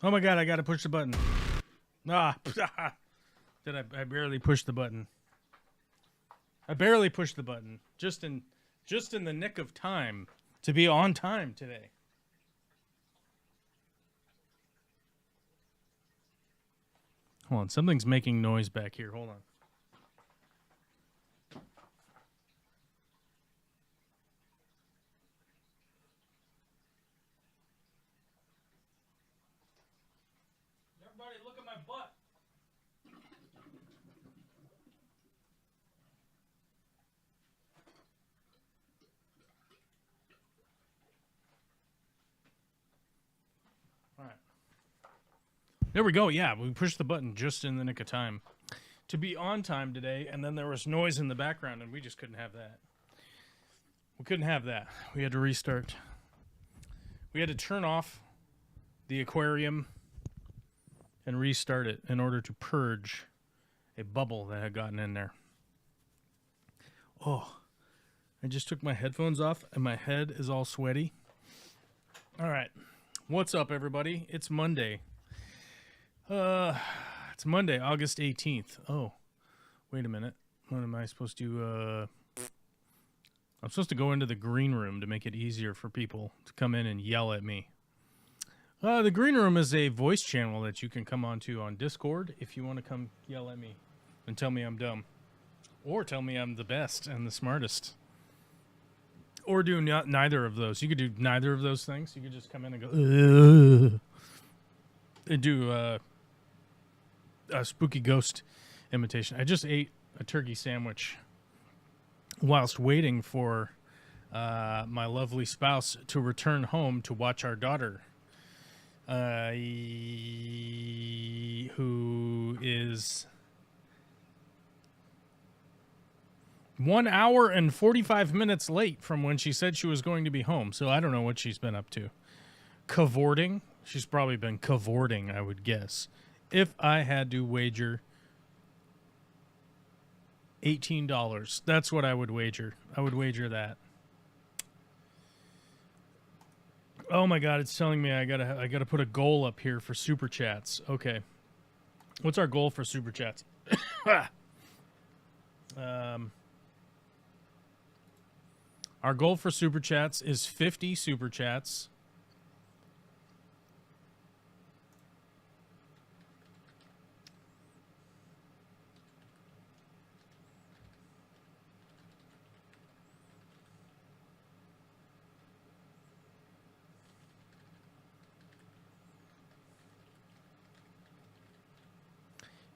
Oh my god, I gotta push the button. Ah, did I barely pushed the button. I barely pushed the button. Just in the nick of time to be on time today. Hold on, something's making noise back here. Hold on. Everybody look at my butt. All right. There we go. Yeah, we pushed the button just in the nick of time to be on time today, and then there was noise in the background, and we just couldn't have that. We couldn't have that. We had to restart. We had to turn off the aquarium and restart it in order to purge a bubble that had gotten in there. Oh, I just took my headphones off, and my head is all sweaty. All right. What's up, everybody? It's Monday. It's Monday, August 18th. Oh, wait a minute. What am I supposed to, I'm supposed to go into the green room to make it easier for people to come in and yell at me. The green room is a voice channel that you can come onto on Discord if you want to come yell at me and tell me I'm dumb. Or tell me I'm the best and the smartest. Or do neither of those. You could do neither of those things. You could just come in and go, ugh, and do a spooky ghost imitation. I just ate a turkey sandwich whilst waiting for my lovely spouse to return home to watch our daughter, who is 1 hour and 45 minutes late from when she said she was going to be home. So I don't know what she's been up to. Cavorting? She's probably been cavorting, I would guess. If I had to wager $18, that's what I would wager. I would wager that. Oh my god, it's telling me I gotta put a goal up here for super chats. Okay, what's our goal for super chats? Our goal for super chats is 50 super chats.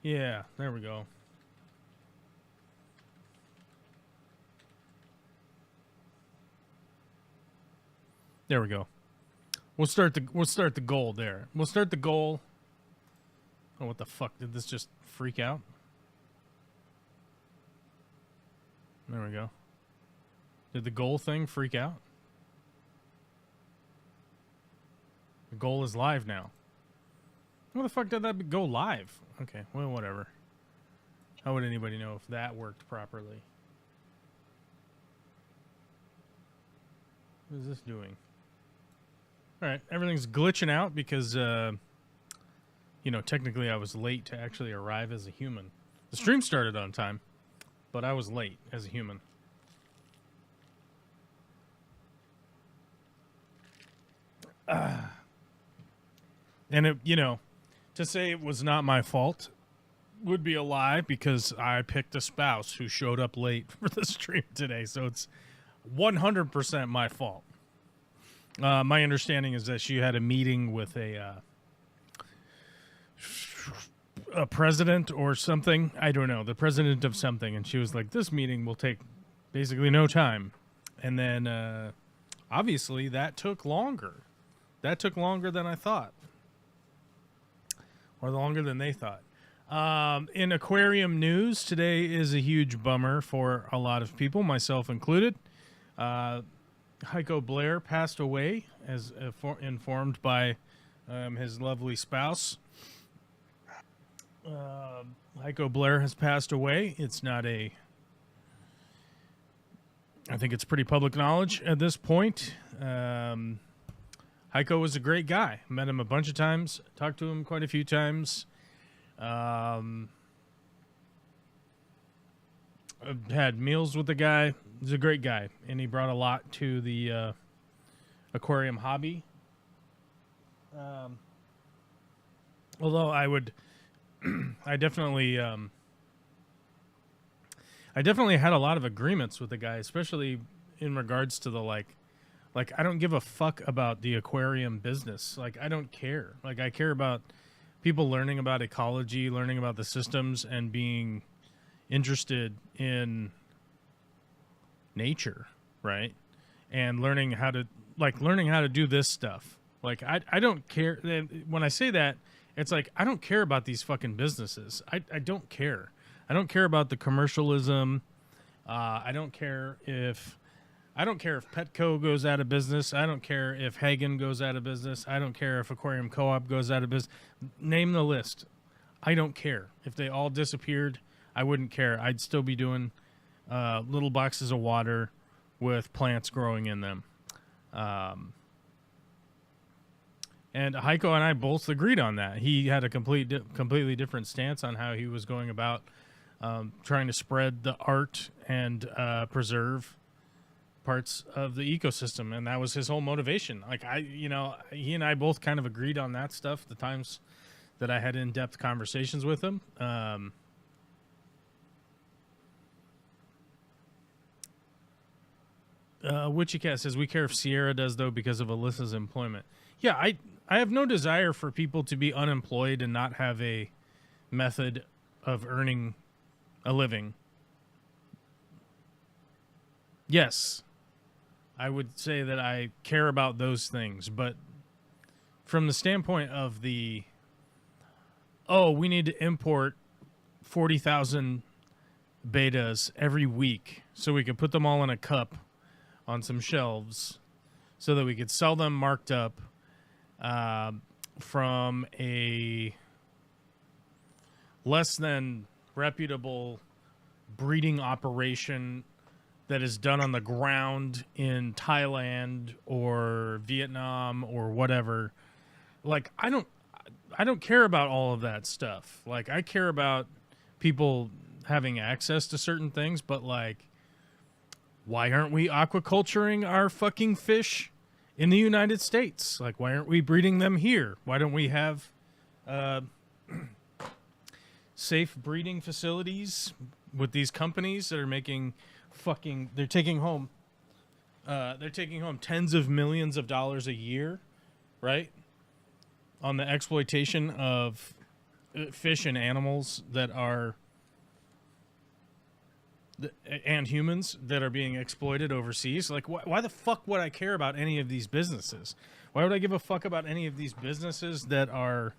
Yeah, there we go. There we go. We'll start the goal there. We'll start the goal. Oh, what the fuck? Did this just freak out? There we go. Did the goal thing freak out? The goal is live now. How the fuck did that go live? Okay, well, whatever. How would anybody know if that worked properly? What is this doing? All right, everything's glitching out because, you know, technically I was late to actually arrive as a human. The stream started on time, but I was late as a human. And, it, you know, to say it was not my fault would be a lie because I picked a spouse who showed up late for the stream today. So it's 100% my fault. My understanding is that she had a meeting with a president or something. I don't know. The president of something. And she was like, this meeting will take basically no time. And then obviously that took longer. That took longer than I thought. Or longer than they thought. In aquarium news, today is a huge bummer for a lot of people, myself included. Heiko Bleher passed away, as informed by his lovely spouse. Heiko Bleher has passed away. It's not a... I think it's pretty public knowledge at this point. Heiko was a great guy. Met him a bunch of times. Talked to him quite a few times. Had meals with the guy. He's a great guy, and he brought a lot to the aquarium hobby. Although I would, I definitely had a lot of agreements with the guy, especially in regards to the like I don't give a fuck about the aquarium business. Like, I don't care. Like, I care about people learning about ecology, learning about the systems, and being interested in nature, right? And learning how to do this stuff. Like, I don't care. When I say that, it's like, I don't care about these fucking businesses. I don't care. I don't care about the commercialism. I don't care if Petco goes out of business. I don't care if Hagen goes out of business. I don't care if Aquarium Co-op goes out of business. Name the list. I don't care. If they all disappeared, I wouldn't care. I'd still be doing little boxes of water with plants growing in them. And Heiko and I both agreed on that. He had a completely different stance on how he was going about trying to spread the art and preserve parts of the ecosystem, and that was his whole motivation. Like, he and I both kind of agreed on that stuff the times that I had in-depth conversations with him. Witchycat says, we care if Sierra does, though, because of Alyssa's employment. Yeah, I have no desire for people to be unemployed and not have a method of earning a living. Yes, I would say that I care about those things, but from the standpoint of we need to import 40,000 betas every week so we could put them all in a cup on some shelves so that we could sell them marked up from a less than reputable breeding operation that is done on the ground in Thailand or Vietnam or whatever. Like, I don't care about all of that stuff. Like, I care about people having access to certain things, but like, why aren't we aquaculturing our fucking fish in the United States? Like, why aren't we breeding them here? Why don't we have safe breeding facilities with these companies that are making they're taking home tens of millions of dollars a year, right, on the exploitation of fish and animals that are and humans that are being exploited overseas. Like, why the fuck would I care about any of these businesses? Why would I give a fuck about any of these businesses that are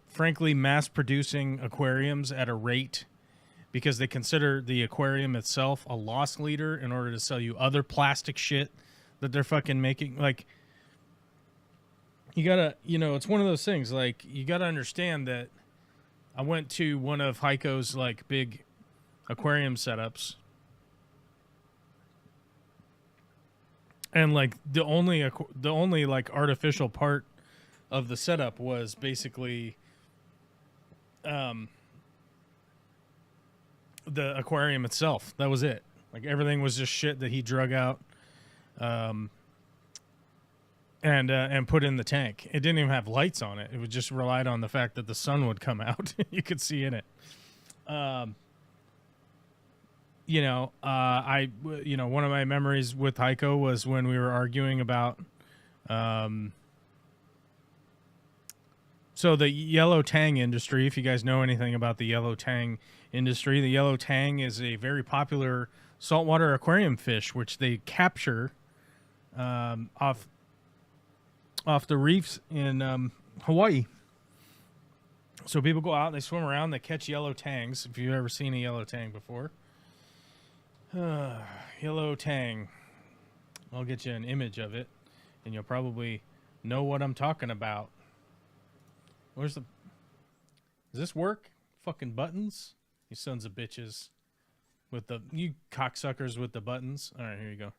frankly mass producing aquariums at a rate because they consider the aquarium itself a loss leader in order to sell you other plastic shit that they're fucking making? Like, you gotta, it's one of those things. Like, you gotta understand that I went to one of Heiko's like big aquarium setups, and like the only like artificial part of the setup was basically the aquarium itself. That was it. Like, everything was just shit that he drug out and put in the tank. It didn't even have lights on it. It was just relied on the fact that the sun would come out. You could see in it. One of my memories with Heiko was when we were arguing about so the yellow tang industry. If you guys know anything about the yellow tang industry, the yellow tang is a very popular saltwater aquarium fish, which they capture off the reefs in Hawaii. So people go out, they swim around, they catch yellow tangs. If you've ever seen a yellow tang before. Yellow tang. I'll get you an image of it, and you'll probably know what I'm talking about. Does this work? Fucking buttons? You sons of bitches. You cocksuckers with the buttons. Alright, here you go.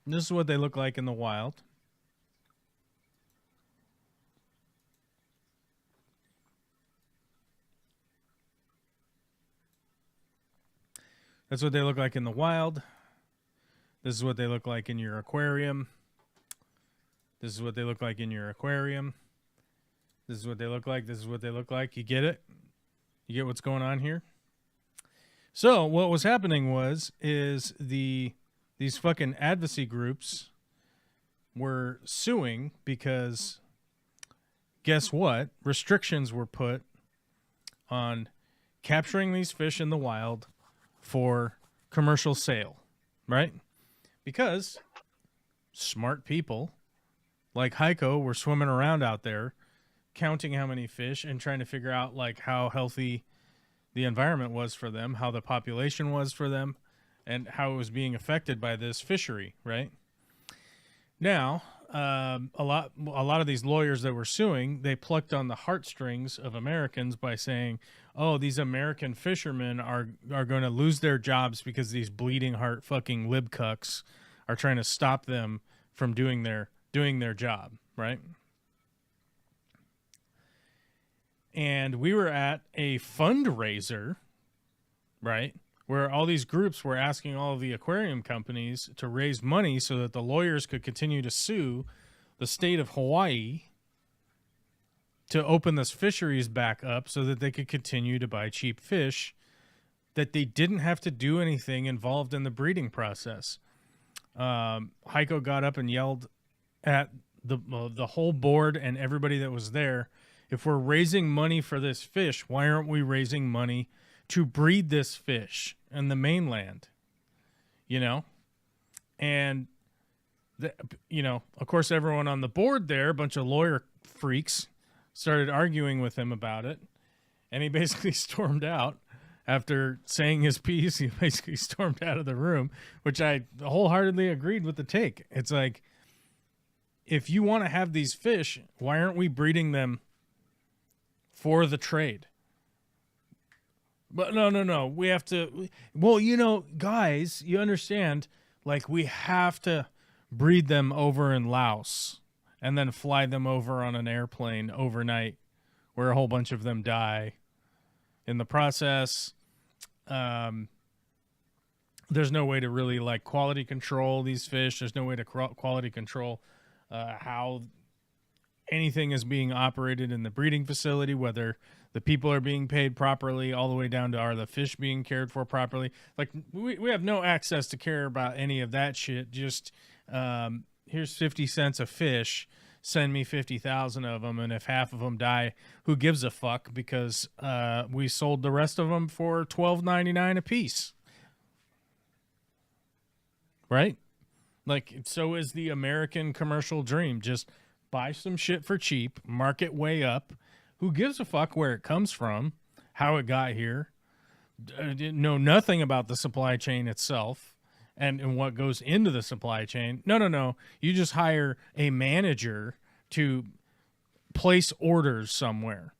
This is what they look like in the wild. That's what they look like in the wild. This is what they look like in your aquarium. This is what they look like in your aquarium. This is what they look like. This is what they look like. You get it? You get what's going on here? So what was happening is these fucking advocacy groups were suing because guess what? Restrictions were put on capturing these fish in the wild for commercial sale, right? Because smart people like Heiko were swimming around out there counting how many fish and trying to figure out like how healthy the environment was for them, how the population was for them, and how it was being affected by this fishery, right? Now, a lot of these lawyers that were suing, they plucked on the heartstrings of Americans by saying, "Oh, these American fishermen are going to lose their jobs because these bleeding heart fucking libcucks are trying to stop them from doing their job," right? And we were at a fundraiser, right, where all these groups were asking all of the aquarium companies to raise money so that the lawyers could continue to sue the state of Hawaii to open this fisheries back up so that they could continue to buy cheap fish, that they didn't have to do anything involved in the breeding process. Heiko got up and yelled at the whole board and everybody that was there, if we're raising money for this fish, why aren't we raising money to breed this fish in the mainland? You know? And, of course, everyone on the board there, a bunch of lawyer freaks, started arguing with him about it. And he basically stormed out. After saying his piece, he basically stormed out of the room, which I wholeheartedly agreed with the take. It's like, if you want to have these fish, why aren't we breeding them for the trade? But no. We have to. Well, guys, you understand, like, we have to breed them over in Laos and then fly them over on an airplane overnight where a whole bunch of them die in the process. There's no way to really, like, quality control these fish. There's no way to quality control how anything is being operated in the breeding facility, whether the people are being paid properly, all the way down to are the fish being cared for properly. Like, we have no access to care about any of that shit. Just here's 50 cents a fish, send me 50,000 of them, and if half of them die, who gives a fuck, because we sold the rest of them for $12.99 a piece, right? Like, so is the American commercial dream. Just buy some shit for cheap, market way up. Who gives a fuck where it comes from, how it got here? Know nothing about the supply chain itself and what goes into the supply chain. No. You just hire a manager to place orders somewhere.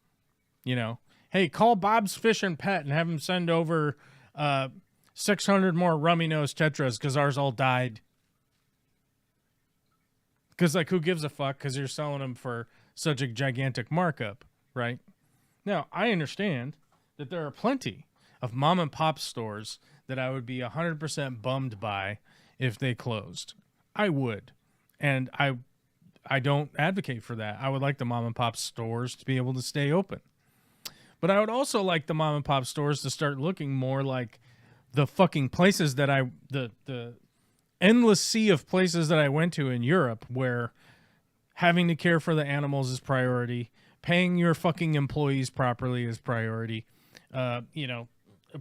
Hey, call Bob's Fish and Pet and have him send over 600 more rummy nose tetras because ours all died. Because, like, who gives a fuck? Because you're selling them for such a gigantic markup, right? Now, I understand that there are plenty of mom and pop stores that I would be 100% bummed by if they closed. I would. And I don't advocate for that. I would like the mom and pop stores to be able to stay open. But I would also like the mom and pop stores to start looking more like the fucking places that the endless sea of places that I went to in Europe, where having to care for the animals is priority, paying your fucking employees properly is priority,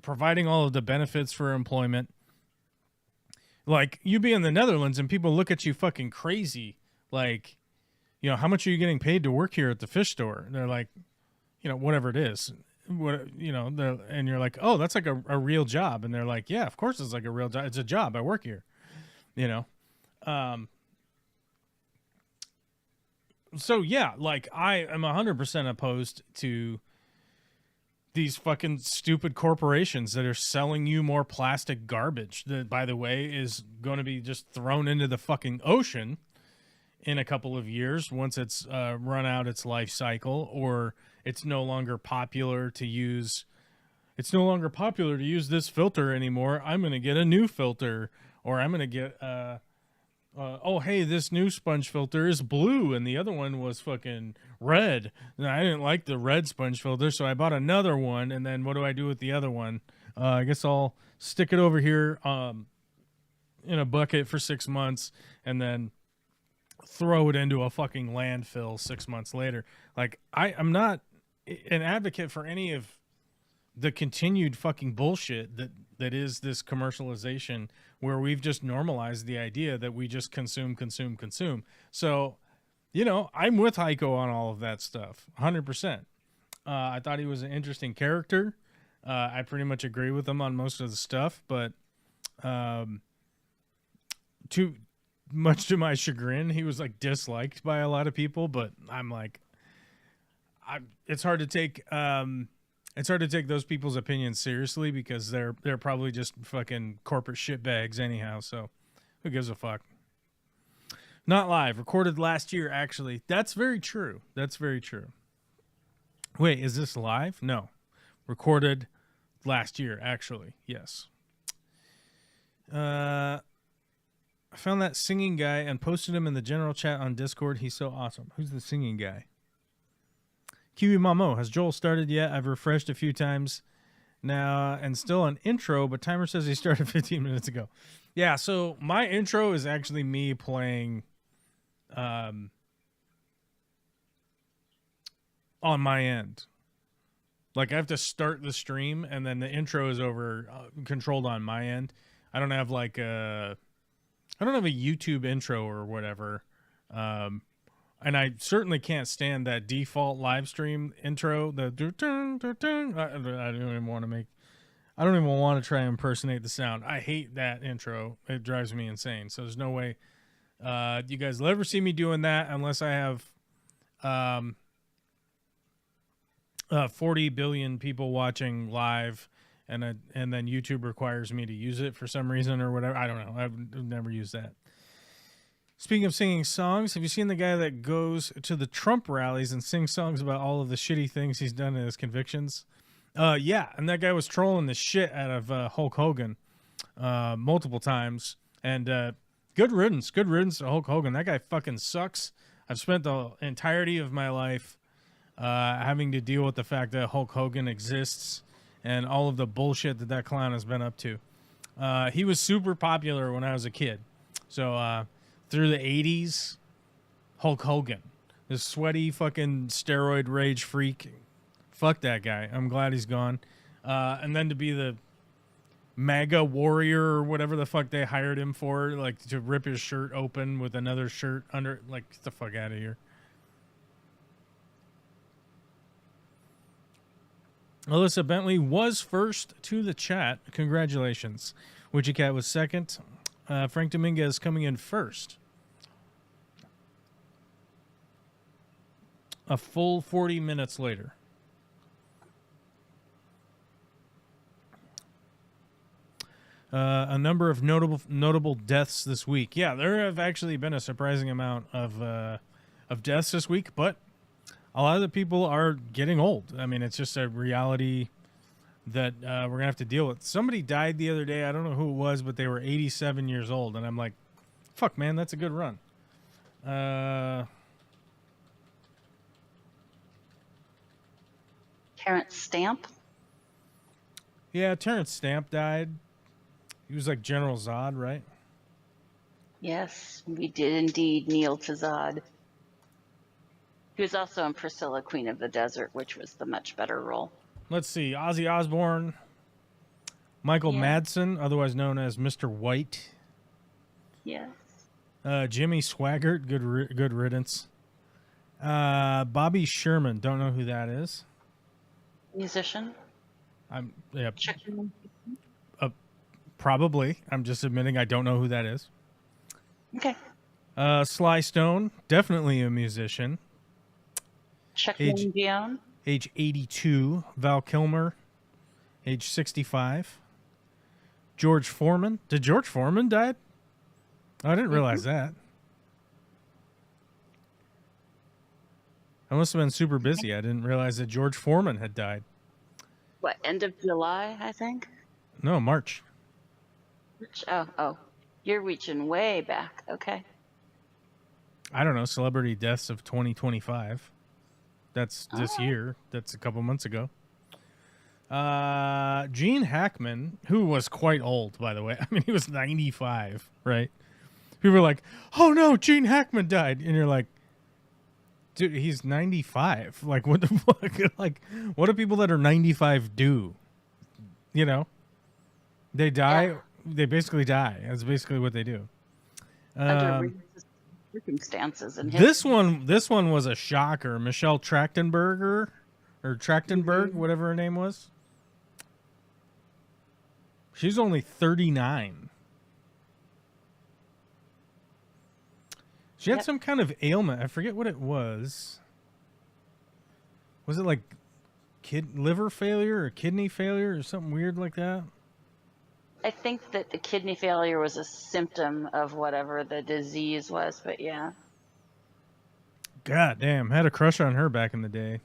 providing all of the benefits for employment. Like, you be in the Netherlands and people look at you fucking crazy. Like, how much are you getting paid to work here at the fish store? And they're like, whatever it is. And you're like, oh, that's like a real job. And they're like, yeah, of course it's like a real job. It's a job. I work here. So yeah, like, I am 100% opposed to these fucking stupid corporations that are selling you more plastic garbage that, by the way, is going to be just thrown into the fucking ocean in a couple of years once it's run out its life cycle, or it's no longer popular to use. It's no longer popular to use this filter anymore. I'm going to get a new filter, or I'm going to get oh, hey, this new sponge filter is blue and the other one was fucking red. And I didn't like the red sponge filter, so I bought another one. And then what do I do with the other one? I guess I'll stick it over here in a bucket for 6 months and then throw it into a fucking landfill 6 months later. Like, I'm not an advocate for any of the continued fucking bullshit that is this commercialization where we've just normalized the idea that we just consume. So, you know, I'm with Heiko on all of that stuff, 100%. I thought he was an interesting character. I pretty much agree with him on most of the stuff, but too much to my chagrin, he was like disliked by a lot of people. But I'm like, it's hard to take. It's hard to take those people's opinions seriously because they're probably just fucking corporate shitbags anyhow. So who gives a fuck? Not live. Recorded last year, actually. That's very true. That's very true. Wait, is this live? No. Recorded last year, actually. Yes. I found that singing guy and posted him in the general chat on Discord. He's so awesome. Who's the singing guy? Kiwi Mamo, has Joel started yet? I've refreshed a few times now and still an intro, but timer says he started 15 minutes ago. Yeah, so my intro is actually me playing on my end. Like, I have to start the stream and then the intro is over controlled on my end. I don't have like a YouTube intro or whatever. And I certainly can't stand that default live stream intro. The I don't even want to try and impersonate the sound. I hate that intro. It drives me insane. So there's no way you guys will ever see me doing that unless I have 40 billion people watching live, and then YouTube requires me to use it for some reason or whatever. I don't know. I've never used that. Speaking of singing songs, have you seen the guy that goes to the Trump rallies and sings songs about all of the shitty things he's done in his convictions? Yeah, and that guy was trolling the shit out of Hulk Hogan multiple times. And good riddance to Hulk Hogan. That guy fucking sucks. I've spent the entirety of my life having to deal with the fact that Hulk Hogan exists and all of the bullshit that clown has been up to. He was super popular when I was a kid. So, through the 80s, Hulk Hogan, this sweaty fucking steroid rage freak. Fuck that guy. I'm glad he's gone. And then to be the MAGA warrior or whatever the fuck they hired him for, like to rip his shirt open with another shirt under, like, get the fuck out of here. Alyssa Bentley was first to the chat. Congratulations. Witchy Cat was second. Frank Dominguez coming in first. A full 40 minutes later. A number of notable deaths this week. Yeah, there have actually been a surprising amount of deaths this week, but a lot of the people are getting old. I mean, it's just a reality that we're going to have to deal with. Somebody died the other day. I don't know who it was, but they were 87 years old. And I'm like, fuck, man, that's a good run. Terrence Stamp? Yeah, Terrence Stamp died. He was like General Zod, right? Yes, we did indeed kneel to Zod. He was also in Priscilla, Queen of the Desert, which was the much better role. Let's see. Ozzy Osbourne. Michael Madsen, otherwise known as Mr. White. Yes. Jimmy Swaggart, good riddance. Bobby Sherman, don't know who that is. Musician? Probably. I'm just admitting I don't know who that is. Okay. Sly Stone, definitely a musician. Chuck Mangione? age 82. Val Kilmer, age 65. George Foreman. Did George Foreman die? Oh, I didn't realize that. I must have been super busy. I didn't realize that George Foreman had died. What, end of July, I think? No, March. Oh. You're reaching way back. Okay. I don't know. Celebrity deaths of 2025. That's this year. That's a couple months ago. Gene Hackman, who was quite old, by the way. I mean, he was 95, right? People were like, oh no, Gene Hackman died. And you're like, dude, he's 95. Like, what the fuck? Like, what do people that are 95 do? You know? They die. Yeah. They basically die. That's basically what they do. Under circumstances. And this one was a shocker. Michelle Trachtenberg, whatever her name was. She's only 39. She had some kind of ailment. I forget what it was. Was it like liver failure or kidney failure or something weird like that? I think that the kidney failure was a symptom of whatever the disease was, but yeah. God damn, had a crush on her back in the day.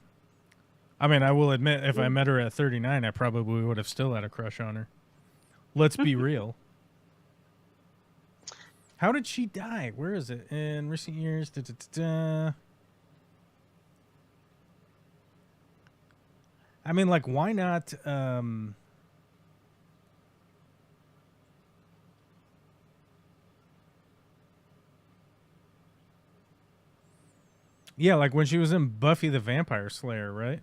I mean, I will admit, if I met her at 39, I probably would have still had a crush on her. Let's be real. How did she die? Where is it? In recent years. I mean, like, why not... Yeah, like when she was in Buffy the Vampire Slayer, right?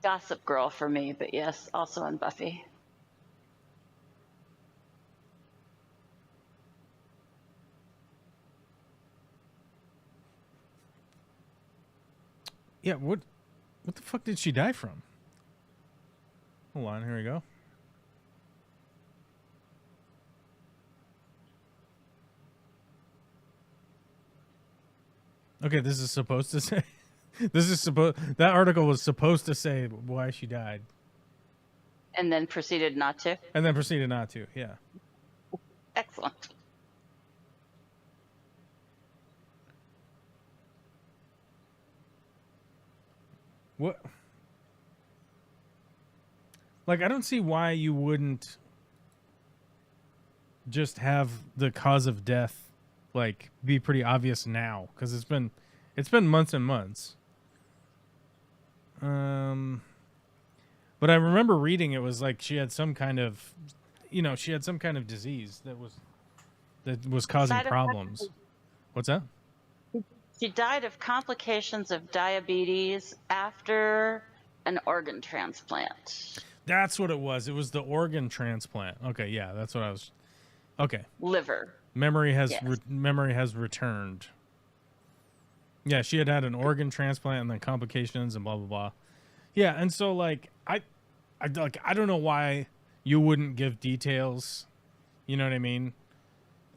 Gossip Girl for me, but yes, also in Buffy. Yeah, what the fuck did she die from? Hold on, here we go. Okay, this is supposed to say that article was supposed to say why she died. And then proceeded not to? And then proceeded not to, yeah. Excellent. What? Like, I don't see why you wouldn't just have the cause of death like be pretty obvious now, because it's been months and months. But I remember reading it was like she had some kind of, disease that was causing problems. What's that? She died of complications of diabetes after an organ transplant. That's what it was. It was the organ transplant. Okay, yeah, that's what I was. Okay. Liver. Memory has returned. Yeah, she had an organ transplant and then complications and blah blah blah. Yeah, and so like I don't know why you wouldn't give details. You know what I mean?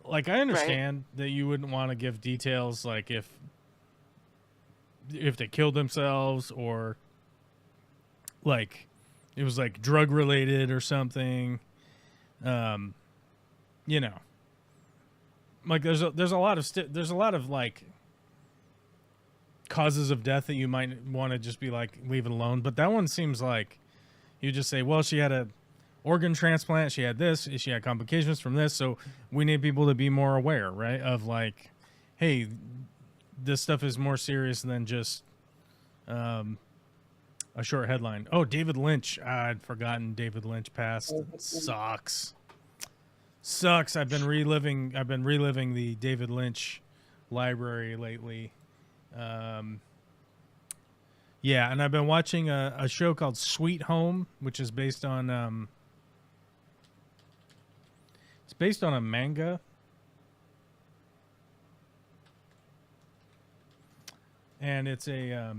Like, I understand that you wouldn't want to give details, like if they killed themselves or like it was like drug related or something. You know. Like there's a lot of like causes of death that you might want to just be like leave it alone, but that one seems like you just say, well, she had a organ transplant, she had this, she had complications from this, so we need people to be more aware, right? Of like, hey, this stuff is more serious than just a short headline. Oh, David Lynch. I'd forgotten David Lynch passed. Sucks. I've been reliving the David Lynch library lately. Yeah, and I've been watching a show called Sweet Home, which is based on it's based on a manga. And it's a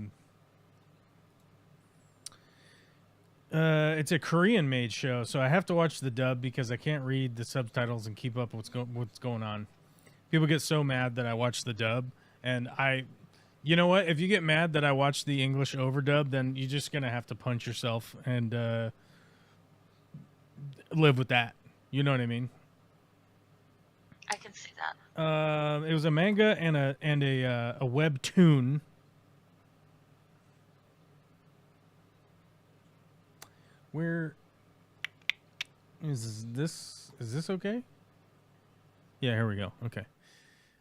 Korean made show, so I have to watch the dub because I can't read the subtitles and keep up what's going on. People get so mad that I watch the dub, and You know what? If you get mad that I watched the English overdub, then you're just gonna have to punch yourself and live with that. You know what I mean? I can see that. It was a manga and a webtoon. Where is this? Is this okay? Yeah, here we go. Okay.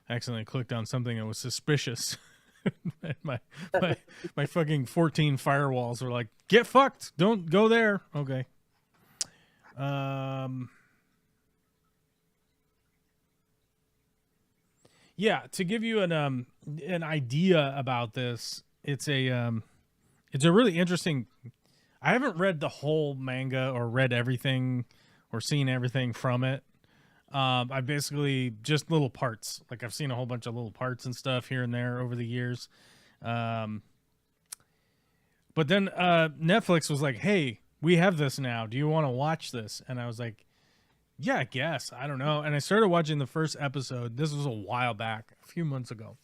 I accidentally clicked on something that was suspicious. my fucking 14 firewalls were like, get fucked. Don't go there. Okay. Yeah, to give you an idea about this, it's a really interesting. I haven't read the whole manga or read everything or seen everything from it. I basically just little parts. Like I've seen a whole bunch of little parts and stuff here and there over the years. But then Netflix was like, "Hey, we have this now. Do you want to watch this?" And I was like, "Yeah, I guess. I don't know." And I started watching the first episode. This was a while back, a few months ago.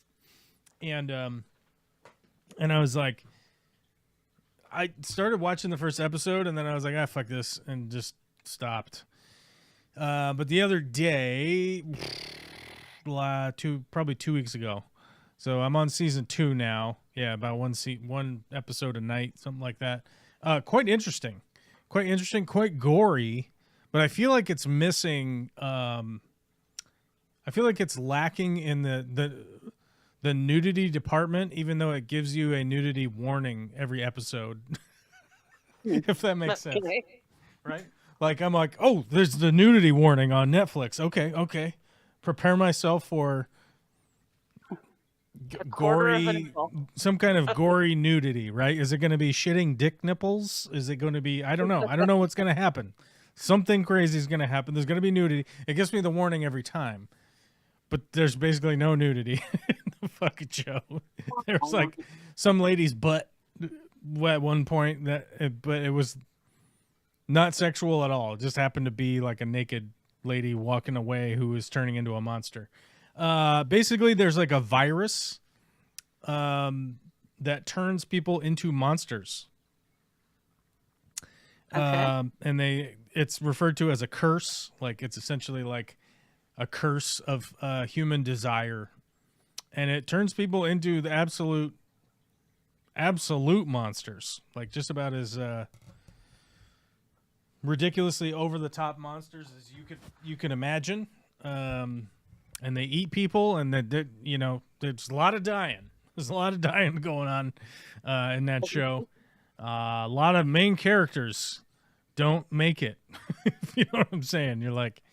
And I was like, I started watching the first episode, and then I was like, "Ah, fuck this," and just stopped. But the other day, probably 2 weeks ago, so I'm on season 2 now. Yeah, about one episode a night, something like that. Quite interesting, quite gory, but I feel like it's missing. I feel like it's lacking in the nudity department, even though it gives you a nudity warning every episode. If that makes sense, right? Like I'm like, oh, there's the nudity warning on Netflix. Okay. Prepare myself for gory, some kind of gory nudity, right? Is it going to be shitting dick nipples? Is it going to be? I don't know. I don't know what's going to happen. Something crazy is going to happen. There's going to be nudity. It gives me the warning every time, but there's basically no nudity in the fucking show. There's like some lady's butt at one point but it was not sexual at all. It just happened to be like a naked lady walking away who was turning into a monster. Basically, there's like a virus that turns people into monsters. Okay. And it's referred to as a curse. Like it's essentially like a curse of human desire. And it turns people into the absolute monsters. Like just about as ridiculously over the top monsters as you can imagine, and they eat people, and there's a lot of dying. There's a lot of dying going on in that show. A lot of main characters don't make it. If you know what I'm saying. You're like,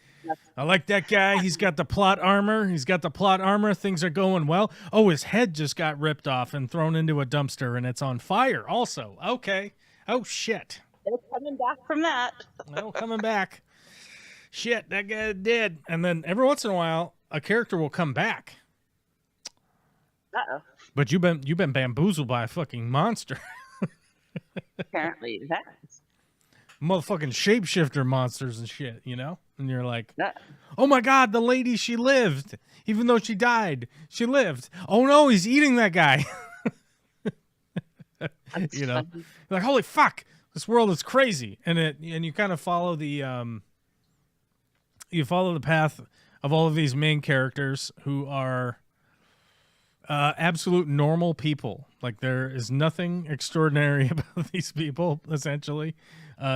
I like that guy. He's got the plot armor. Things are going well. Oh, his head just got ripped off and thrown into a dumpster, and it's on fire also. Okay. Oh shit. They're coming back from that. No, coming back. Shit, that guy dead. And then every once in a while, a character will come back. Uh-oh. But you've been bamboozled by a fucking monster. Apparently it has. Motherfucking shapeshifter monsters and shit, you know? And you're like, oh my God, the lady, she lived. Even though she died, she lived. Oh no, he's eating that guy. You know? You're like, holy fuck. This world is crazy, and you kind of follow the path of all of these main characters who are absolute normal people. Like there is nothing extraordinary about these people. Essentially,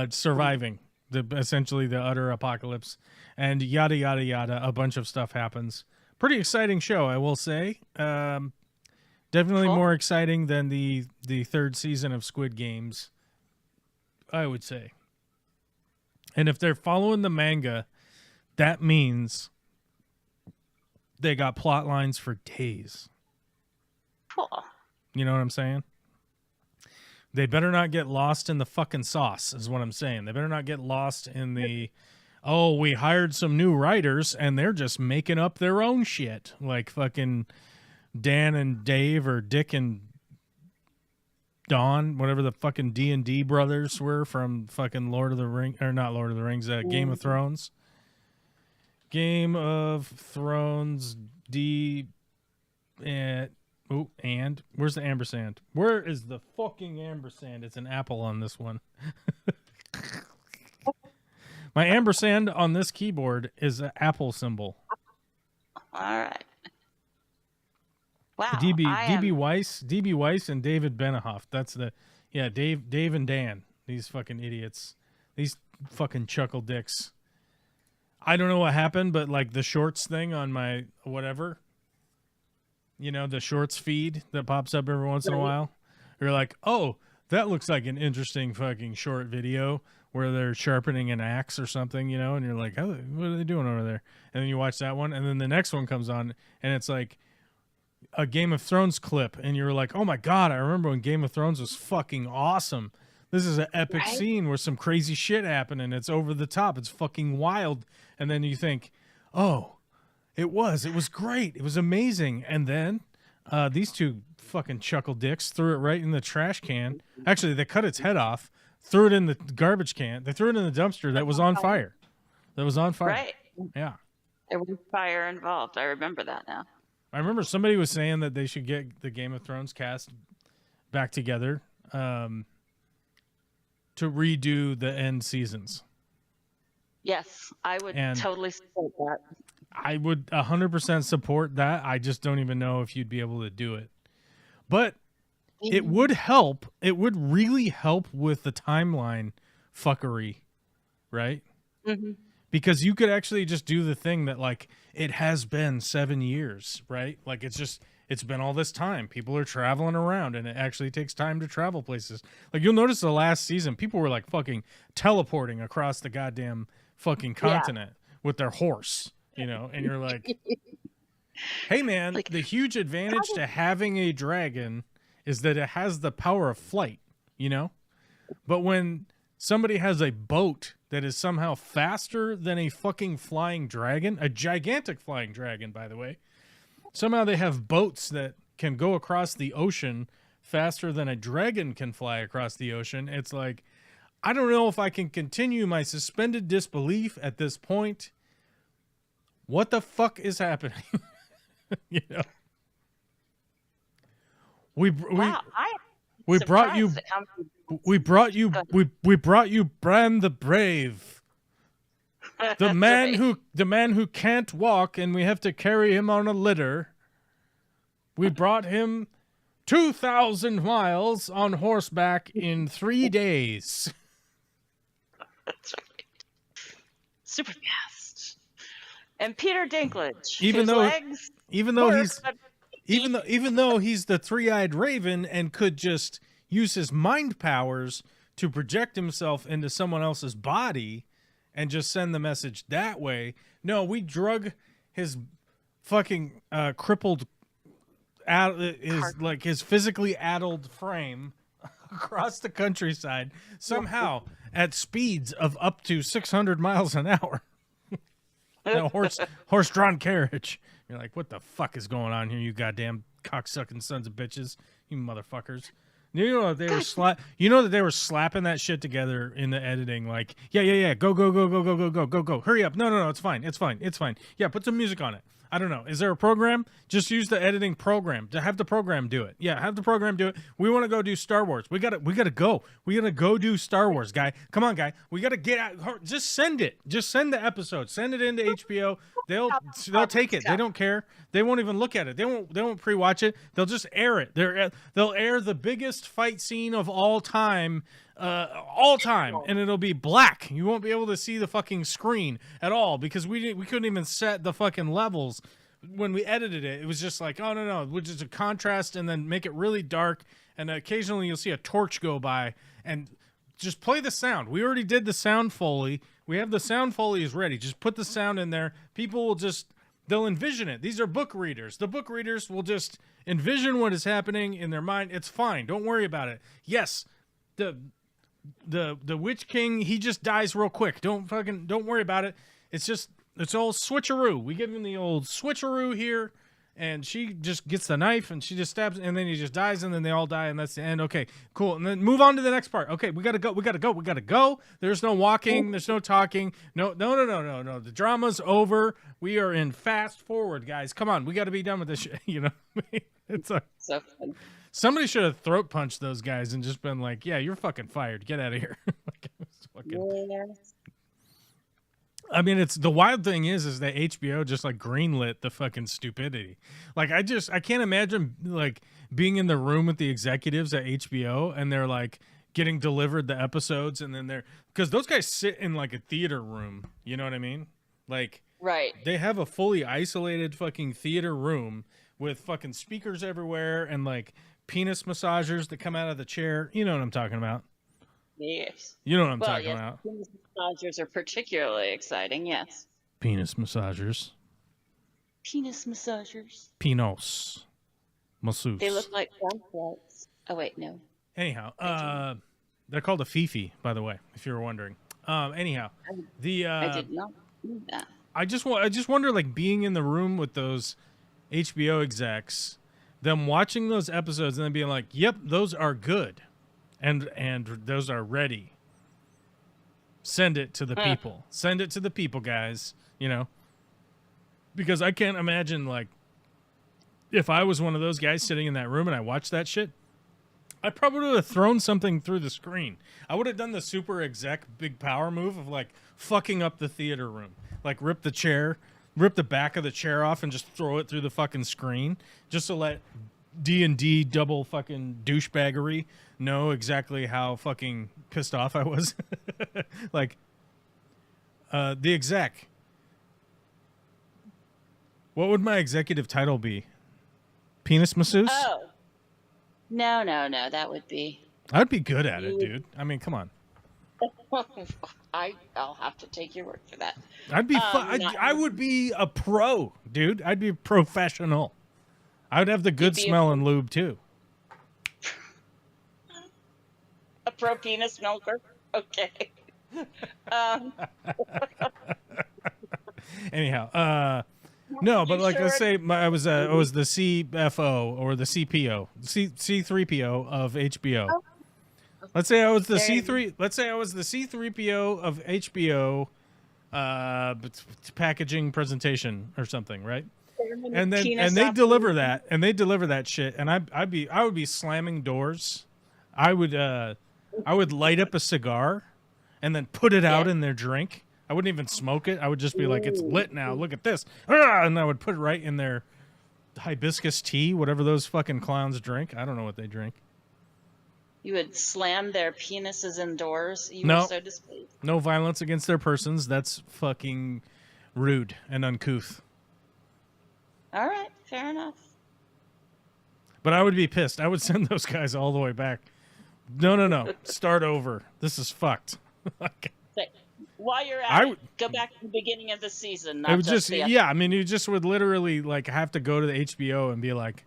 surviving essentially the utter apocalypse, and yada yada yada. A bunch of stuff happens. Pretty exciting show, I will say. Definitely more exciting than the third season of Squid Games, I would say. And if they're following the manga, that means they got plot lines for days. Cool. You know what I'm saying? They better not get lost in the fucking sauce, is what I'm saying. They better not get lost in the, oh, we hired some new writers and they're just making up their own shit. Like fucking Dan and Dave or Dick and Don, whatever the fucking D&D brothers were from fucking Lord of the Rings, or not Lord of the Rings, Game of Thrones. Game of Thrones, Oh, and where's the ampersand? Where is the fucking ampersand? It's an apple on this one. My ampersand on this keyboard is an apple symbol. All right. Wow. DB Weiss, and David Benehoff. That's Dave and Dan. These fucking idiots. These fucking chuckle dicks. I don't know what happened, but like the shorts thing on my whatever, the shorts feed that pops up every once in a while. You're like, oh, that looks like an interesting fucking short video where they're sharpening an axe or something, and you're like, oh, what are they doing over there? And then you watch that one, and then the next one comes on, and it's like a Game of Thrones clip, and you're like, oh my God, I remember when Game of Thrones was fucking awesome. This is an epic scene where some crazy shit happened, and it's over the top. It's fucking wild. And then you think, oh, it was great. It was amazing. And then these two fucking chuckle dicks threw it right in the trash can. Actually, they cut its head off, threw it in the garbage can. They threw it in the dumpster that was on fire. Right. Yeah. There was fire involved. I remember that now. I remember somebody was saying that they should get the Game of Thrones cast back together to redo the end seasons. Yes, I would totally support that. I would 100% support that. I just don't even know if you'd be able to do it. But it would help. It would really help with the timeline fuckery, right? Mm-hmm. Because you could actually just do the thing that, like, it has been 7 years, right? Like, it's been all this time. People are traveling around, and it actually takes time to travel places. Like, you'll notice the last season, people were, like, fucking teleporting across the goddamn fucking continent with their horse, and you're like, hey, man, the huge advantage to having a dragon is that it has the power of flight, But when somebody has a boat that is somehow faster than a fucking flying dragon, a gigantic flying dragon, by the way. Somehow they have boats that can go across the ocean faster than a dragon can fly across the ocean. It's like, I don't know if I can continue my suspended disbelief at this point. What the fuck is happening? We brought you Bran the Brave. The man who can't walk, and we have to carry him on a litter. We brought him 2,000 miles on horseback in 3 days. That's right. Super fast. And Peter Dinklage. Even though he's the three-eyed raven and could just use his mind powers to project himself into someone else's body and just send the message that way. No, we drug his fucking crippled, his physically addled frame across the countryside somehow at speeds of up to 600 miles an hour. No, horse-drawn carriage. You're like, what the fuck is going on here, you goddamn cocksucking sons of bitches, you motherfuckers. You know that they were slapping that shit together in the editing, like, yeah, go, hurry up. No, it's fine. Yeah, put some music on it. I don't know. Is there a program? Just use the editing program to have the program do it. Yeah, have the program do it. We want to go do Star Wars. We gotta go. We gotta go do Star Wars, guy. Come on, guy. We gotta get out. Just send it. Just send the episode. Send it into HBO. They'll take it. They don't care. They won't even look at it. They won't pre-watch it. They'll just air it. They'll air the biggest fight scene of all time, and it'll be black. You won't be able to see the fucking screen at all because we couldn't even set the fucking levels when we edited it. It was just like, oh no, we'll just a contrast and then make it really dark, and occasionally you'll see a torch go by and just play the sound. We already did the sound Foley. We have the sound Foley is ready. Just put the sound in there. People will they'll envision it. These are book readers. The book readers will just envision what is happening in their mind. It's fine. Don't worry about it. Yes, the Witch King, he just dies real quick. Don't worry about it. It's all switcheroo. We give him the old switcheroo here, and she just gets the knife and she just stabs, and then he just dies, and then they all die, and that's the end. Okay, cool. And then move on to the next part. Okay, we gotta go. There's no walking, there's no talking. No. The drama's over. We are in fast forward, guys. Come on, we gotta be done with this shit. You know, it's like So fun. somebody should have throat punched those guys and just been like, "Yeah, you're fucking fired. Get out of here." Like, it was fucking- Yes. I mean, it's the wild thing is that HBO just like greenlit the fucking stupidity. Like, I can't imagine like being in the room with the executives at HBO and they're like getting delivered the episodes, and then because those guys sit in like a theater room. You know what I mean? Like, Right. they have a fully isolated fucking theater room with fucking speakers everywhere and like penis massagers that come out of the chair. You know what I'm talking about? Yes. You know what I'm Well, talking yes, about? penis massagers are particularly exciting. Yes. Penis massagers. Penis massagers. Pinos. Masseuse. They look like flashlights. Oh wait, no. Anyhow, they're called a fifi, by the way, if you were wondering. Anyhow, I did not know that. I just wonder, like, being in the room with those HBO execs, them watching those episodes and then being like, "Yep, those are good, and those are ready. Send it to the people. Send it to the people, guys." You know, because I can't imagine, like, if I was one of those guys sitting in that room and I watched that shit, I probably would have thrown something through the screen. I would have done the super exec big power move of like fucking up the theater room. Like rip the back of the chair off and just throw it through the fucking screen just to let D&D double fucking douchebaggery know exactly how fucking pissed off I was. Like, the exec. What would my executive title be? Penis masseuse? Oh. No, that would be. I'd be good at it, dude. I mean, come on. I'll have to take your word for that. I'd be I would be a pro, dude. I'd be professional. I would have the good smell and lube too. A pro penis milker? Okay. Anyhow, no, but like, let's say I was the CFO or the CPO, C3PO of HBO. Oh. Let's say I was the C3. Let's say I was the C3PO of HBO, packaging presentation or something, right? And they deliver that shit, and I would be slamming doors. I would light up a cigar, and then put it out in their drink. I wouldn't even smoke it. I would just be like, "It's lit now. Look at this," and I would put it right in their hibiscus tea, whatever those fucking clowns drink. I don't know what they drink. You would slam their penises indoors. You No. were so displeased. No violence against their persons. That's fucking rude and uncouth. All right, fair enough. But I would be pissed. I would send those guys all the way back. No. Start over. This is fucked. While you're at it, go back to the beginning of the season. Not It would just the yeah. I mean, you just would literally like have to go to the HBO and be like,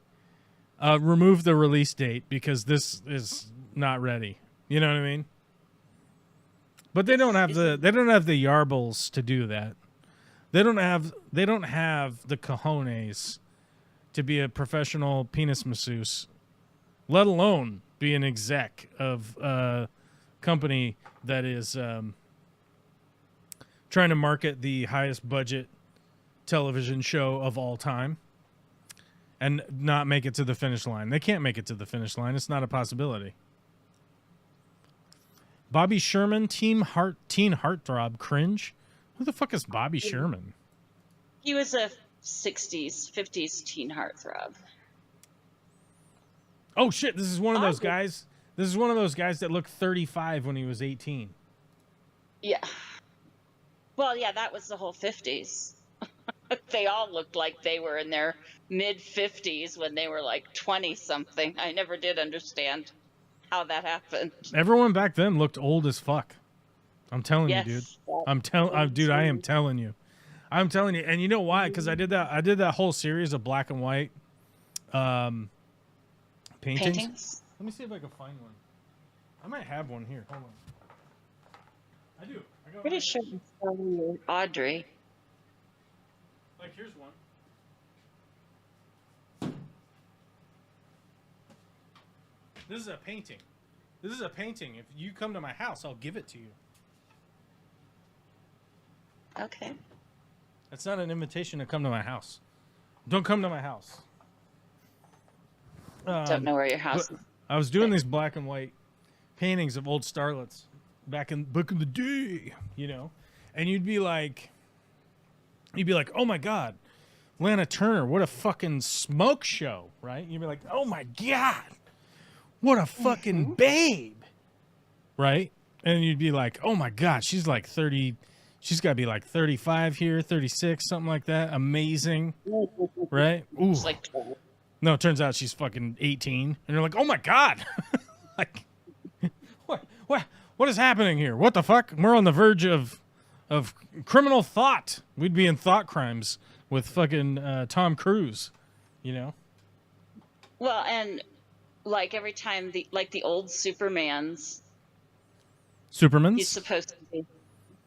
remove the release date because this is not ready. You know what I mean? But they don't have the yarbles to do that. They don't have the cojones to be a professional penis masseuse, let alone be an exec of a company that is trying to market the highest budget television show of all time and not make it to the finish line. They can't make it to the finish line. It's not a possibility. Bobby Sherman, teen heartthrob, cringe. Who the fuck is Bobby Sherman? He was a 60s, 50s teen heartthrob. Oh shit, this is one of those guys. This is one of those guys that looked 35 when he was 18. Yeah. Well, yeah, that was the whole 50s. They all looked like they were in their mid-50s when they were like 20-something. I never did understand how that happened. Everyone back then looked old as fuck. I'm telling you, dude. I am telling you. I'm telling you. And you know why? Because I did that whole series of black and white paintings. Let me see if I can find one. I might have one here. Hold on. I do. Pretty sure it's probably Audrey. Like, here's one. This is a painting. This is a painting. If you come to my house, I'll give it to you. Okay. That's not an invitation to come to my house. Don't come to my house. Don't know where your house is. I was doing these black and white paintings of old starlets back in the day, you know, and you'd be like, oh my God, Lana Turner, what a fucking smoke show, right? You'd be like, oh my God, what a fucking babe, right? And you'd be like, oh my God, she's like 30, she's got to be like 35 here, 36, something like that. Amazing, right? Ooh. It's like 12. No, it turns out she's fucking 18, and you're like, oh my God, like, what is happening here? What the fuck? We're on the verge of criminal thought. We'd be in thought crimes with fucking Tom Cruise, you know? Well, and like every time the old Supermans? he's supposed to be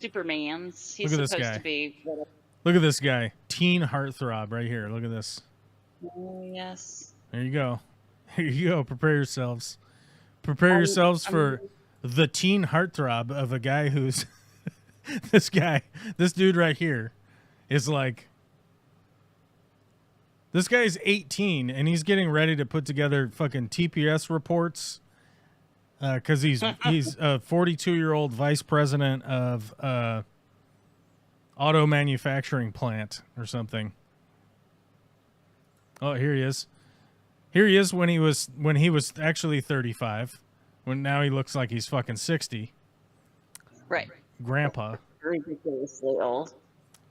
Supermans. He's Look at this supposed guy. to be. Look at this guy. Teen heartthrob right here. Look at this. Oh, yes. There you go. Here you go. Prepare yourselves. Prepare yourselves for the teen heartthrob of a guy who's this dude right here is like, this guy's 18 and he's getting ready to put together fucking TPS reports because he's a 42-year-old vice president of auto manufacturing plant or something. Oh, here he is. Here he is when he was actually 35. When now he looks like he's fucking 60. Right. Grandpa. Ridiculously old.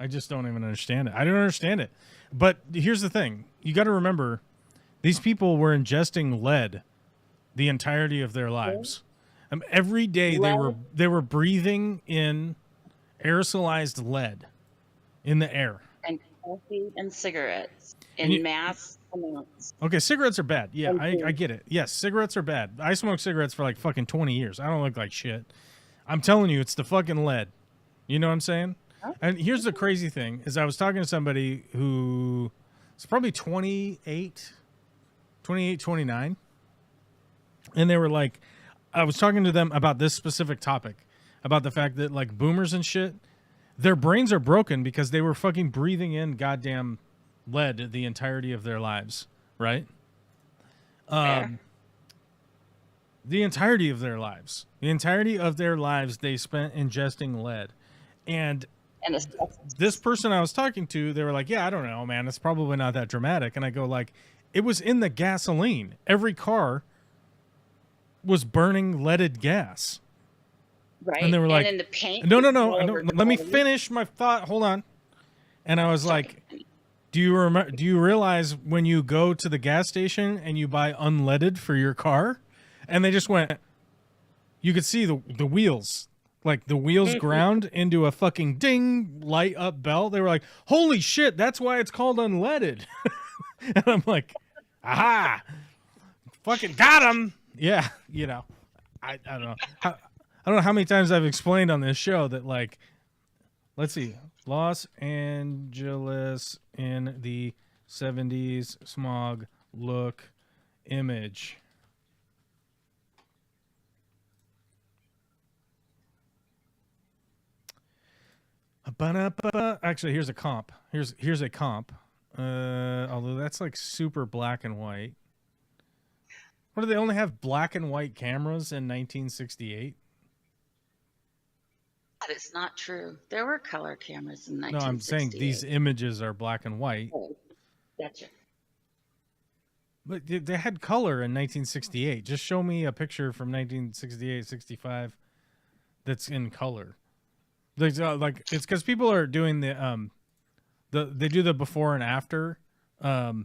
I just don't even understand it. I don't understand it. But here's the thing. You got to remember, these people were ingesting lead the entirety of their lives. Every day they were breathing in aerosolized lead in the air. And coffee and cigarettes in mass amounts. Okay, cigarettes are bad. Yeah, I get it. Yes, cigarettes are bad. I smoked cigarettes for like fucking 20 years. I don't look like shit. I'm telling you, it's the fucking lead. You know what I'm saying? And here's the crazy thing, is I was talking to somebody who is probably 28, 29. And they were like, I was talking to them about this specific topic, about the fact that like boomers and shit, their brains are broken because they were fucking breathing in goddamn lead the entirety of their lives, right? The entirety of their lives. The entirety of their lives they spent ingesting lead. And this person I was talking to, they were like, yeah, I don't know, man. It's probably not that dramatic. And I go like, it was in the gasoline. Every car was burning leaded gas. Right. And they were like, in the paint. no. Let me finish my thought. Hold on. And I was like, do you realize when you go to the gas station and you buy unleaded for your car? And they just went, you could see the wheels, like the wheels ground into a fucking ding light up belt. They were like, holy shit, that's why it's called unleaded. And I'm like, aha, fucking got him. Yeah, you know, I don't know. I don't know how many times I've explained on this show that, like, let's see, Los Angeles in the 70s smog look image. Actually, here's a comp. Here's a comp. Although that's like super black and white. What, do they only have black and white cameras in 1968? That is not true. There were color cameras in 1968. No, I'm saying these images are black and white. Oh, gotcha. But they had color in 1968. Just show me a picture from 1968, 65 that's in color. Like it's because people are doing they do the before and after. Right.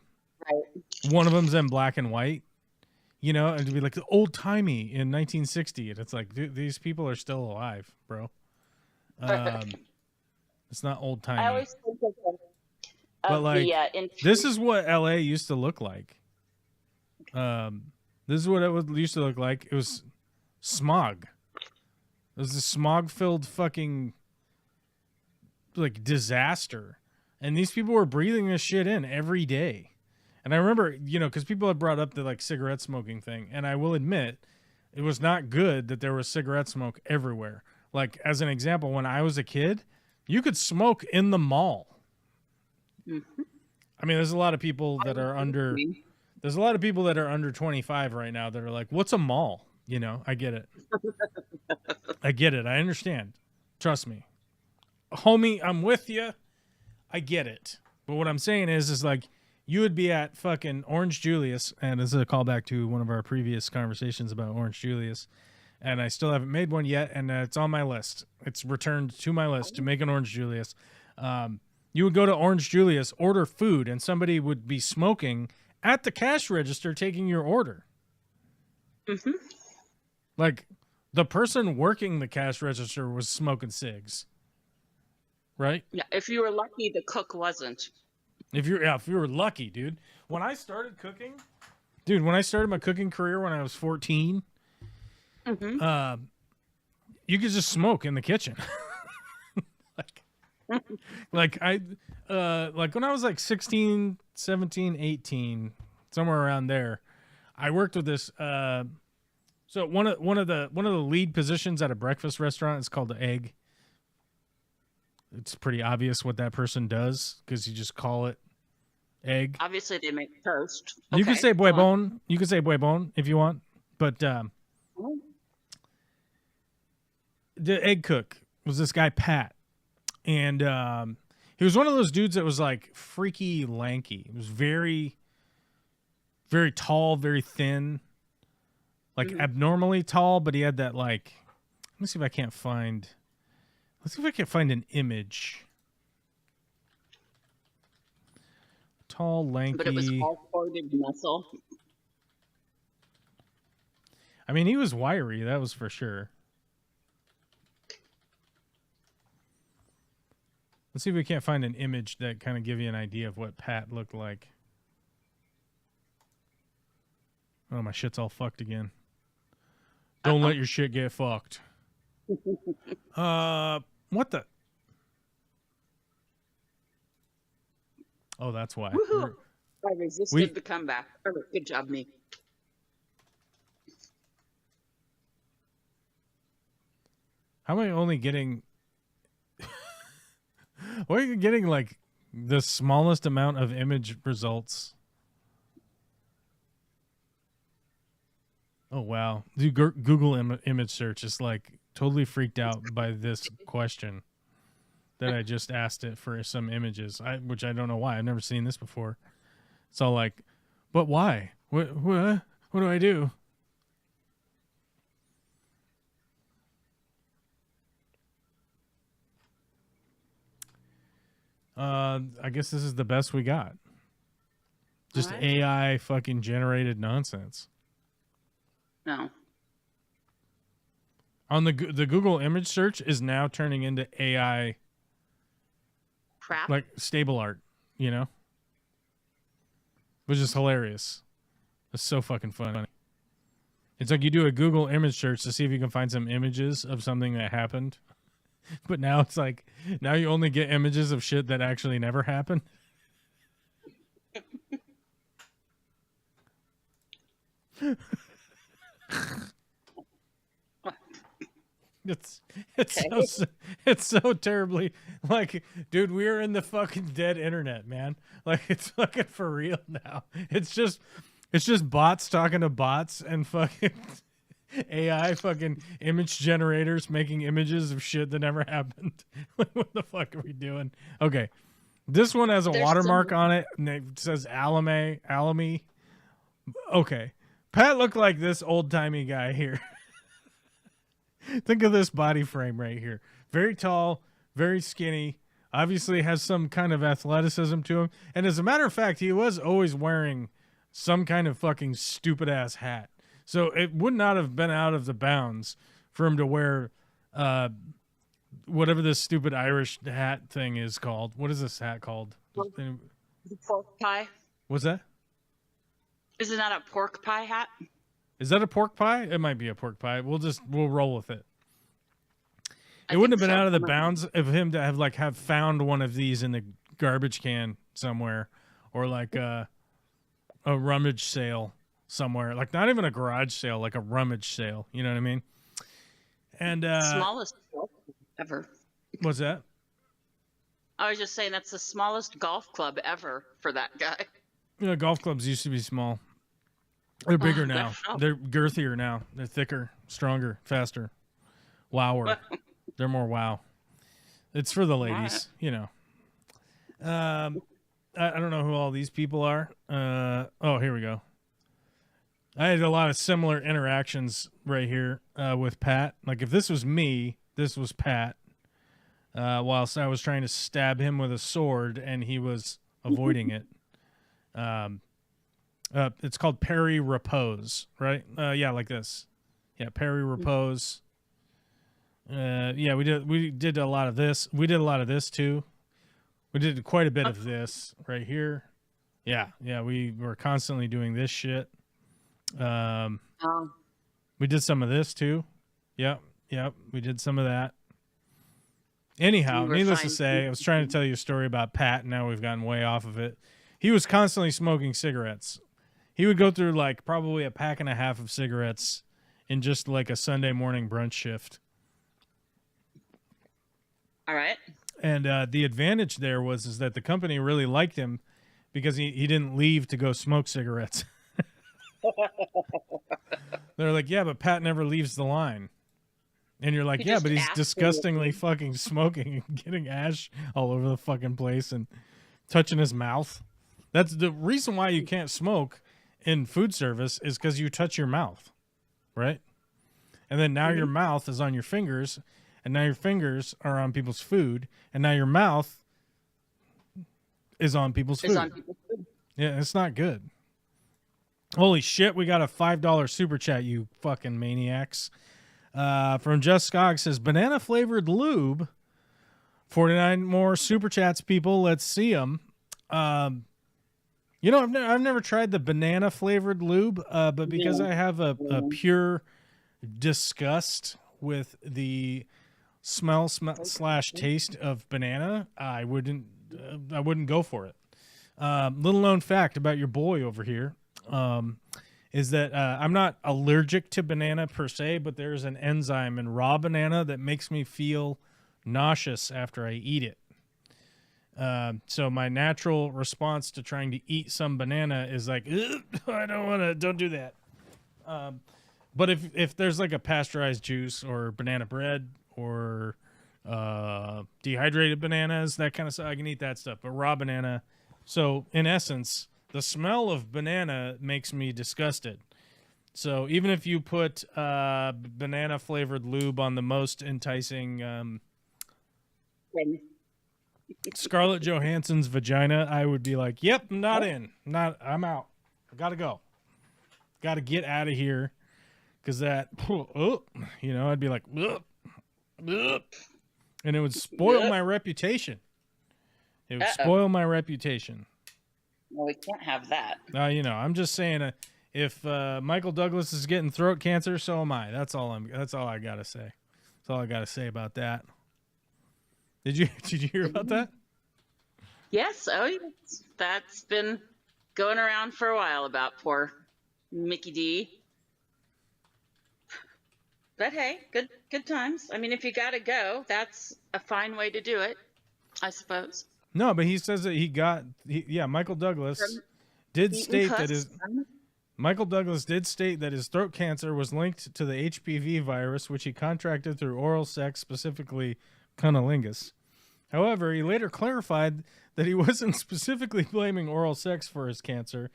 One of them's in black and white. You know, and it'd be like the old timey in 1960, and it's like, dude, these people are still alive, bro. It's not old timey. I always think of but like, this is what LA used to look like. This is what it used to look like. It was smog. It was a smog-filled fucking like disaster, and these people were breathing this shit in every day. And I remember, because people had brought up the like cigarette smoking thing, and I will admit, it was not good that there was cigarette smoke everywhere. Like, as an example, when I was a kid, you could smoke in the mall. Mm-hmm. I mean, there's a lot of people that are under. There's a lot of people that are under 25 right now that are like, "What's a mall?" I get it. I get it. I understand. Trust me, homie. I'm with you. I get it. But what I'm saying is like, you would be at fucking Orange Julius, and this is a callback to one of our previous conversations about Orange Julius, and I still haven't made one yet, and it's on my list. It's returned to my list to make an Orange Julius. You would go to Orange Julius, order food, and somebody would be smoking at the cash register taking your order. Mm-hmm. Like, the person working the cash register was smoking cigs. Right? Yeah, if you were lucky, the cook wasn't. If you were lucky, dude. When I started cooking, when I started my cooking career when I was 14, Mm-hmm. You could just smoke in the kitchen. like when I was like 16, 17, 18, somewhere around there, I worked with this so one of the lead positions at a breakfast restaurant is called the Egg. It's pretty obvious what that person does because you just call it Egg. Obviously, they make toast. You can say huevón. You can say huevón if you want, but the egg cook was this guy Pat, and he was one of those dudes that was like freaky lanky. He was very, very tall, very thin, like abnormally tall, but he had that like. Let me see if I can't find. Let's see if I can find an image. Tall, lanky. But it was all corded muscle. I mean, he was wiry, that was for sure. Let's see if we can't find an image that kind of give you an idea of what Pat looked like. Oh, my shit's all fucked again. Don't let your shit get fucked. What the? Oh, that's why. I resisted the comeback. Good job, me. How am I only getting... Why are you getting, like, the smallest amount of image results? Oh, wow. The Google image search is, like, totally freaked out by this question that I just asked it for some images, which I don't know why. I've never seen this before. It's all like, but why? What do I do? I guess this is the best we got. Just right. AI fucking generated nonsense. No. On the Google image search is now turning into AI crap, like stable art, which is hilarious. It's so fucking funny. It's like you do a Google image search to see if you can find some images of something that happened, but now it's like now you only get images of shit that actually never happened. It's so terribly like, dude, we're in the fucking dead internet, man. Like, it's fucking for real now. It's just bots talking to bots and fucking AI fucking image generators making images of shit that never happened. What the fuck are we doing? Okay, this one has a watermark on it and it says Alamy. Okay, Pat looked like this old timey guy here. Think of this body frame right here. Very tall, very skinny, obviously has some kind of athleticism to him. And as a matter of fact, he was always wearing some kind of fucking stupid ass hat. So it would not have been out of the bounds for him to wear whatever this stupid Irish hat thing is called. What is this hat called? Pork pie. What's that? Is it not a pork pie hat? Is that a pork pie? It might be a pork pie. We'll roll with it. It wouldn't have been out of the bounds of him to have found one of these in the garbage can somewhere, or like a rummage sale somewhere, like not even a garage sale, like a rummage sale. You know what I mean? And Smallest golf club ever. what's that? I was just saying that's the smallest golf club ever for that guy. You know, golf clubs used to be small. They're bigger now. Definitely. They're girthier now. They're thicker, stronger, faster. Wower. They're more wow. It's for the ladies, you know. I don't know who all these people are. Oh, here we go. I had a lot of similar interactions right here with Pat. Like if this was me, this was Pat. Whilst I was trying to stab him with a sword and he was avoiding it. It's called parry repose, right? Yeah, like this. Yeah, parry repose. Yeah, we did a lot of this. We did a lot of this too. We did quite a bit of this right here. Yeah, we were constantly doing this shit. We did some of this too. Yep, we did some of that. Anyhow, needless to say, I was trying to tell you a story about Pat, and now we've gotten way off of it. He was constantly smoking cigarettes. He would go through like probably a pack and a half of cigarettes in just like a Sunday morning brunch shift. All right. And the advantage there is that the company really liked him because he didn't leave to go smoke cigarettes. They're like, yeah, but Pat never leaves the line. And you're like, He yeah, just but he's asked disgustingly fucking smoking and getting ash all over the fucking place and touching his mouth. That's the reason why you can't smoke in food service is because you touch your mouth, right? And then now your mouth is on your fingers, and now your fingers are on people's food, and now your mouth is on people's food. Yeah, it's not good. Holy shit, we got a $5 super chat, you fucking maniacs. From Just Skog says, banana flavored lube. 49 more super chats, people. Let's see them. You know, I've never tried the banana flavored lube, but because I have a pure disgust with the smell slash taste of banana, I wouldn't go for it. Little known fact about your boy over here. Is that I'm not allergic to banana per se, but there's an enzyme in raw banana that makes me feel nauseous after I eat it. So my natural response to trying to eat some banana is like, I don't do that. But if there's like a pasteurized juice or banana bread or dehydrated bananas, that kind of stuff, I can eat that stuff. But raw banana, so in essence, the smell of banana makes me disgusted. So even if you put banana flavored lube on the most enticing Scarlett Johansson's vagina, I would be like, "Yep, I'm I'm out. I gotta go. Gotta get out of here." Because that, I'd be like, and it would spoil my reputation. It would spoil my reputation. Well, we can't have that. I'm just saying, if Michael Douglas is getting throat cancer, so am I. That's all I gotta say. That's all I gotta say about that. Did you hear about that? Yes. Oh, yes. That's been going around for a while about poor Mickey D. But hey, good times. I mean, if you gotta go, that's a fine way to do it, I suppose. No, but he says that Michael Douglas did state that his throat cancer was linked to the HPV virus, which he contracted through oral sex, specifically cunnilingus. However, he later clarified that he wasn't specifically blaming oral sex for his cancer,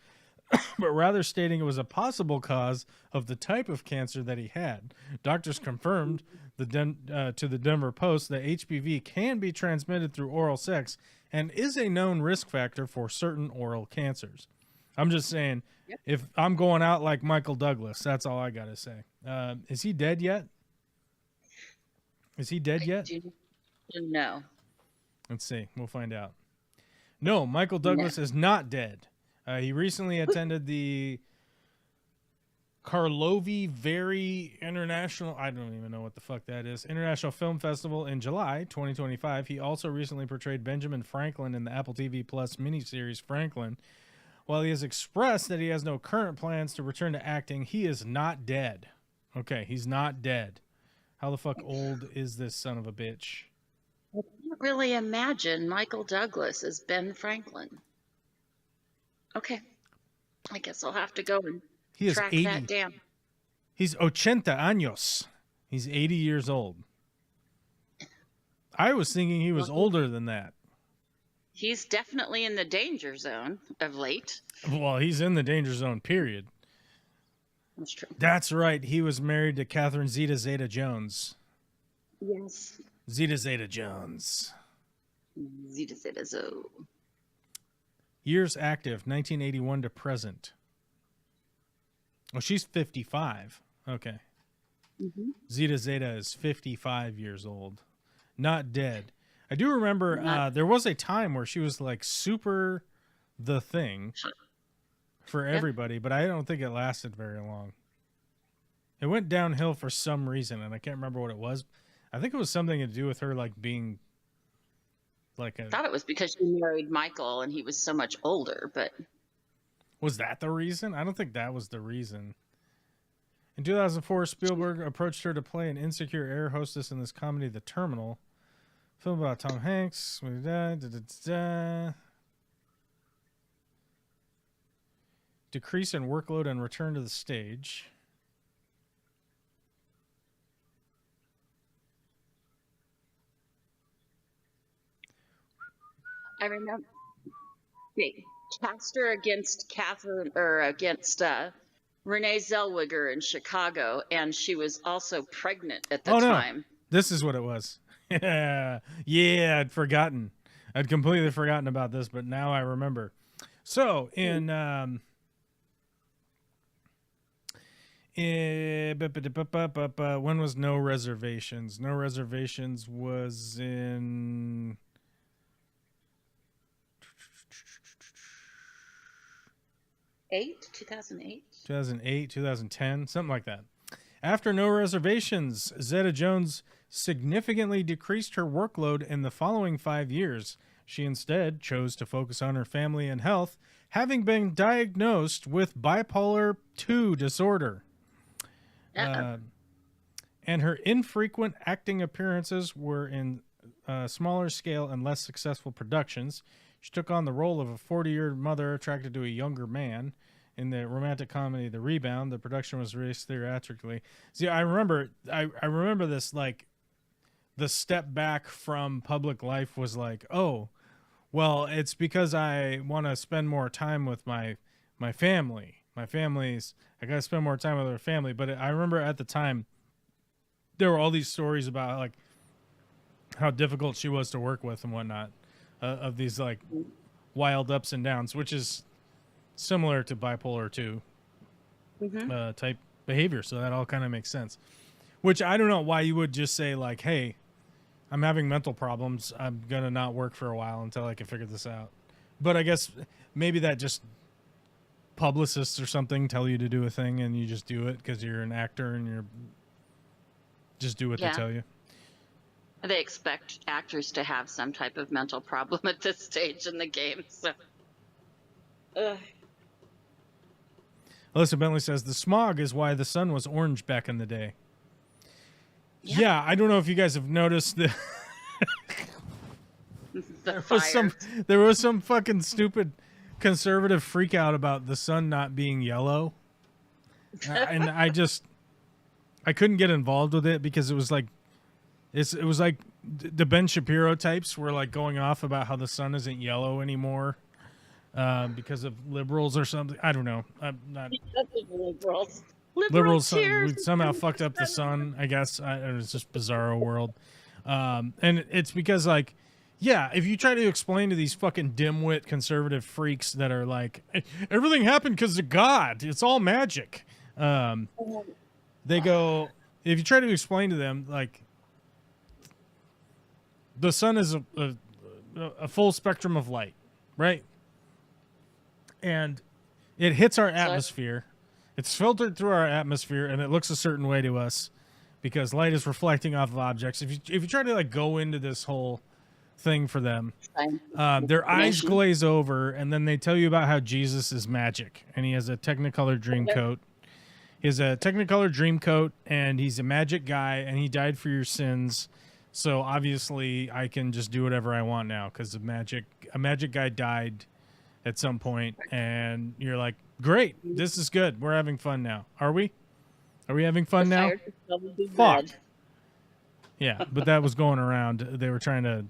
but rather stating it was a possible cause of the type of cancer that he had. Doctors confirmed to the Denver Post that HPV can be transmitted through oral sex and is a known risk factor for certain oral cancers. I'm just saying, if I'm going out like Michael Douglas, that's all I got to say. Is he dead yet? No. Let's see. We'll find out. No, Michael Douglas is not dead. He recently attended the Karlovy Vary International, I don't even know what the fuck that is, International Film Festival in July 2025. He also recently portrayed Benjamin Franklin in the Apple TV Plus miniseries Franklin, While he has expressed that he has no current plans to return to acting, he is not dead. Okay, he's not dead. How the fuck old is this son of a bitch? I can't really imagine Michael Douglas as Ben Franklin. Okay. I guess I'll have to go and track that down. He's 80 años. He's 80 years old. I was thinking he was older than that. He's definitely in the danger zone of late. Well, he's in the danger zone, period. That's true. That's right. He was married to Catherine Zeta Jones. Yes. Zeta Jones. Zeta. Years active, 1981 to present. Oh, she's 55. Okay. Mm-hmm. Zeta is 55 years old. Not dead. I do remember there was a time where she was like super the thing for everybody, but I don't think it lasted very long. It went downhill for some reason, and I can't remember what it was. I think it was something to do with her like being like a... I thought it was because she married Michael and he was so much older, but... Was that the reason? I don't think that was the reason. In 2004, Spielberg approached her to play an insecure air hostess in this comedy, The Terminal. Film about Tom Hanks. Decrease in workload and return to the stage. I remember. Okay. Cast her against Renee Zellweger in Chicago, and she was also pregnant at the time. No. This is what it was. Yeah, I'd forgotten. I'd completely forgotten about this, but now I remember. So in when was No Reservations? No Reservations was in 2008, 2010, something like that. After No Reservations, Zeta Jones significantly decreased her workload in the following 5 years. She instead chose to focus on her family and health, having been diagnosed with bipolar II disorder. And her infrequent acting appearances were in smaller scale and less successful productions. She took on the role of a 40-year mother attracted to a younger man. In the romantic comedy The Rebound, the production was released theatrically. See, I remember this, like, the step back from public life was like, oh, well, it's because I want to spend more time with my family. My family's, I got to spend more time with her family. But I remember at the time, there were all these stories about, like, how difficult she was to work with and whatnot, of these, like, wild ups and downs, which is similar to bipolar II type behavior. So that all kind of makes sense. Which I don't know why you would just say, like, hey, I'm having mental problems. I'm going to not work for a while until I can figure this out. But I guess maybe that just publicists or something tell you to do a thing and you just do it because you're an actor and you're just do what they tell you. They expect actors to have some type of mental problem at this stage in the game. So, Alyssa Bentley says, the smog is why the sun was orange back in the day. Yeah, I don't know if you guys have noticed that there was some fucking stupid conservative freak out about the sun not being yellow. And I couldn't get involved with it because it was like the Ben Shapiro types were like going off about how the sun isn't yellow anymore because of liberals or something. I don't know. I'm not liberals somehow fucked up the sun, I guess. It was just bizarro world. And it's because, like, yeah, if you try to explain to these fucking dimwit conservative freaks that are like, everything happened because of God, it's all magic. They go, if you try to explain to them, like, the sun is a full spectrum of light, right? And it hits our atmosphere. It's filtered through our atmosphere, and it looks a certain way to us because light is reflecting off of objects. If you try to, like, go into this whole thing for them. Scientific Their eyes information. glaze over, and then they tell you about how Jesus is magic, and he has a Technicolor dream coat. He has a Technicolor dream coat, and he's a magic guy, and he died for your sins. So obviously, I can just do whatever I want now because a magic guy died at some point, and you're like, great, this is good. We're having fun now. Are we? Are we having fun now? Fuck. Yeah, but that was going around. They were trying to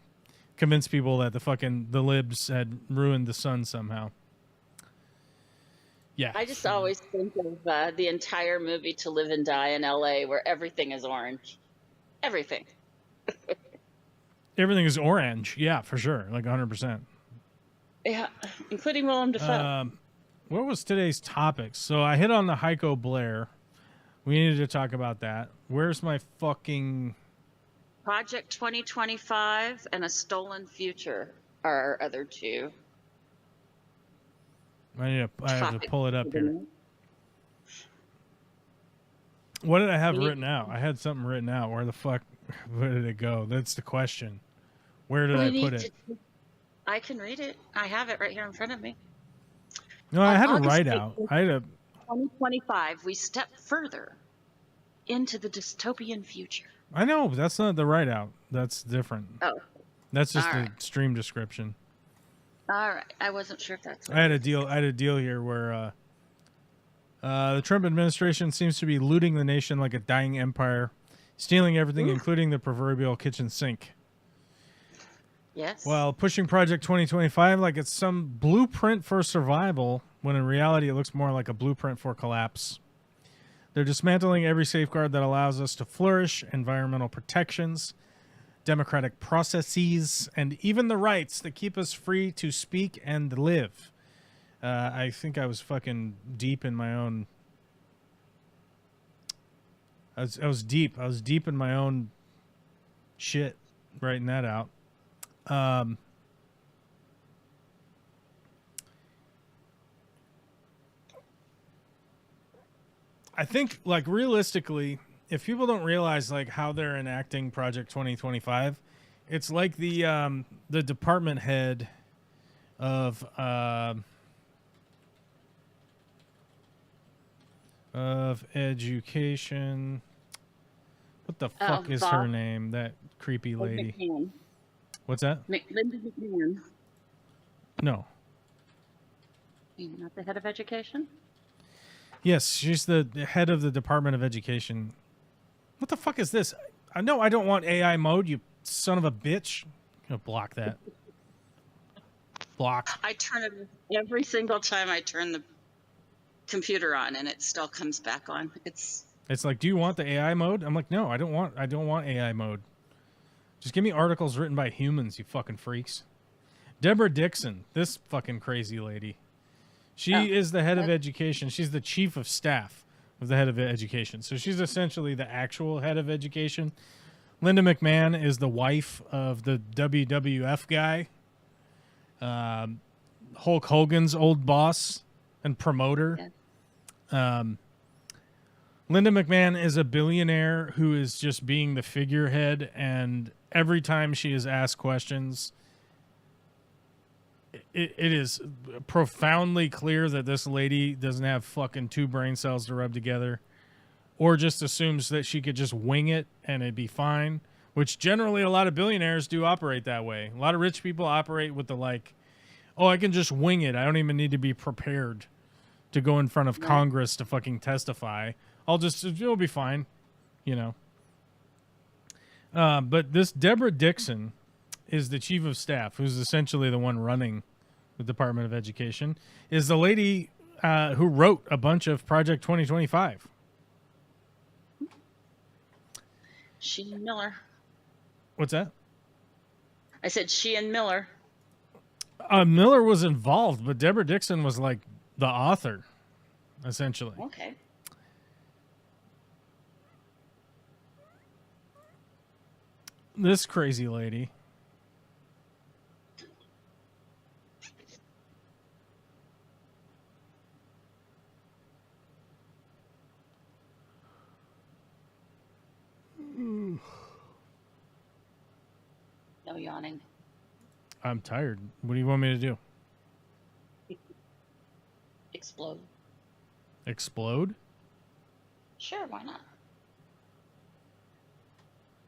convince people that the libs had ruined the sun somehow. Yeah. I just always think of the entire movie To Live and Die in LA, where everything is orange. Everything. Everything is orange. Yeah, for sure. Like 100%. Yeah, including Willem Dafoe. What was today's topic? So I hit on the Heiko Bleher. We needed to talk about that. Where's my fucking... Project 2025 and A Stolen Future are our other two. I have to pull it up here. What did I have written out? I had something written out. Where the fuck? Where did it go? That's the question. Where did I put it? I can read it. I have it right here in front of me. No, I had to write out. 2025, we step further into the dystopian future. I know, that's not the write out. That's different. Oh. That's just the stream description. All right. I wasn't sure if that's what I had a deal here where the Trump administration seems to be looting the nation like a dying empire, stealing everything, including the proverbial kitchen sink. Yes. While pushing Project 2025 like it's some blueprint for survival, when in reality it looks more like a blueprint for collapse. They're dismantling every safeguard that allows us to flourish, environmental protections, democratic processes, and even the rights that keep us free to speak and live. I think I was fucking deep in my own... I was deep. I was deep in my own shit writing that out. I think, like, realistically, if people don't realize like how they're enacting Project 2025, it's like the department head of education. What the fuck is her name? That creepy lady. McMahon. What's that? Linda McMahon. No. Not the head of education? Yes, she's the head of the Department of Education. What the fuck is this? I know I don't want AI mode, you son of a bitch. I'm gonna block that. Block. I turn it every single time I turn the computer on, and it still comes back on. It's like, do you want the AI mode? I'm like, no, I don't want AI mode. Just give me articles written by humans, you fucking freaks. Deborah Dixon, this fucking crazy lady. She is the head of education. She's the chief of staff of the head of education. So she's essentially the actual head of education. Linda McMahon is the wife of the WWF guy. Hulk Hogan's old boss and promoter. Yeah. Linda McMahon is a billionaire who is just being the figurehead, and every time she is asked questions, it is profoundly clear that this lady doesn't have fucking two brain cells to rub together, or just assumes that she could just wing it and it'd be fine, which generally a lot of billionaires do operate that way. A lot of rich people operate with the like, oh, I can just wing it. I don't even need to be prepared to go in front of Congress to fucking testify. It'll be fine, you know. But this Deborah Dixon is the chief of staff, who's essentially the one running the Department of Education, is the lady who wrote a bunch of Project 2025. She and Miller. What's that? I said she and Miller. Miller was involved, but Deborah Dixon was like the author, essentially. Okay. This crazy lady. No yawning. I'm tired. What do you want me to do? Explode. Explode? Sure, why not?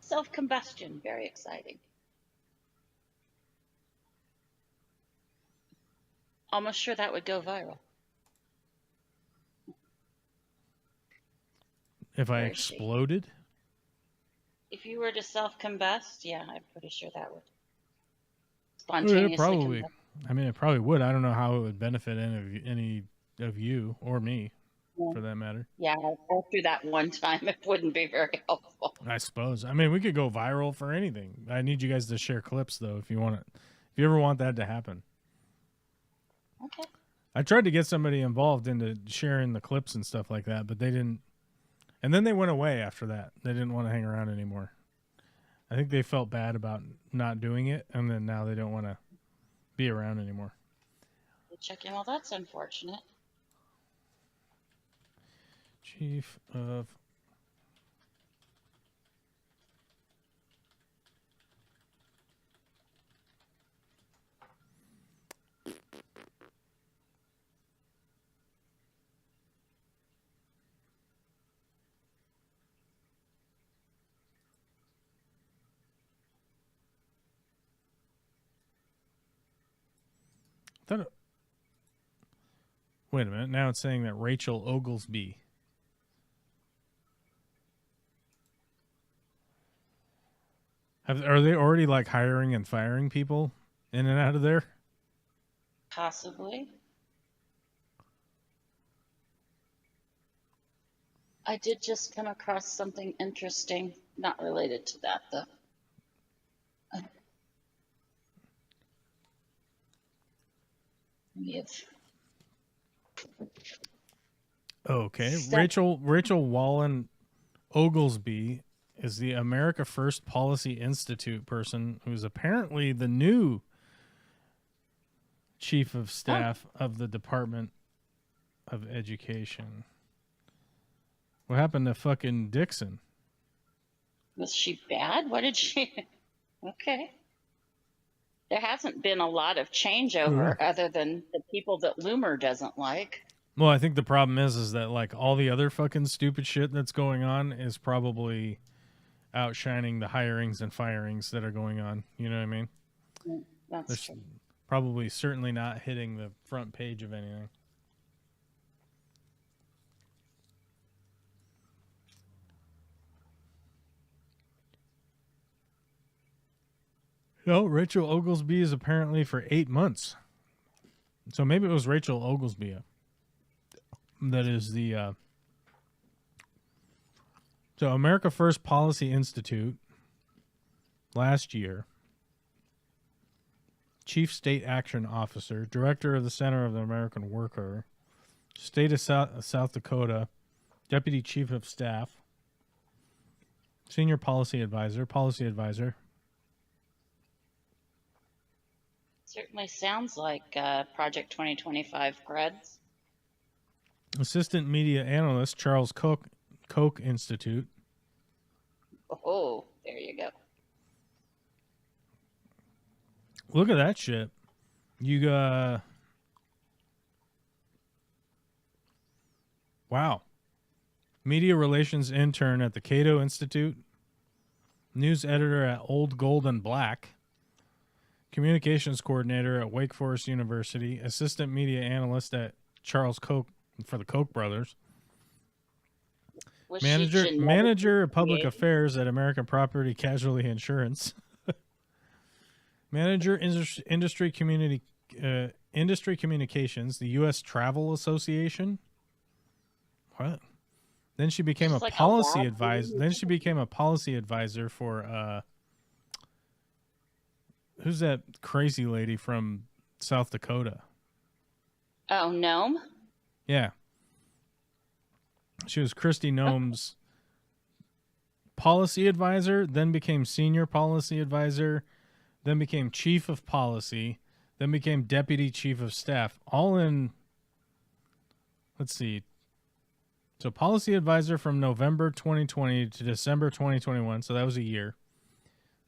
Self-combustion, very exciting. Almost sure that would go viral. If I exploded? If you were to self-combust, yeah, I'm pretty sure that would It spontaneously probably. combust. I mean, it probably would. I don't know how it would benefit any of you or me, for that matter. Yeah, after that one time, it wouldn't be very helpful. I suppose. I mean, we could go viral for anything. I need you guys to share clips though, if you want it. If you ever want that to happen. Okay. I tried to get somebody involved into sharing the clips and stuff like that, but they didn't. And then they went away after that. They didn't want to hang around anymore. I think they felt bad about not doing it, and then now they don't want to be around anymore. Checking. Well, that's unfortunate. Chief of... Wait a minute. Now it's saying that Rachel Oglesby. Are they already like hiring and firing people in and out of there? Possibly. I did just come across something interesting, not related to that though. Yes. Okay. Rachel Wallen Oglesby is the America First Policy Institute person who's apparently the new chief of staff of the Department of Education. What happened to fucking Dixon? Was she bad? What did she? Okay. There hasn't been a lot of changeover other than the people that Loomer doesn't like. Well, I think the problem is that like all the other fucking stupid shit that's going on is probably outshining the hirings and firings that are going on. You know what I mean? That's true. Probably certainly not hitting the front page of anything. No, Rachel Oglesby is apparently for 8 months. So maybe it was Rachel Oglesby that is the... So America First Policy Institute last year, Chief State Action Officer, Director of the Center of the American Worker, State of South Dakota, Deputy Chief of Staff, Senior Policy Advisor, Certainly sounds like Project 2025 creds. Assistant Media Analyst, Charles Koch Institute. Oh, there you go. Look at that shit. You got... Wow. Media Relations Intern at the Cato Institute. News Editor at Old Gold and Black. Communications Coordinator at Wake Forest University. Assistant Media Analyst at Charles Koch for the Koch brothers. Manager of Public Affairs at American Property Casualty Insurance. Manager Industry Communications, the U.S. Travel Association. What? Then she became a policy advisor. Then she became a policy advisor for who's that crazy lady from South Dakota? Oh, Nome? Yeah. She was Kristi Noem's policy advisor, then became senior policy advisor, then became chief of policy, then became deputy chief of staff, all in, let's see. So policy advisor from November 2020 to December 2021, so that was a year.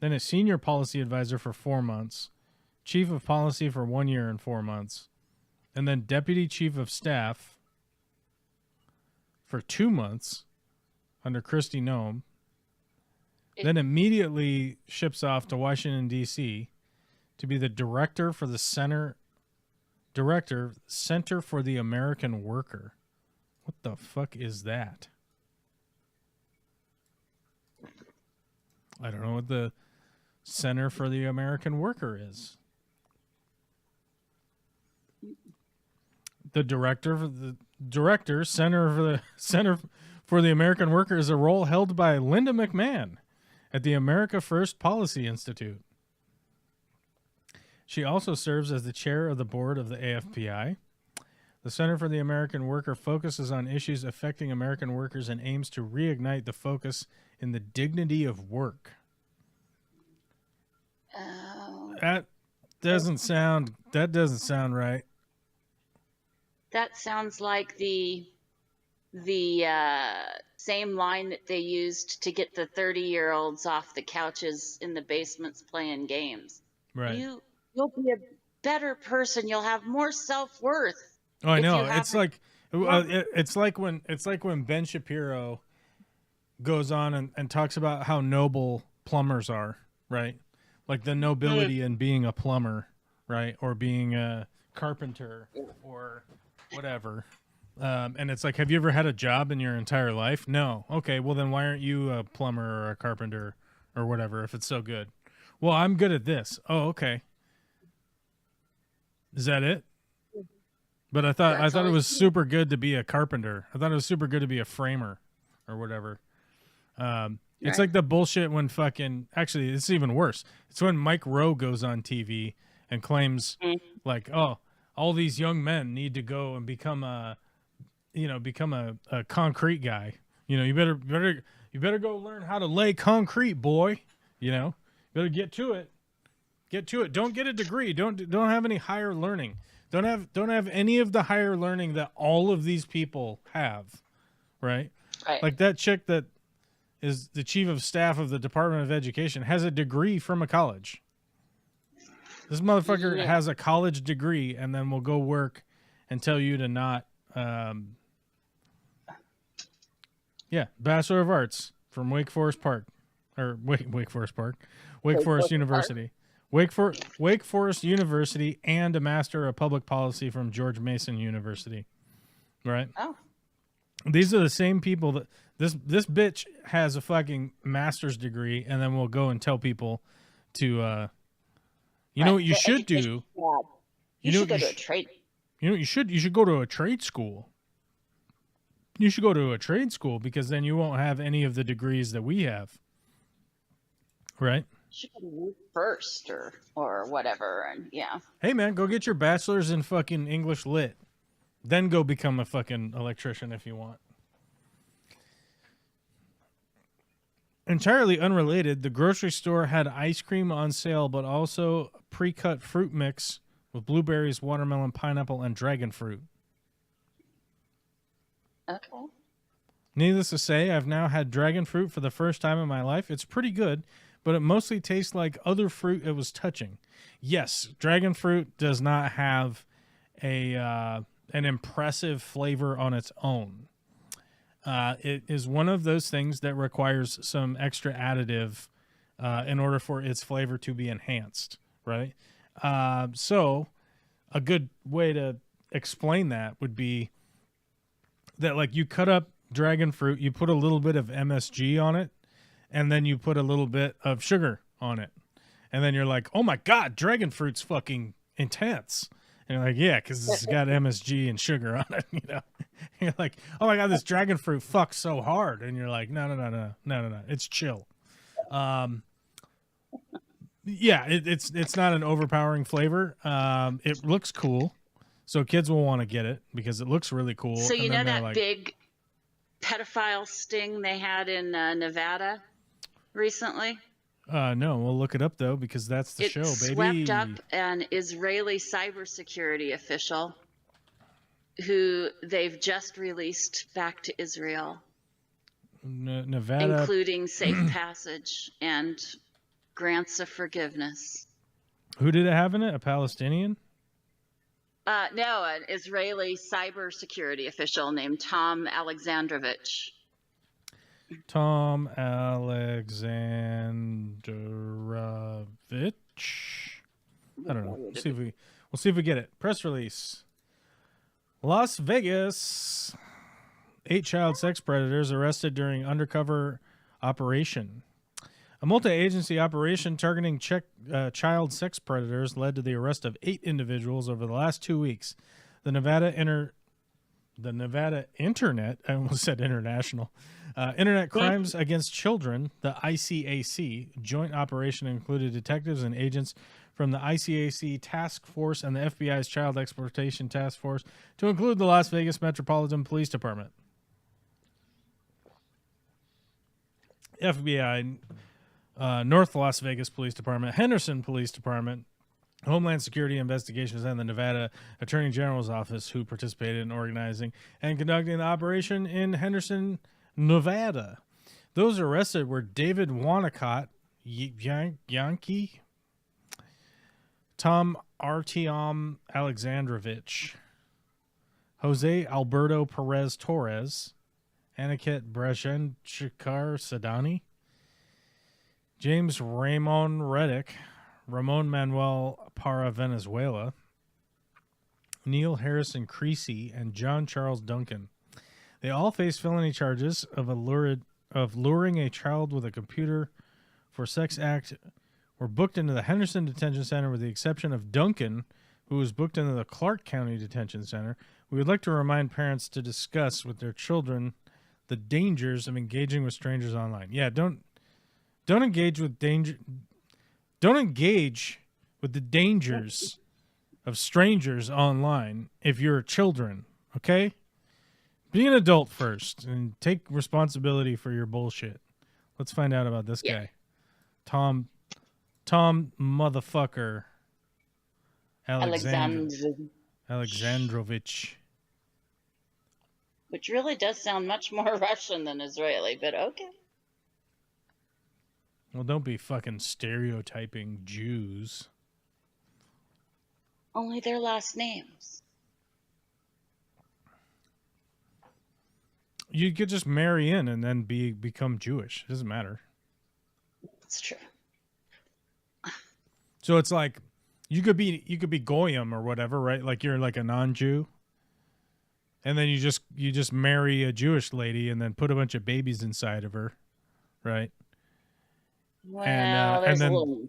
Then a senior policy advisor for 4 months, chief of policy for 1 year and 4 months, and then deputy chief of staff for 2 months under Kristi Noem. Then immediately ships off to Washington, D.C. to be the director for the Center for the American Worker. What the fuck is that? I don't know what the Center for the American Worker is. The Center for the American Worker is a role held by Linda McMahon at the America First Policy Institute. She also serves as the chair of the board of the AFPI. The Center for the American Worker focuses on issues affecting American workers and aims to reignite the focus in the dignity of work. That doesn't sound right. That sounds like the same line that they used to get the 30-year-olds off the couches in the basements playing games. Right. You'll be a better person. You'll have more self-worth. Oh, I know. It's like when Ben Shapiro goes on and talks about how noble plumbers are, right? Like the nobility in being a plumber, right? Or being a carpenter or whatever. And it's like, have you ever had a job in your entire life? No. Okay, well then why aren't you a plumber or a carpenter or whatever if it's so good? Well, I'm good at this. Oh, okay. Is that it? But I thought it was super good to be a carpenter. I thought it was super good to be a framer or whatever. It's like the bullshit when actually it's even worse. It's when Mike Rowe goes on TV and claims like, oh, all these young men need to go and become a concrete guy. You know, you better go learn how to lay concrete, boy. You know, better get to it. Don't get a degree. Don't have any higher learning. Don't have any of the higher learning that all of these people have, right? Like that chick that is the chief of staff of the Department of Education has a degree from a college. This motherfucker has a college degree and then will go work and tell you to not. Bachelor of Arts from Wake Forest University. Wake Forest University and a Master of Public Policy from George Mason University. Right? Oh. These are the same people that this bitch has a fucking master's degree and then will go and tell people to you know what you should do? You should go to a trade. You know what you should go to a trade school. You should go to a trade school because then you won't have any of the degrees that we have. Right? Should go first or whatever, and yeah. Hey man, go get your bachelor's in fucking English lit. Then go become a fucking electrician if you want. Entirely unrelated, the grocery store had ice cream on sale, but also a pre-cut fruit mix with blueberries, watermelon, pineapple, and dragon fruit. Okay. Needless to say, I've now had dragon fruit for the first time in my life. It's pretty good, but it mostly tastes like other fruit it was touching. Yes, dragon fruit does not have an impressive flavor on its own. It is one of those things that requires some extra additive in order for its flavor to be enhanced, right? So a good way to explain that would be that, like, you cut up dragon fruit, you put a little bit of MSG on it, and then you put a little bit of sugar on it. And then you're like, oh my God, dragon fruit's fucking intense. And you're like, yeah, because it's got MSG and sugar on it, you know? You're like, oh my God, this dragon fruit fucks so hard. And you're like, no, it's chill. Yeah, it's not an overpowering flavor. It looks cool. So kids will want to get it because it looks really cool. So you know that big pedophile sting they had in Nevada recently? No, we'll look it up though because that's the show, baby. It swept up an Israeli cybersecurity official who they've just released back to Israel. Nevada, including safe passage and grants of forgiveness. Who did it have in it? A Palestinian? No, an Israeli cybersecurity official named Tom Alexandrovich. Tom Alexandrovich. I don't know. We'll see if we get it. Press release. Las Vegas. 8 child sex predators arrested during undercover operation. A multi-agency operation targeting child sex predators led to the arrest of 8 individuals over the last 2 weeks. The Nevada Internet, I almost said international, Internet Crimes Against Children, the ICAC, joint operation included detectives and agents from the ICAC Task Force and the FBI's Child Exploitation Task Force to include the Las Vegas Metropolitan Police Department. FBI, North Las Vegas Police Department, Henderson Police Department, Homeland Security Investigations, and the Nevada Attorney General's Office, who participated in organizing and conducting the operation in Henderson, Nevada. Those arrested were David Wanacott, Yankee, Tom Artyom Alexandrovich, Jose Alberto Perez Torres, Aniket Brezhenchikar Sadani, James Ramon Reddick, Ramon Manuel Para Venezuela, Neil Harrison Creasy, and John Charles Duncan. They all face felony charges of luring a child with a computer for sex act, were booked into the Henderson Detention Center with the exception of Duncan, who was booked into the Clark County Detention Center. We would like to remind parents to discuss with their children the dangers of engaging with strangers online. Yeah, don't engage with danger. Don't engage with the dangers of strangers online if you're children, okay? Be an adult first and take responsibility for your bullshit. Let's find out about this guy. Tom motherfucker Alexandrovich. Which really does sound much more Russian than Israeli, but okay. Well, don't be fucking stereotyping Jews. Only their last names. You could just marry in and then become Jewish. It doesn't matter. That's true. So it's like you could be Goyim or whatever, right? Like you're like a non-Jew. And then you just marry a Jewish lady and then put a bunch of babies inside of her, right? Well, and then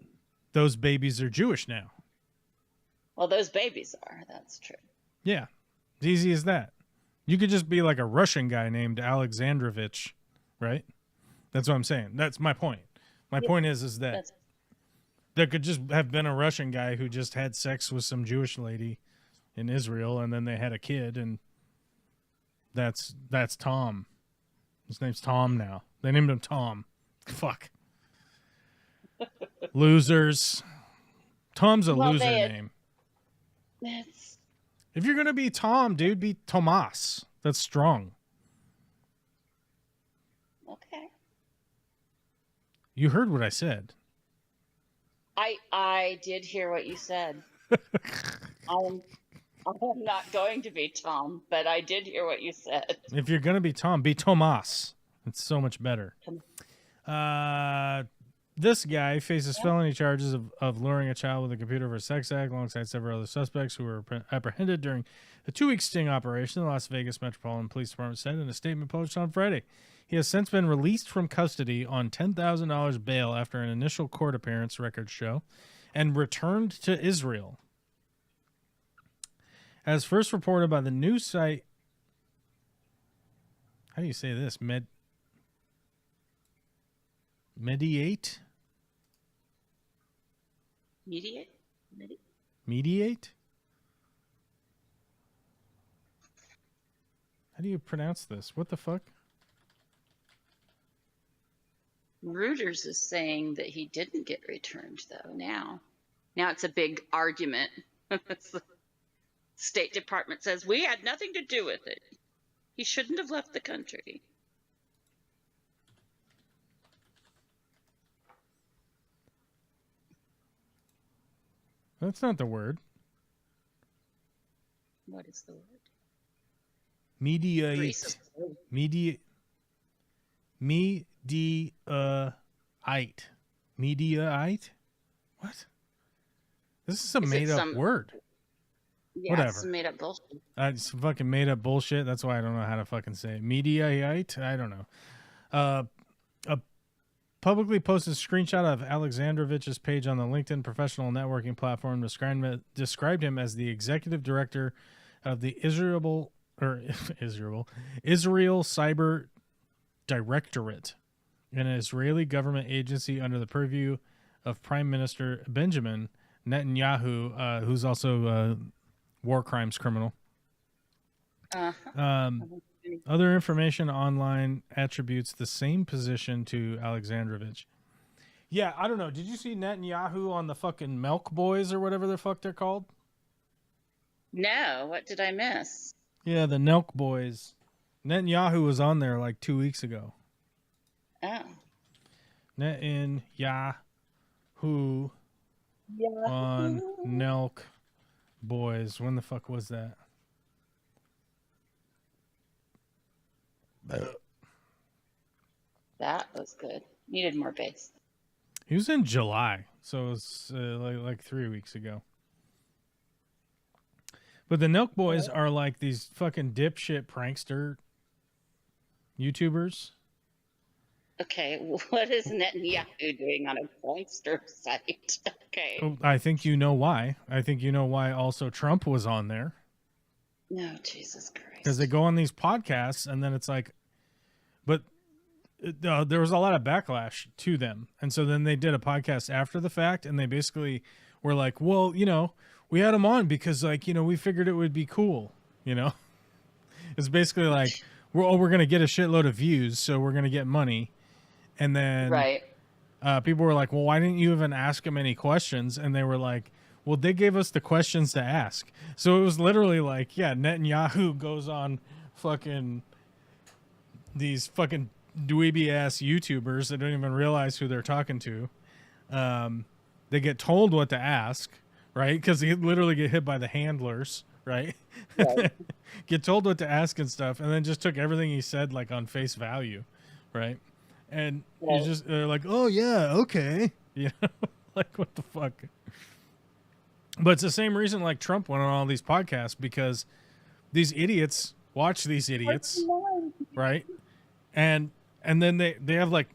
those babies are Jewish now. Well, those babies are. That's true. Yeah. It's easy as that. You could just be like a Russian guy named Alexandrovich, right? That's what I'm saying. That's my point. My point is that there could just have been a Russian guy who just had sex with some Jewish lady in Israel, and then they had a kid, and that's Tom. His name's Tom now. They named him Tom. Fuck. Losers. Tom's a loser name. If you're going to be Tom, dude, be Tomas. That's strong. Okay. You heard what I said. I did hear what you said. I'm not going to be Tom, but I did hear what you said. If you're going to be Tom, be Tomas. It's so much better. This guy faces felony charges of luring a child with a computer for a sex act alongside several other suspects who were apprehended during the 2-week sting operation, the Las Vegas Metropolitan Police Department said in a statement published on Friday. He has since been released from custody on $10,000 bail after an initial court appearance, records show, and returned to Israel. As first reported by the news site, how do you say this? Mediate? Mediate? How do you pronounce this? What the fuck? Reuters is saying that he didn't get returned, though, now. Now it's a big argument. The State Department says, we had nothing to do with it. He shouldn't have left the country. That's not the word. What is the word? Mediate. Mediate. Mediaite? What? This is a made-up word. Yeah, Whatever. it's made up bullshit. It's fucking made-up bullshit. That's why I don't know how to fucking say it. Mediaite? I don't know. A publicly posted screenshot of Alexandrovich's page on the LinkedIn professional networking platform described him as the executive director of the Israel Cyber Directorate, an Israeli government agency under the purview of Prime Minister Benjamin Netanyahu, who's also a war crimes criminal. Other information online attributes the same position to Alexandrovich. Yeah, I don't know. Did you see Netanyahu on the fucking Milk Boys or whatever the fuck they're called? No, what did I miss? Yeah, the Milk Boys. Netanyahu was on there like 2 weeks ago. Oh. Netanyahu on Milk Boys. When the fuck was that? That was good. Needed more bass. He was in July, so it was like 3 weeks ago. But the Milk Boys are like these fucking dipshit prankster YouTubers. Okay, what is Netanyahu doing on a prankster site? Okay. Oh, I think you know why. I think you know why also Trump was on there. No, Jesus Christ. Because they go on these podcasts and then it's like, but there was a lot of backlash to them. And so then they did a podcast after the fact and they basically were like, well, you know, we had them on because like, you know, we figured it would be cool, you know? It's basically like, we're going to get a shitload of views, so we're going to get money. And then people were like, well, why didn't you even ask them any questions? And they were like, well, they gave us the questions to ask. So it was literally like, yeah, Netanyahu goes on fucking these fucking dweeby ass YouTubers that don't even realize who they're talking to. They get told what to ask, right? Because they literally get hit by the handlers, right? Get told what to ask and stuff, and then just took everything he said like on face value, right? And you just they're like, oh yeah, okay, you know, like what the fuck. But it's the same reason like Trump went on all these podcasts, because these idiots watch these idiots, right? And then they have like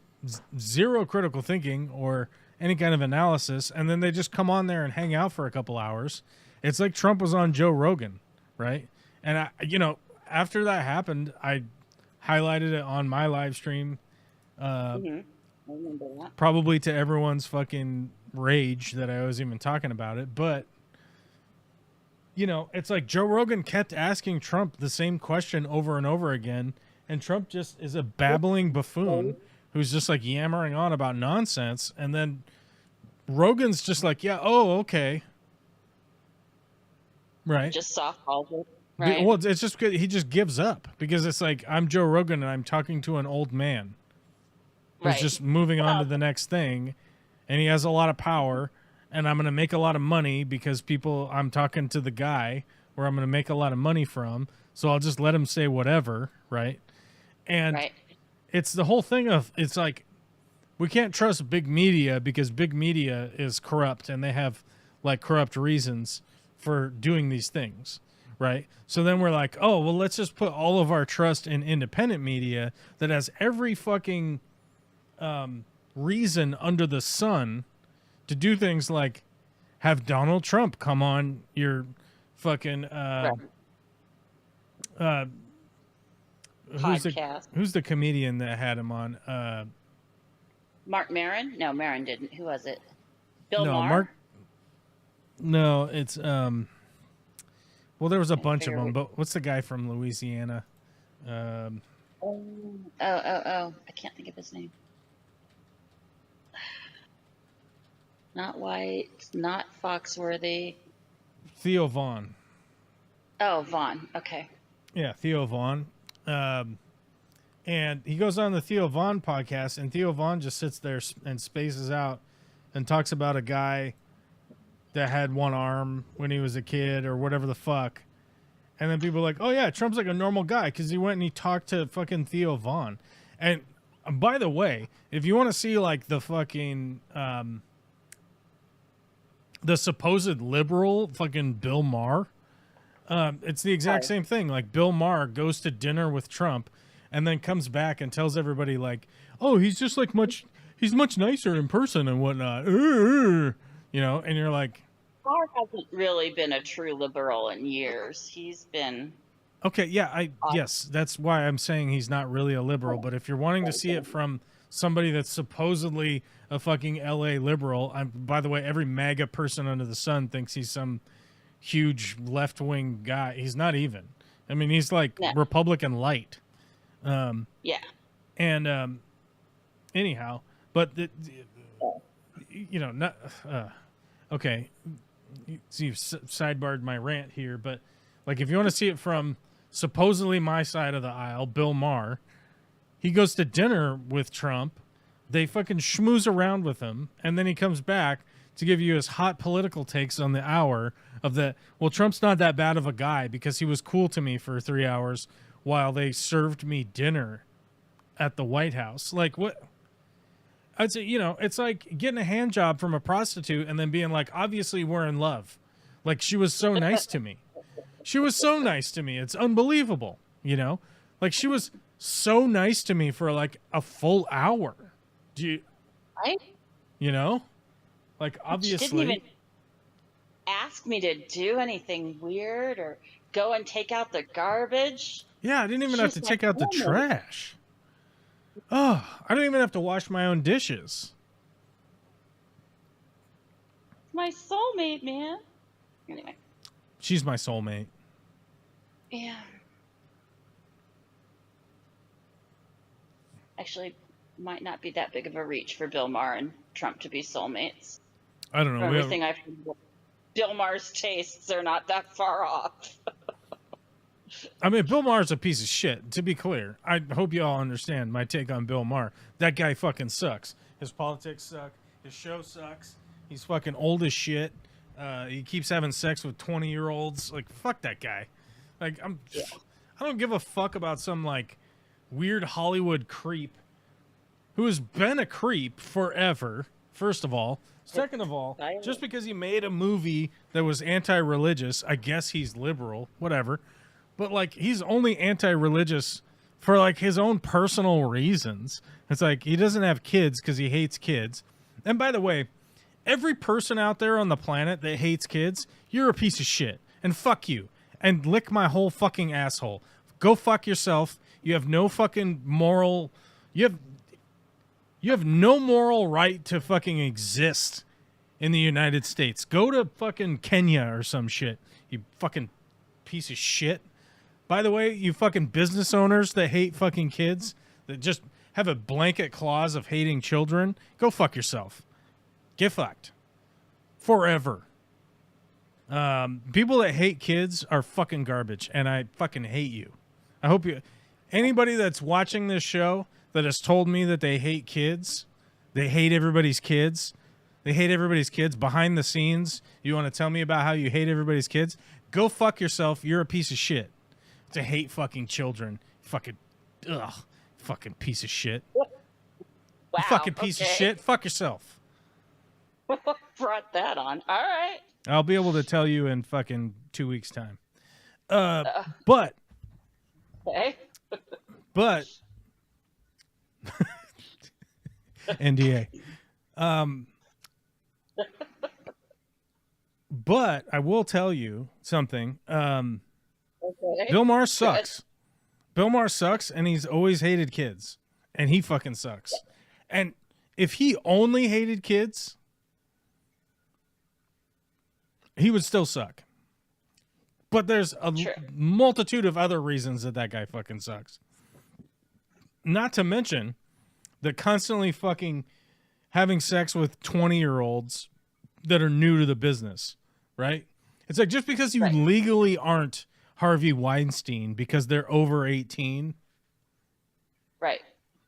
zero critical thinking or any kind of analysis, and then they just come on there and hang out for a couple hours. It's like Trump was on Joe Rogan, right? And I, you know, after that happened, I highlighted it on my live stream, I remember that. probably to everyone's fucking rage that I was even talking about it. But, you know, it's like Joe Rogan kept asking Trump the same question over and over again. And Trump just is a babbling buffoon who's just like yammering on about nonsense. And then Rogan's just like, yeah, oh, okay. Right. Just softballs it. Right. Well, it's just he just gives up because it's like, I'm Joe Rogan and I'm talking to an old man who's just moving on to the next thing, and he has a lot of power, and I'm going to make a lot of money because I'm talking to the guy where I'm going to make a lot of money from, so I'll just let him say whatever, right? And it's the whole thing of, it's like, we can't trust big media because big media is corrupt and they have like corrupt reasons for doing these things. Right. So then we're like, oh, well, let's just put all of our trust in independent media that has every fucking reason under the sun to do things like have Donald Trump come on your fucking podcast. Who's the comedian that had him on? Mark Maron? No, Maron didn't. Who was it? Bill no, Maher? No, it's well, there was a bunch of them, but what's the guy from Louisiana? I can't think of his name. Not White, not Foxworthy. Theo Vaughn. Oh, Vaughn. Okay. Yeah, Theo Vaughn. And he goes on the Theo Vaughn podcast, and Theo Vaughn just sits there and spaces out and talks about a guy that had one arm when he was a kid or whatever the fuck. And then people are like, oh yeah, Trump's like a normal guy because he went and he talked to fucking Theo Vaughn. And by the way, if you want to see like the fucking the supposed liberal fucking Bill Maher, it's the exact same thing. Like Bill Maher goes to dinner with Trump and then comes back and tells everybody like, oh, he's just like he's much nicer in person and whatnot. You know, and you're like, Barr hasn't really been a true liberal in years. He's been okay, yeah, yes, that's why I'm saying he's not really a liberal. But if you're wanting to see it from somebody that's supposedly a fucking LA liberal, by the way, every MAGA person under the sun thinks he's some huge left-wing guy. He's not even. I mean, he's like Republican light. Yeah. And anyhow, but you know, not okay. So you've sidebarred my rant here, but like if you want to see it from supposedly my side of the aisle, Bill Maher, he goes to dinner with Trump. They fucking schmooze around with him, and then he comes back to give you his hot political takes on the hour of the, well, Trump's not that bad of a guy because he was cool to me for 3 hours while they served me dinner at the White House. Like, what? I'd say, you know, it's like getting a hand job from a prostitute and then being like, obviously we're in love. Like, she was so nice to me. She was so nice to me. It's unbelievable, you know? Like, she was so nice to me for like a full hour. Do you, Right? you know? Like, obviously. She didn't even ask me to do anything weird or go and take out the garbage. Yeah, I didn't even have to take out the trash. Oh, I don't even have to wash my own dishes. My soulmate, man. Anyway. She's my soulmate. Yeah. Actually, might not be that big of a reach for Bill Maher and Trump to be soulmates. I don't know. Everything I've heard, Bill Maher's tastes are not that far off. I mean, Bill Maher's a piece of shit, to be clear. I hope you all understand my take on Bill Maher. That guy fucking sucks. His politics suck. His show sucks. He's fucking old as shit. He keeps having sex with 20-year-olds. Like, fuck that guy. Like, I don't give a fuck about some, like, weird Hollywood creep who has been a creep forever, first of all. Second of all, just because he made a movie that was anti-religious, I guess he's liberal, whatever. But, like, he's only anti-religious for, like, his own personal reasons. It's like, he doesn't have kids because he hates kids. And by the way, every person out there on the planet that hates kids, you're a piece of shit. And fuck you. And lick my whole fucking asshole. Go fuck yourself. You have no fucking moral... You have no moral right to fucking exist in the United States. Go to fucking Kenya or some shit. You fucking piece of shit. By the way, you fucking business owners that hate fucking kids, that just have a blanket clause of hating children, go fuck yourself. Get fucked. Forever. People that hate kids are fucking garbage, and I fucking hate you. I hope you... Anybody that's watching this show that has told me that they hate kids, they hate everybody's kids, they hate everybody's kids behind the scenes, you want to tell me about how you hate everybody's kids? Go fuck yourself. You're a piece of shit. To hate fucking children. Fucking, fucking piece of shit. Wow, you fucking piece of shit. Fuck yourself. Brought that on. All right. I'll be able to tell you in fucking 2 weeks' time. But. Okay. But. NDA. But I will tell you something. Okay. Bill Maher sucks. Bill Maher sucks, and he's always hated kids. And he fucking sucks. And if he only hated kids, he would still suck. But there's a multitude of other reasons that guy fucking sucks. Not to mention the constantly fucking having sex with 20-year-olds that are new to the business, right? It's like just because you legally aren't Harvey Weinstein because they're over 18. Right.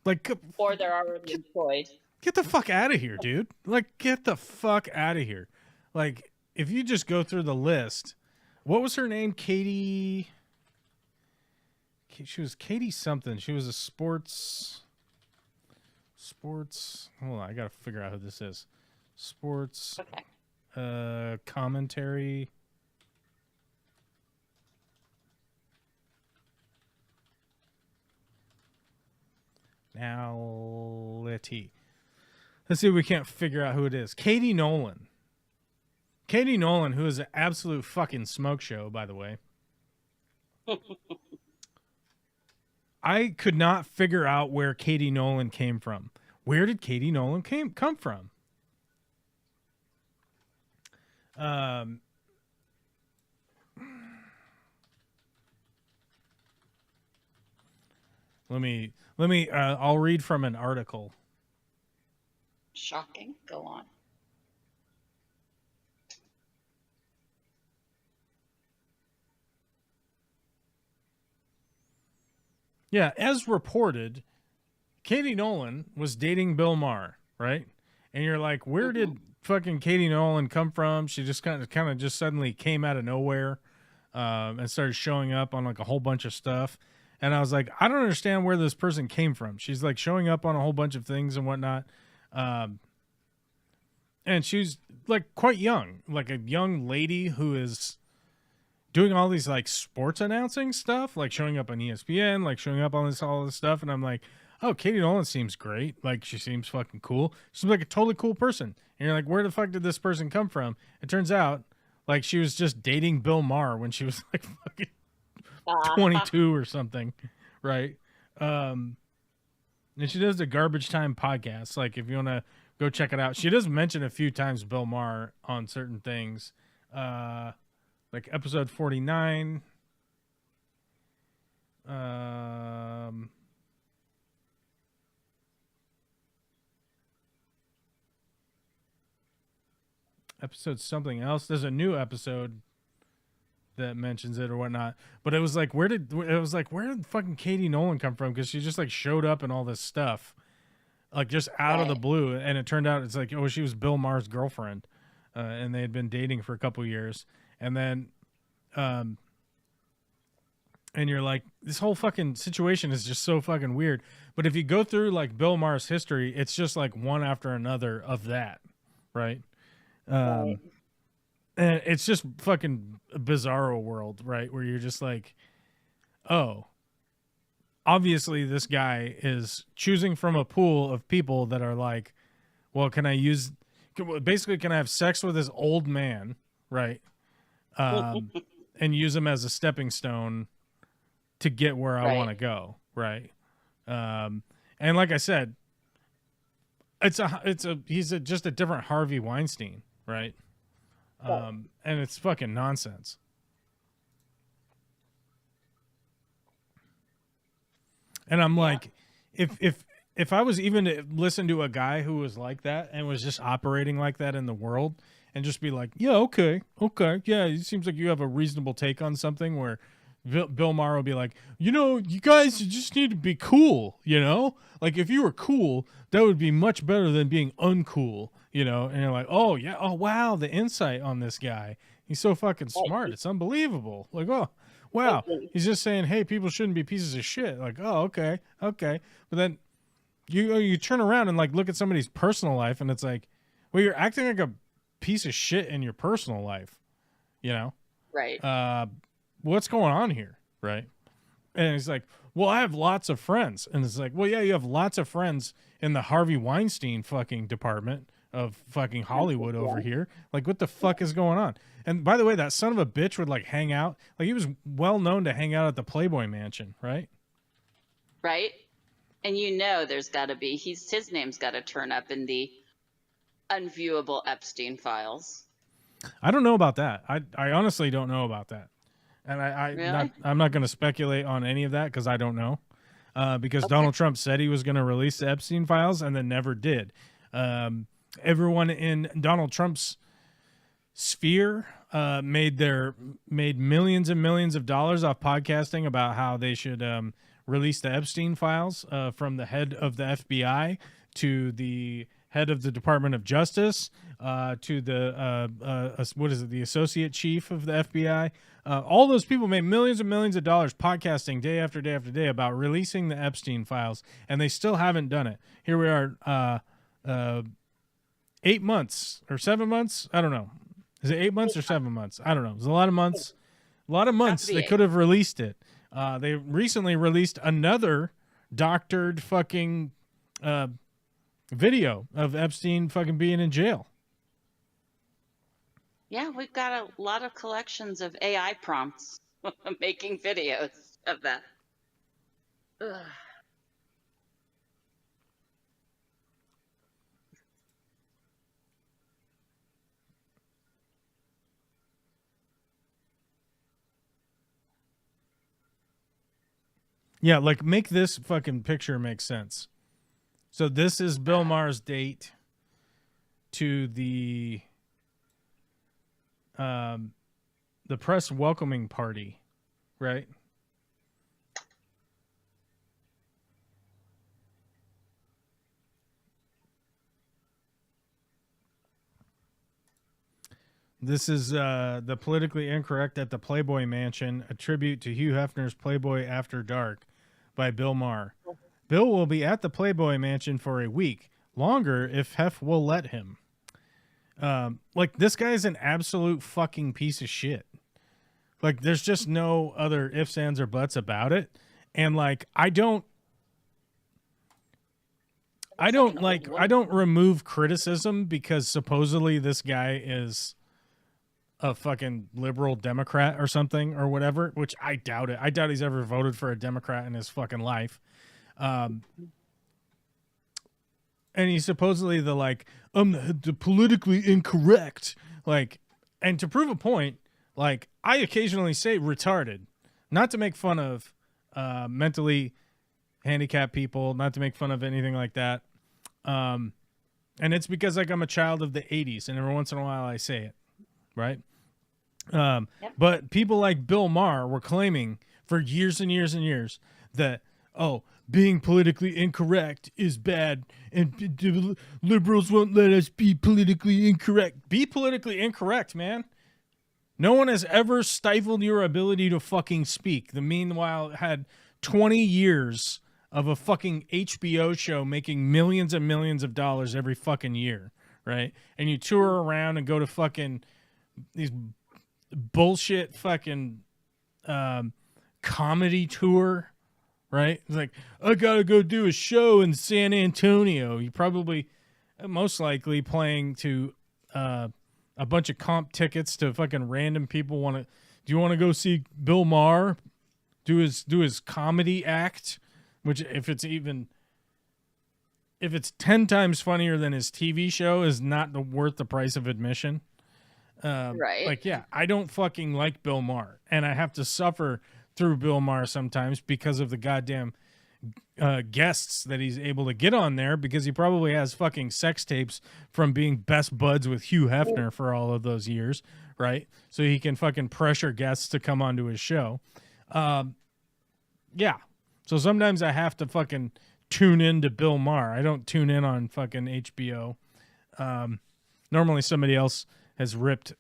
Like, or they're already employed. Get the fuck out of here, dude. Like, get the fuck out of here. Like, if you just go through the list, what was her name? Katie. She was Katie something. She was a sports. Hold on, I gotta figure out who this is. Sports. Okay. Commentary. Now let's see if we can't figure out who it is. Katie Nolan. Katie Nolan, who is an absolute fucking smoke show, by the way. I could not figure out where Katie Nolan came from. Where did Katie Nolan come from? Let me I'll read from an article. Shocking. Go on. Yeah, as reported, Katie Nolan was dating Bill Maher, right? And you're like, where did fucking Katie Nolan come from? She just kind of just suddenly came out of nowhere, and started showing up on like a whole bunch of stuff. And I was like, I don't understand where this person came from. She's like showing up on a whole bunch of things and whatnot. And she's like quite young, like a young lady who is doing all these like sports announcing stuff, like showing up on ESPN, like showing up on all this stuff. And I'm like, oh, Katie Nolan seems great. Like she seems fucking cool. She's like a totally cool person. And you're like, where the fuck did this person come from? It turns out like she was just dating Bill Maher when she was like fucking 22 or something. Right. And she does the Garbage Time podcast. Like if you want to go check it out, she does mention a few times Bill Maher on certain things. Like episode 49. Episode something else. There's a new episode that mentions it or whatnot. But it was like, where did fucking Katie Nolan come from? Because she just like showed up in all this stuff, like just out of the blue. And it turned out it's like, oh, she was Bill Maher's girlfriend, and they had been dating for a couple years. And then, and you're like, this whole fucking situation is just so fucking weird. But if you go through like Bill Maher's history, it's just like one after another of that, right? And it's just fucking a bizarro world, right? Where you're just like, oh, obviously this guy is choosing from a pool of people that are like, well, can I have sex with this old man, right? And use him as a stepping stone to get where I want to go, right? And like I said, he's just a different Harvey Weinstein, right? And it's fucking nonsense. And I'm like, if I was even to listen to a guy who was like that and was just operating like that in the world and just be like, yeah, okay. Yeah, it seems like you have a reasonable take on something where Bill Maher will be like, you guys just need to be cool, Like if you were cool, that would be much better than being uncool, And you're like, oh, yeah. Oh, wow. The insight on this guy. He's so fucking smart. It's unbelievable. Like, oh, wow. He's just saying, hey, people shouldn't be pieces of shit. Like, oh, okay. But then you turn around and like look at somebody's personal life and it's like, well, you're acting like a piece of shit in your personal life, Right. What's going on here, right? And he's like, well, I have lots of friends. And it's like, well, yeah, you have lots of friends in the Harvey Weinstein fucking department of fucking Hollywood over here. Like, what the fuck is going on? And by the way, that son of a bitch would like hang out. Like he was well known to hang out at the Playboy Mansion, right? Right. And there's got to be, his name's got to turn up in the unviewable Epstein files. I don't know about that. I honestly don't know about that. And I'm not going to speculate on any of that because I don't know. Because Donald Trump said he was going to release the Epstein files and then never did. Everyone in Donald Trump's sphere made millions and millions of dollars off podcasting about how they should release the Epstein files, from the head of the FBI to the head of the Department of Justice, to the what is it, the associate chief of the FBI. All those people made millions and millions of dollars podcasting day after day after day about releasing the Epstein files, and they still haven't done it. Here we are, 8 months or 7 months. I don't know. Is it 8 months or 7 months? I don't know. It's a lot of months. A lot of months. They could have released it. They recently released another doctored fucking video of Epstein fucking being in jail. Yeah, we've got a lot of collections of AI prompts making videos of that. Ugh. Yeah, like make this fucking picture make sense. So this is Bill Maher's date to the press welcoming party, right? This is the politically incorrect at the Playboy Mansion, a tribute to Hugh Hefner's Playboy After Dark by Bill Maher. Bill will be at the Playboy Mansion for a week, longer if Hef will let him. Like, this guy is an absolute fucking piece of shit. Like, there's just no other ifs, ands, or buts about it. And, like, I don't remove criticism because supposedly this guy is a fucking liberal Democrat or something or whatever, which I doubt it. I doubt he's ever voted for a Democrat in his fucking life. And he's supposedly the politically incorrect, like, and to prove a point, like, I occasionally say retarded, not to make fun of mentally handicapped people, not to make fun of anything like that. And it's because, like, I'm a child of the 80s, and every once in a while I say it, right? Yep. But people like Bill Maher were claiming for years and years and years that, being politically incorrect is bad, and liberals won't let us be politically incorrect. Be politically incorrect, man. No one has ever stifled your ability to fucking speak. The meanwhile had 20 years of a fucking HBO show making millions and millions of dollars every fucking year, right? And you tour around and go to fucking these bullshit fucking comedy tour, right? It's like, I gotta go do a show in San Antonio. You probably, most likely, playing to a bunch of comp tickets to fucking random people. Do you want to go see Bill Maher do his comedy act? Which, if it's 10 times funnier than his TV show, is not worth the price of admission. Right. Like, yeah, I don't fucking like Bill Maher, and I have to suffer through Bill Maher sometimes because of the goddamn guests that he's able to get on there, because he probably has fucking sex tapes from being best buds with Hugh Hefner for all of those years, right? So he can fucking pressure guests to come onto his show. Yeah. So sometimes I have to fucking tune in to Bill Maher. I don't tune in on fucking HBO. Normally somebody else has ripped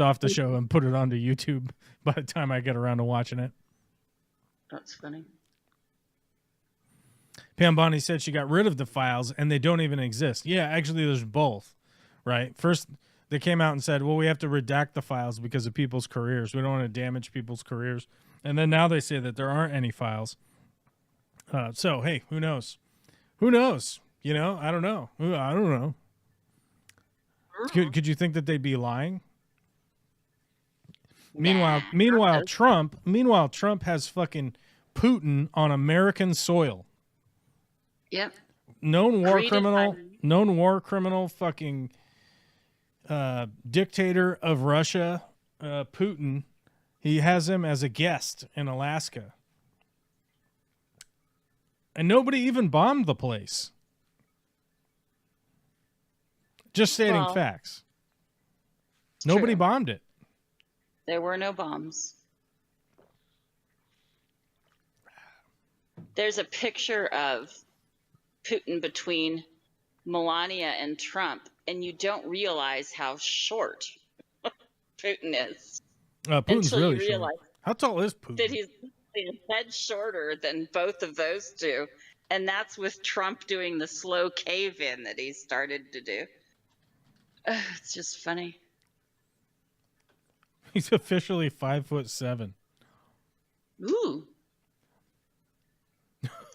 off the show and put it onto YouTube by the time I get around to watching it. That's funny. Pam Bondi said she got rid of the files and they don't even exist. Yeah, actually there's both, right? First, they came out and said, well, we have to redact the files because of people's careers. We don't want to damage people's careers. And then now they say that there aren't any files. So, hey, who knows? Who knows? You know, I don't know. I don't know. Could you think that they'd be lying? Meanwhile, Trump has fucking Putin on American soil. Yep. Known war criminal, fucking dictator of Russia, Putin. He has him as a guest in Alaska. And nobody even bombed the place. Just stating facts. Nobody bombed it. There were no bombs. There's a picture of Putin between Melania and Trump, and you don't realize how short Putin is Putin's until you really short. realize How tall is Putin? that he's a head shorter than both of those two. And that's with Trump doing the slow cave in that he started to do. It's just funny. He's officially 5'7". Ooh.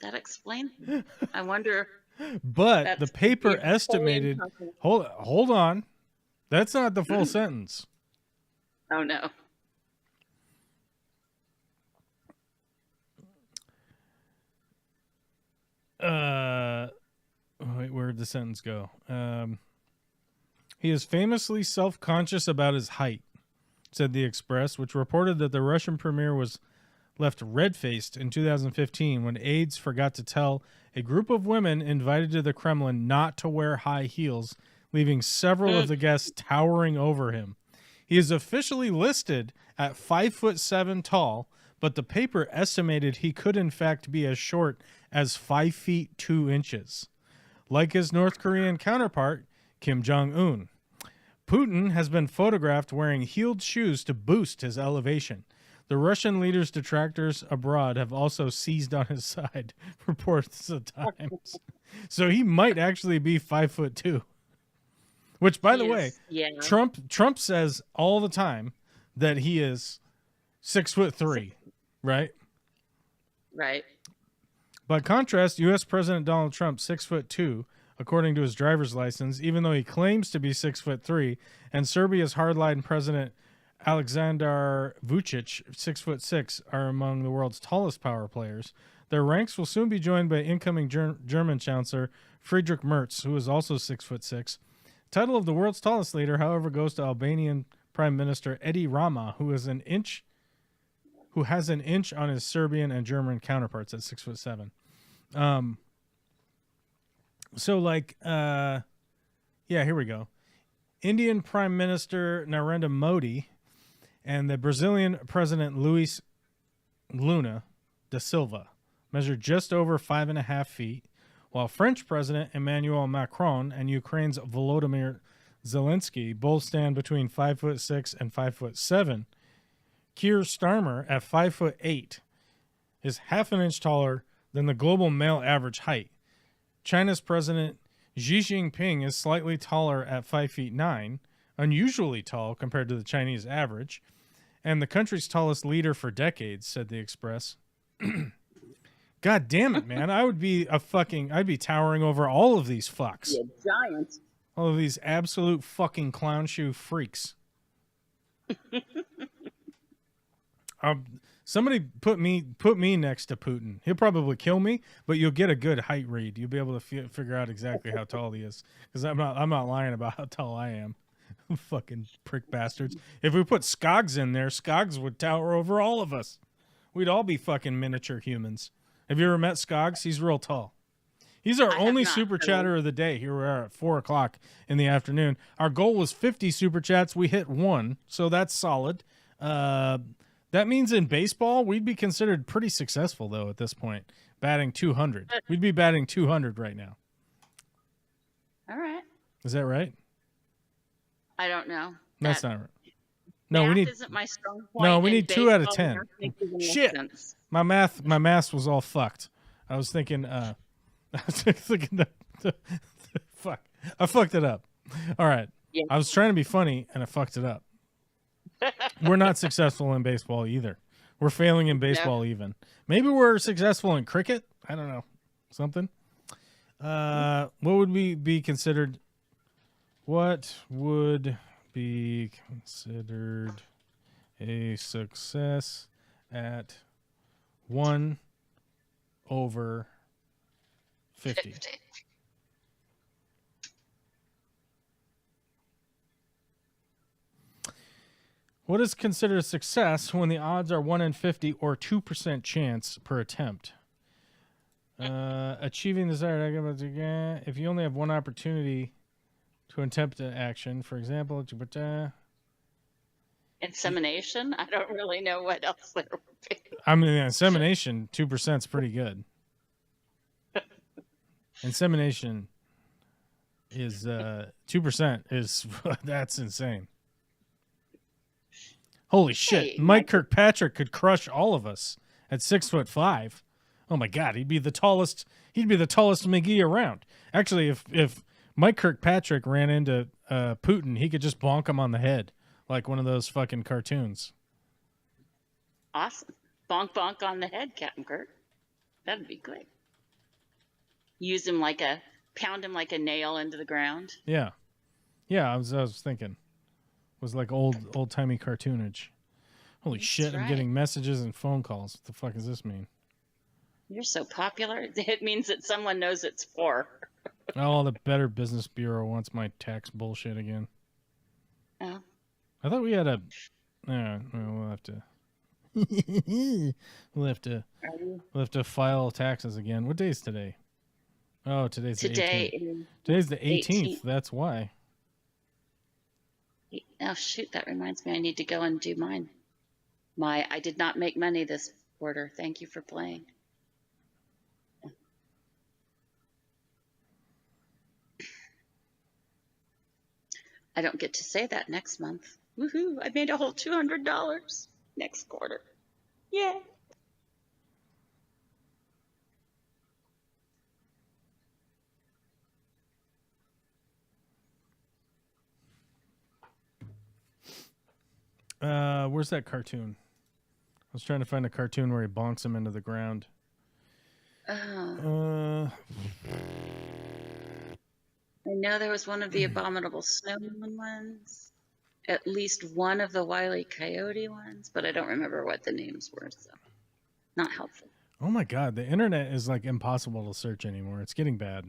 That explains it. I wonder. But the paper Napoleon estimated. talking. Hold on. That's not the full sentence. Oh, no. Wait, where'd the sentence go? He is famously self-conscious about his height, said the Express, which reported that the Russian premier was left red-faced in 2015 when aides forgot to tell a group of women invited to the Kremlin not to wear high heels, leaving several of the guests towering over him. He is officially listed at 5'7" tall, but the paper estimated he could in fact be as short as 5 feet 2 inches. Like his North Korean counterpart, Kim Jong-un, Putin has been photographed wearing heeled shoes to boost his elevation. The Russian leader's detractors abroad have also seized on his side, reports the Times. So he might actually be 5'2". Which, by the way, Trump says all the time that he is 6'3", right? Right. By contrast, U.S. President Donald Trump, 6'2", according to his driver's license, even though he claims to be 6'3", and Serbia's hardline President Aleksandar Vučić, 6'6", are among the world's tallest power players. Their ranks will soon be joined by incoming German Chancellor Friedrich Merz, who is also 6'6". Title of the world's tallest leader, however, goes to Albanian Prime Minister Edi Rama, who has an inch on his Serbian and German counterparts at 6'7". Here we go. Indian Prime Minister Narendra Modi and the Brazilian President Luis Luna da Silva measure just over 5.5 feet, while French President Emmanuel Macron and Ukraine's Volodymyr Zelensky both stand between 5'6" and 5'7". Keir Starmer, at 5'8", is half an inch taller than the global male average height. China's President Xi Jinping is slightly taller at 5'9", unusually tall compared to the Chinese average, and the country's tallest leader for decades, said the Express. God damn it, man. I'd be towering over all of these fucks. Yeah, giant. All of these absolute fucking clown shoe freaks. Somebody put me next to Putin. He'll probably kill me, but you'll get a good height read. You'll be able to figure out exactly how tall he is, because I'm not lying about how tall I am. Fucking prick bastards. If we put Skogs in there, Skogs would tower over all of us. We'd all be fucking miniature humans. Have you ever met Skogs? He's real tall. He's our only super chatter of the day. Here we are at 4:00 in the afternoon. Our goal was 50 super chats. We hit 1, so that's solid. That means in baseball, we'd be considered pretty successful, though, at this point, batting 200. We'd be batting 200 right now. All right. Is that right? I don't know. That's not right. No, math we need. Isn't my strong point. No, we need 2 out of baseball. 10. Shit. My math was all fucked. I was thinking. Fuck. I fucked it up. All right. Yeah. I was trying to be funny, and I fucked it up. We're not successful in baseball either. We're failing in baseball even. Maybe we're successful in cricket. I don't know. Something. What would be considered? What would be considered a success at 1/50? What is considered a success when the odds are 1 in 50 or 2% chance per attempt? Achieving desired, if you only have one opportunity to attempt an action, for example, insemination. I don't really know what else there would be. I mean, insemination, 2% is pretty good. Insemination, is 2% is that's insane. Holy shit! Hey, Mike Kirkpatrick could crush all of us at 6'5". Oh my god, he'd be the tallest. He'd be the tallest McGee around. Actually, if Mike Kirkpatrick ran into Putin, he could just bonk him on the head like one of those fucking cartoons. Awesome. Bonk bonk on the head, Captain Kirk. That'd be great. Use him pound him like a nail into the ground. Yeah, I was thinking, it was like old timey cartoonage. Holy That's shit! right. I'm getting messages and phone calls. What the fuck does this mean? You're so popular. It means that someone knows it's for. Oh, the Better Business Bureau wants my tax bullshit again. Oh. I thought we had a. We'll have to. we'll have to file taxes again. What day is today? Oh, today's the 18th. Today's the 18th. That's why. Oh shoot! That reminds me. I need to go and do mine. I did not make money this quarter. Thank you for playing. I don't get to say that next month. Woohoo! I made a whole $200 next quarter. Yay! Where's that cartoon? I was trying to find a cartoon where he bonks him into the ground. Oh. I know there was one of the Abominable Snowman ones, at least one of the Wile E. Coyote ones, but I don't remember what the names were, so not helpful. Oh my god, the internet is like impossible to search anymore. It's getting bad.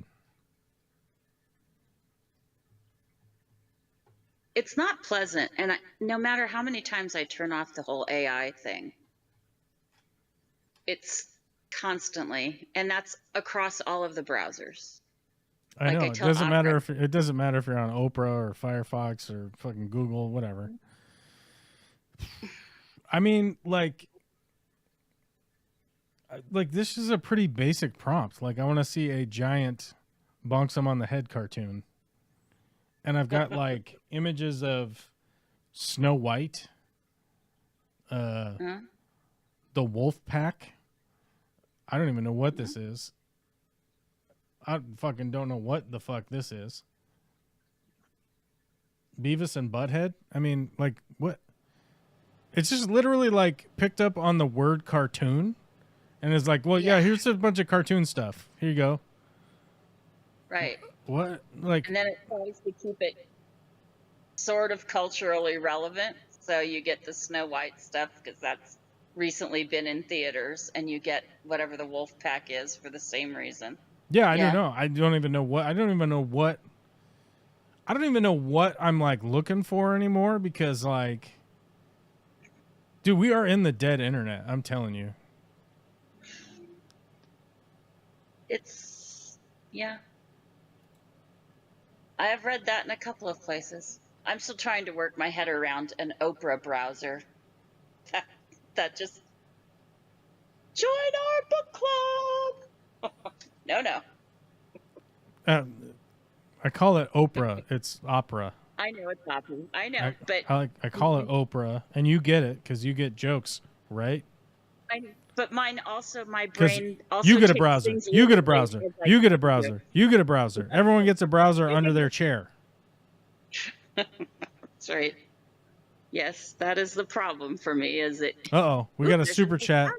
It's not pleasant, and no matter how many times I turn off the whole AI thing, it's constantly, and that's across all of the browsers. I know. It doesn't matter if you're on Oprah or Firefox or fucking Google, whatever. I mean, like this is a pretty basic prompt. Like, I want to see a giant bonks him on the head cartoon, and I've got like images of Snow White, the wolf pack. I don't even know what this is. I fucking don't know what the fuck this is. Beavis and Butthead? I mean, like, what? It's just literally, like, picked up on the word cartoon. And it's like, well, yeah, here's a bunch of cartoon stuff. Here you go. Right. What? Like, and then it tries to keep it sort of culturally relevant. So you get the Snow White stuff because that's recently been in theaters. And you get whatever the wolf pack is for the same reason. Yeah, I don't know. I don't even know what I'm like looking for anymore because like, dude, we are in the dead internet. I'm telling you. I have read that in a couple of places. I'm still trying to work my head around an Oprah browser. That just join our book club. No. I call it Oprah. It's opera. I know it's opera. I know, but I call it Oprah, and you get it because you get jokes, right? But mine also, my brain also. You get a browser. You get a browser. You get a browser. You get a browser. Everyone gets a browser under their chair. That's right. Yes, that is the problem for me. Is it? Uh-oh, we got a super chat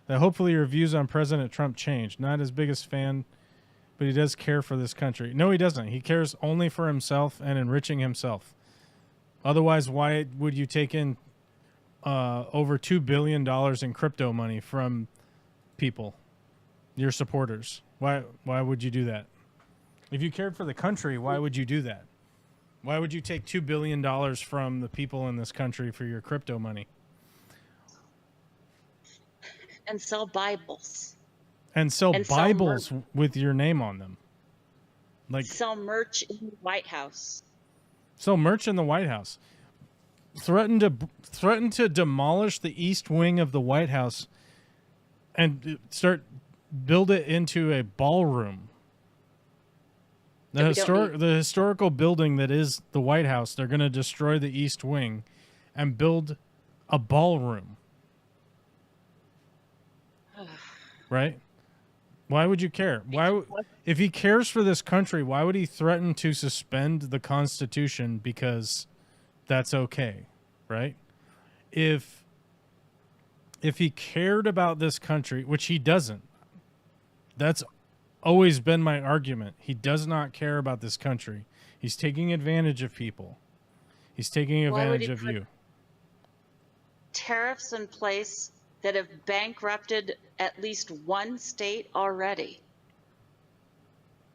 that hopefully your views on President Trump change. Not his biggest fan, but he does care for this country. No, he doesn't. He cares only for himself and enriching himself. Otherwise, why would you take in over $2 billion in crypto money from people, your supporters? Why would you do that? If you cared for the country, why would you do that? Why would you take $2 billion from the people in this country for your crypto money? And sell Bibles. And sell Bibles with your name on them. Like, sell merch in the White House. Sell merch in the White House. Threaten to demolish the east wing of the White House and build it into a ballroom. The historical building that is the White House, they're going to destroy the East Wing and build a ballroom. Right? Why would you care? If he cares for this country, why would he threaten to suspend the Constitution because that's okay, right? If he cared about this country, which he doesn't, that's always been my argument. He does not care about this country. He's taking advantage of people. He's taking advantage of you. Tariffs in place that have bankrupted at least one state already.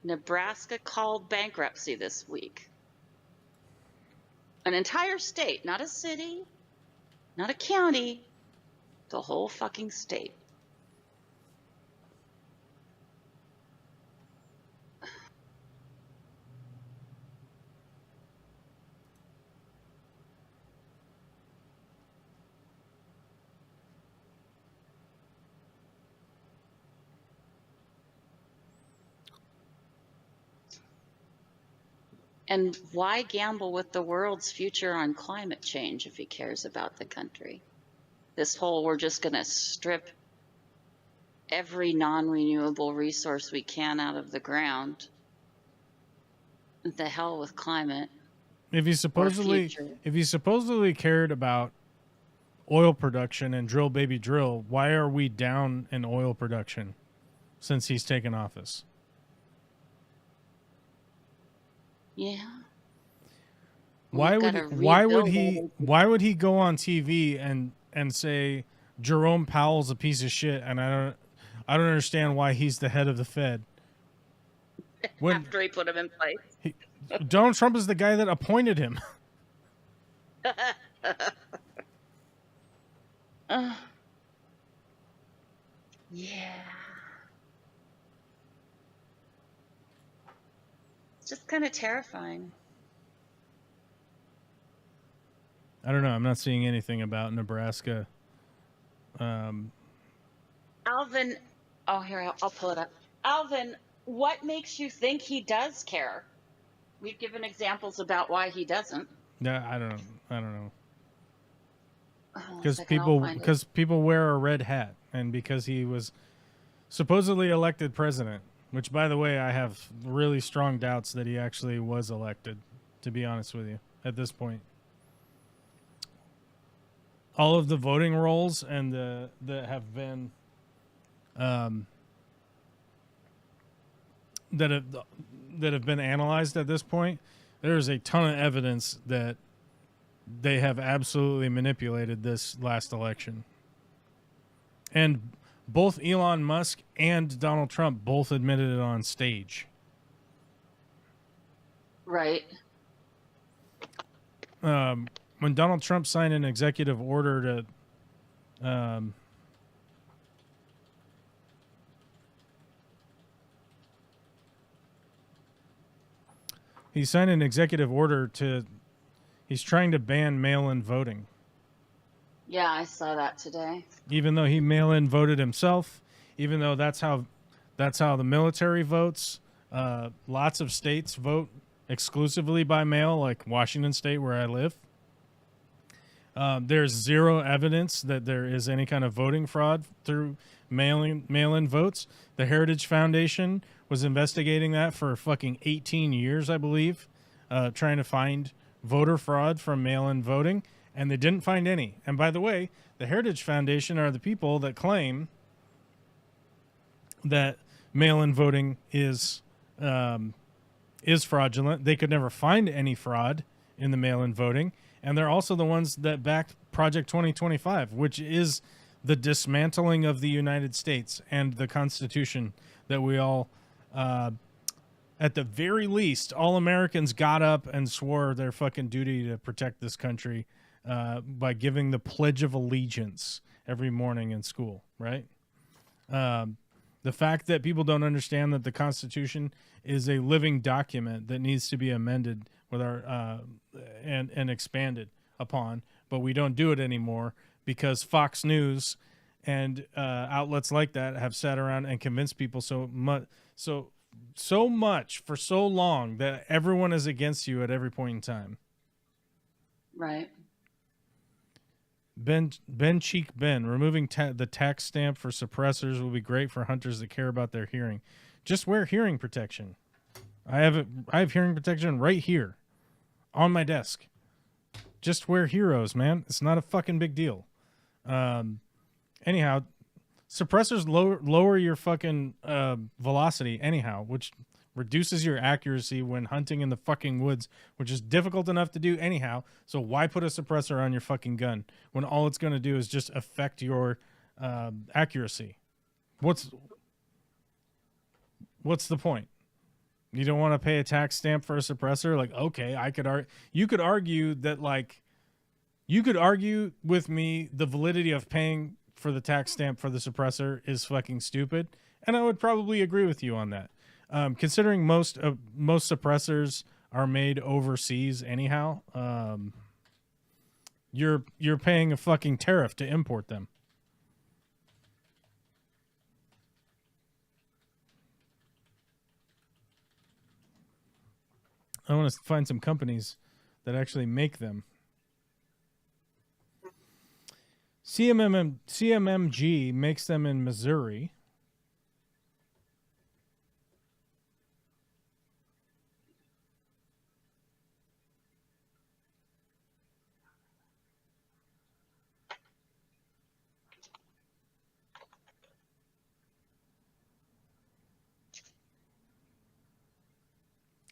Nebraska called bankruptcy this week. An entire state, not a city, not a county, the whole fucking state. And why gamble with the world's future on climate change if he cares about the country? This whole, we're just going to strip every non-renewable resource we can out of the ground. The hell with climate. If he supposedly cared about oil production and drill baby drill, why are we down in oil production since he's taken office? Yeah. Why would he go on TV and say Jerome Powell's a piece of shit, and I don't understand why he's the head of the Fed? After he put him in place. Donald Trump is the guy that appointed him. Yeah. It's just kind of terrifying. I don't know. I'm not seeing anything about Nebraska. Alvin, oh, here, I'll pull it up. Alvin, what makes you think he does care? We've given examples about why he doesn't. Yeah, I don't know. Because people wear a red hat, and because he was supposedly elected president, which, by the way, I have really strong doubts that he actually was elected, to be honest with you, at this point. All of the voting rolls and that have been that have been analyzed at this point, there's a ton of evidence that they have absolutely manipulated this last election. And both Elon Musk and Donald Trump both admitted it on stage. Right. When Donald Trump signed an executive order to he signed an executive order he's trying to ban mail-in voting. Yeah, I saw that today. Even though he mail-in voted himself, even though that's how the military votes, lots of states vote exclusively by mail, like Washington State, where I live. There's zero evidence that there is any kind of voting fraud through mail-in votes. The Heritage Foundation was investigating that for fucking 18 years, I believe, trying to find voter fraud from mail-in voting, and they didn't find any. And by the way, the Heritage Foundation are the people that claim that mail-in voting is fraudulent. They could never find any fraud in the mail-in voting. And they're also the ones that backed Project 2025, which is the dismantling of the United States and the Constitution that we all, at the very least, all Americans got up and swore their fucking duty to protect this country by giving the Pledge of Allegiance every morning in school, right? The fact that people don't understand that the Constitution is a living document that needs to be amended with our and expanded upon, but we don't do it anymore because Fox News and outlets like that have sat around and convinced people so so much for so long that everyone is against you at every point in time. Right. Ben Cheek Ben, removing the tax stamp for suppressors will be great for hunters that care about their hearing. Just wear hearing protection. I have hearing protection right here on my desk. Just wear heroes, man. It's not a fucking big deal. Anyhow, suppressors lower your fucking velocity anyhow, which reduces your accuracy when hunting in the fucking woods, which is difficult enough to do anyhow. So why put a suppressor on your fucking gun when all it's going to do is just affect your accuracy? What's the point? You don't want to pay a tax stamp for a suppressor? Like, okay, you could argue that, like, you could argue with me the validity of paying for the tax stamp for the suppressor is fucking stupid, and I would probably agree with you on that. Considering most suppressors are made overseas anyhow, you're paying a fucking tariff to import them. I want to find some companies that actually make them. CMMG makes them in Missouri.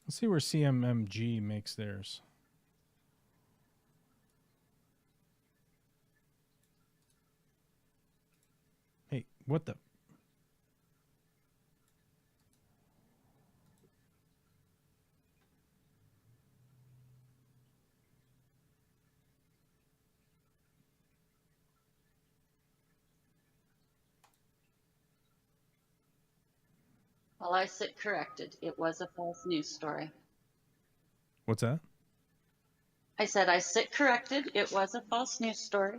Let's see where CMMG makes theirs. Hey, what the? Well, I sit corrected. It was a false news story. What's that? I said I sit corrected. It was a false news story.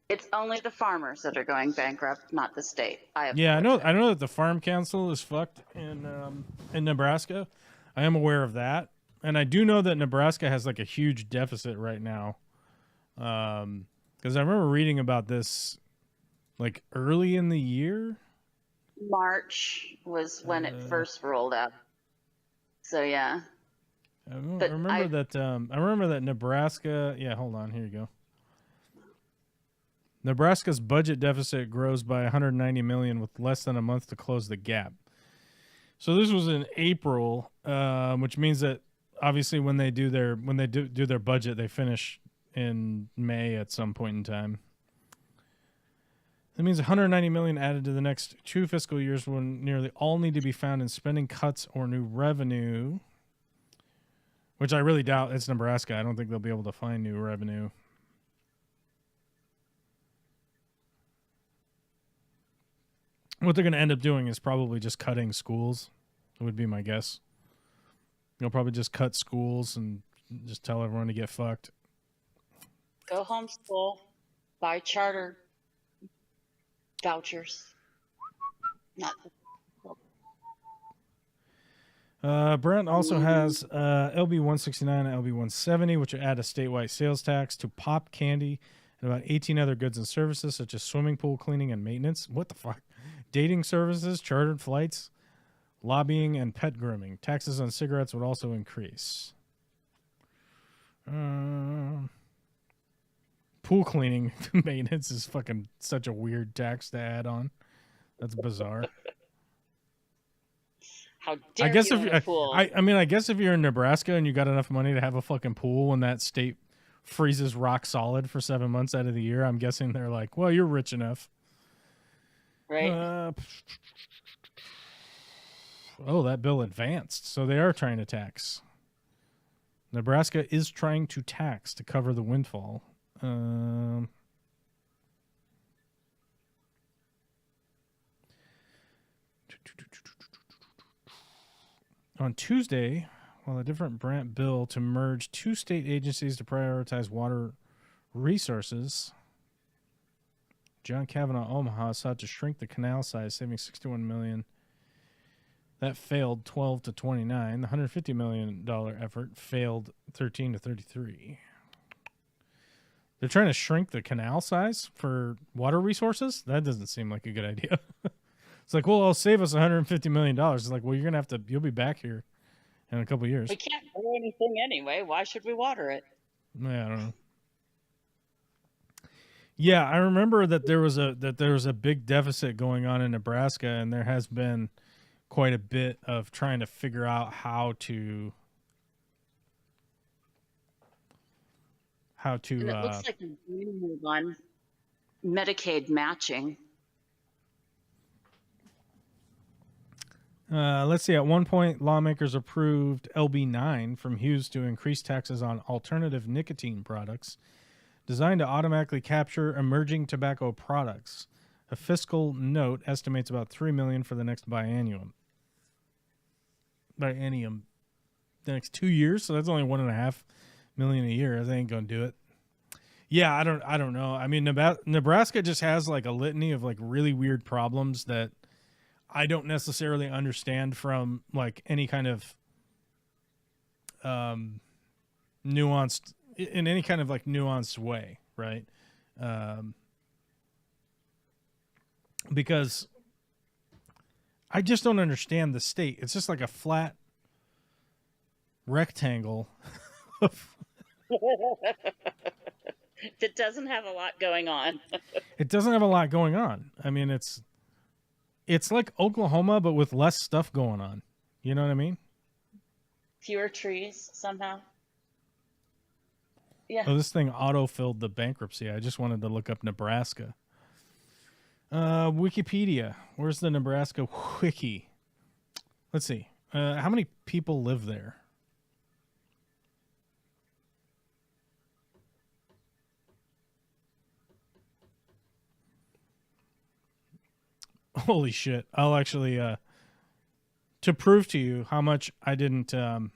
It's only the farmers that are going bankrupt, not the state. Yeah, I know that the Farm Council is fucked in Nebraska. I am aware of that, and I do know that Nebraska has like a huge deficit right now. Because I remember reading about this like early in the year. March was when it first rolled out. So yeah. I remember that Nebraska. Yeah, hold on. Here you go. Nebraska's budget deficit grows by 190 million with less than a month to close the gap. So this was in April, which means that obviously when they do their budget, they finish in May at some point in time. That means 190 million added to the next 2 fiscal years when nearly all need to be found in spending cuts or new revenue, which I really doubt. It's Nebraska. I don't think they'll be able to find new revenue. What they're going to end up doing is probably just cutting schools. It would be my guess. They'll probably just cut schools and just tell everyone to get fucked. Go homeschool, buy charter vouchers. Brent also has LB 169 and LB 170, which add a statewide sales tax to pop candy and about 18 other goods and services such as swimming pool cleaning and maintenance. What the fuck? Dating services, chartered flights, lobbying, and pet grooming. Taxes on cigarettes would also increase. Pool cleaning maintenance is fucking such a weird tax to add on. That's bizarre. How dare you own a pool? I mean, I guess if you're in Nebraska and you got enough money to have a fucking pool and that state freezes rock solid for 7 months out of the year, I'm guessing they're like, well, you're rich enough. Right. Oh, that bill advanced. So they are trying to tax. Nebraska is trying to tax to cover the windfall. On Tuesday, while a different branch bill to merge 2 state agencies to prioritize water resources, John Kavanaugh Omaha sought to shrink the canal size, saving $61 million. That failed 12 to 29. The $150 million effort failed 13 to 33. They're trying to shrink the canal size for water resources? That doesn't seem like a good idea. It's like, well, it'll save us $150 million. It's like, well, you're going to have to, you'll be back here in a couple of years. We can't grow anything anyway. Why should we water it? Yeah, I don't know. Yeah, I remember that there was a big deficit going on in Nebraska, and there has been quite a bit of trying to figure out how to And it looks like a green one, Medicaid matching. Let's see. At one point, lawmakers approved LB9 from Hughes to increase taxes on alternative nicotine products designed to automatically capture emerging tobacco products. A fiscal note estimates about $3 million for the next biennium. The next 2 years, so that's only $1.5 million a year. They ain't gonna do it. Yeah, I don't know. I mean, Nebraska just has like a litany of like really weird problems that I don't necessarily understand from like any kind of nuanced in any kind of like nuanced way, right? Because I just don't understand the state. It's just like a flat rectangle That doesn't have a lot going on. It doesn't have a lot going on. I mean, it's like Oklahoma, but with less stuff going on. You know what I mean? Fewer trees somehow. Yeah. Oh, this thing auto-filled the bankruptcy. I just wanted to look up Nebraska. Wikipedia. Where's the Nebraska wiki? Let's see. How many people live there? Holy shit. I'll actually, to prove to you how much I didn't know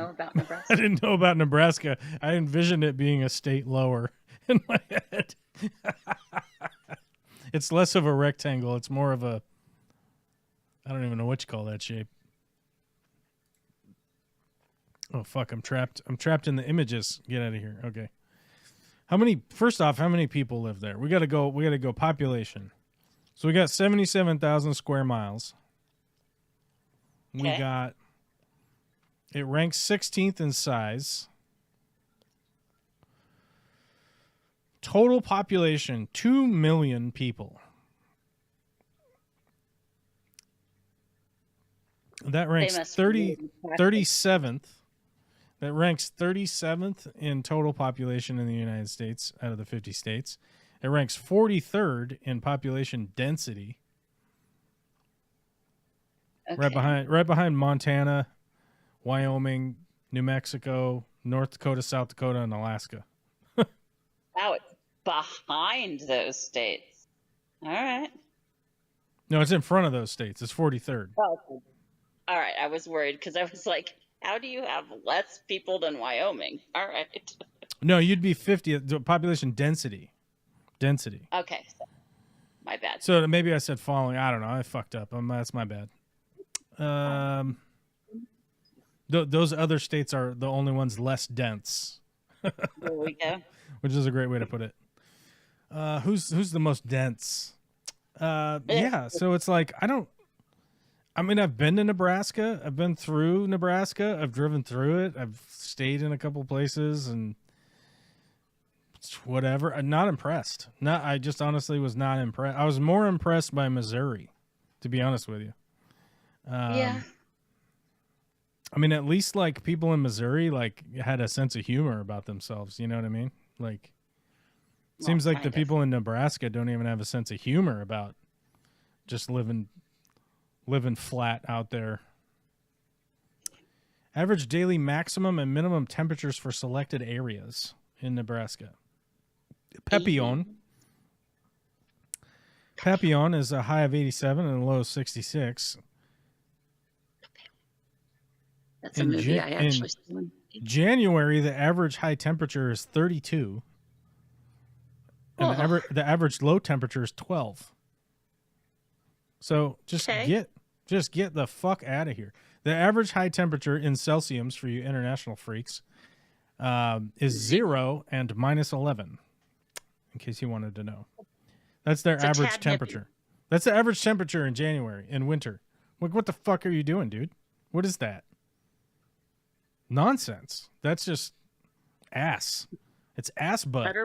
about Nebraska. I didn't know about Nebraska. I envisioned it being a state lower in my head. It's less of a rectangle. It's more of a, I don't even know what you call that shape. Oh, fuck. I'm trapped. I'm trapped in the images. Get out of here. Okay. First off, how many people live there? We got to go population. So we got 77,000 square miles. Okay. It ranks 16th in size. Total population, 2 million people. That ranks 37th. That ranks 37th in total population in the United States out of the 50 states. It ranks 43rd in population density. Okay. Right behind Montana, Wyoming, New Mexico, North Dakota, South Dakota, and Alaska. Wow, it's behind those states. All right. No, it's in front of those states. It's 43rd. Oh, okay. All right. I was worried because I was like, how do you have less people than Wyoming? All right. No, you'd be 50th. The population density. Okay. So, my bad. So maybe I said following. I don't know. I fucked up. That's my bad. Those other states are the only ones less dense. There we go. Which is a great way to put it. Who's the most dense? Yeah. So it's like I've been to Nebraska. I've been through Nebraska. I've driven through it. I've stayed in a couple places and whatever. I'm not impressed. I just honestly was not impressed. I was more impressed by Missouri, to be honest with you. Yeah. I mean, at least like people in Missouri like had a sense of humor about themselves. You know what I mean? Like, seems like the people in Nebraska don't even have a sense of humor about just living flat out there. Average daily maximum and minimum temperatures for selected areas in Nebraska. Papillon is a high of 87 and a low of 66. That's a movie I actually saw. January, the average high temperature is 32. And the average low temperature is 12. So just get Just get the fuck out of here. The average high temperature in Celsius for you international freaks is 0 and -11. In case you wanted to know, that's their average temperature. That's the average temperature in January in winter. What the fuck are you doing, dude? What is that? Nonsense. That's just ass. It's ass butt.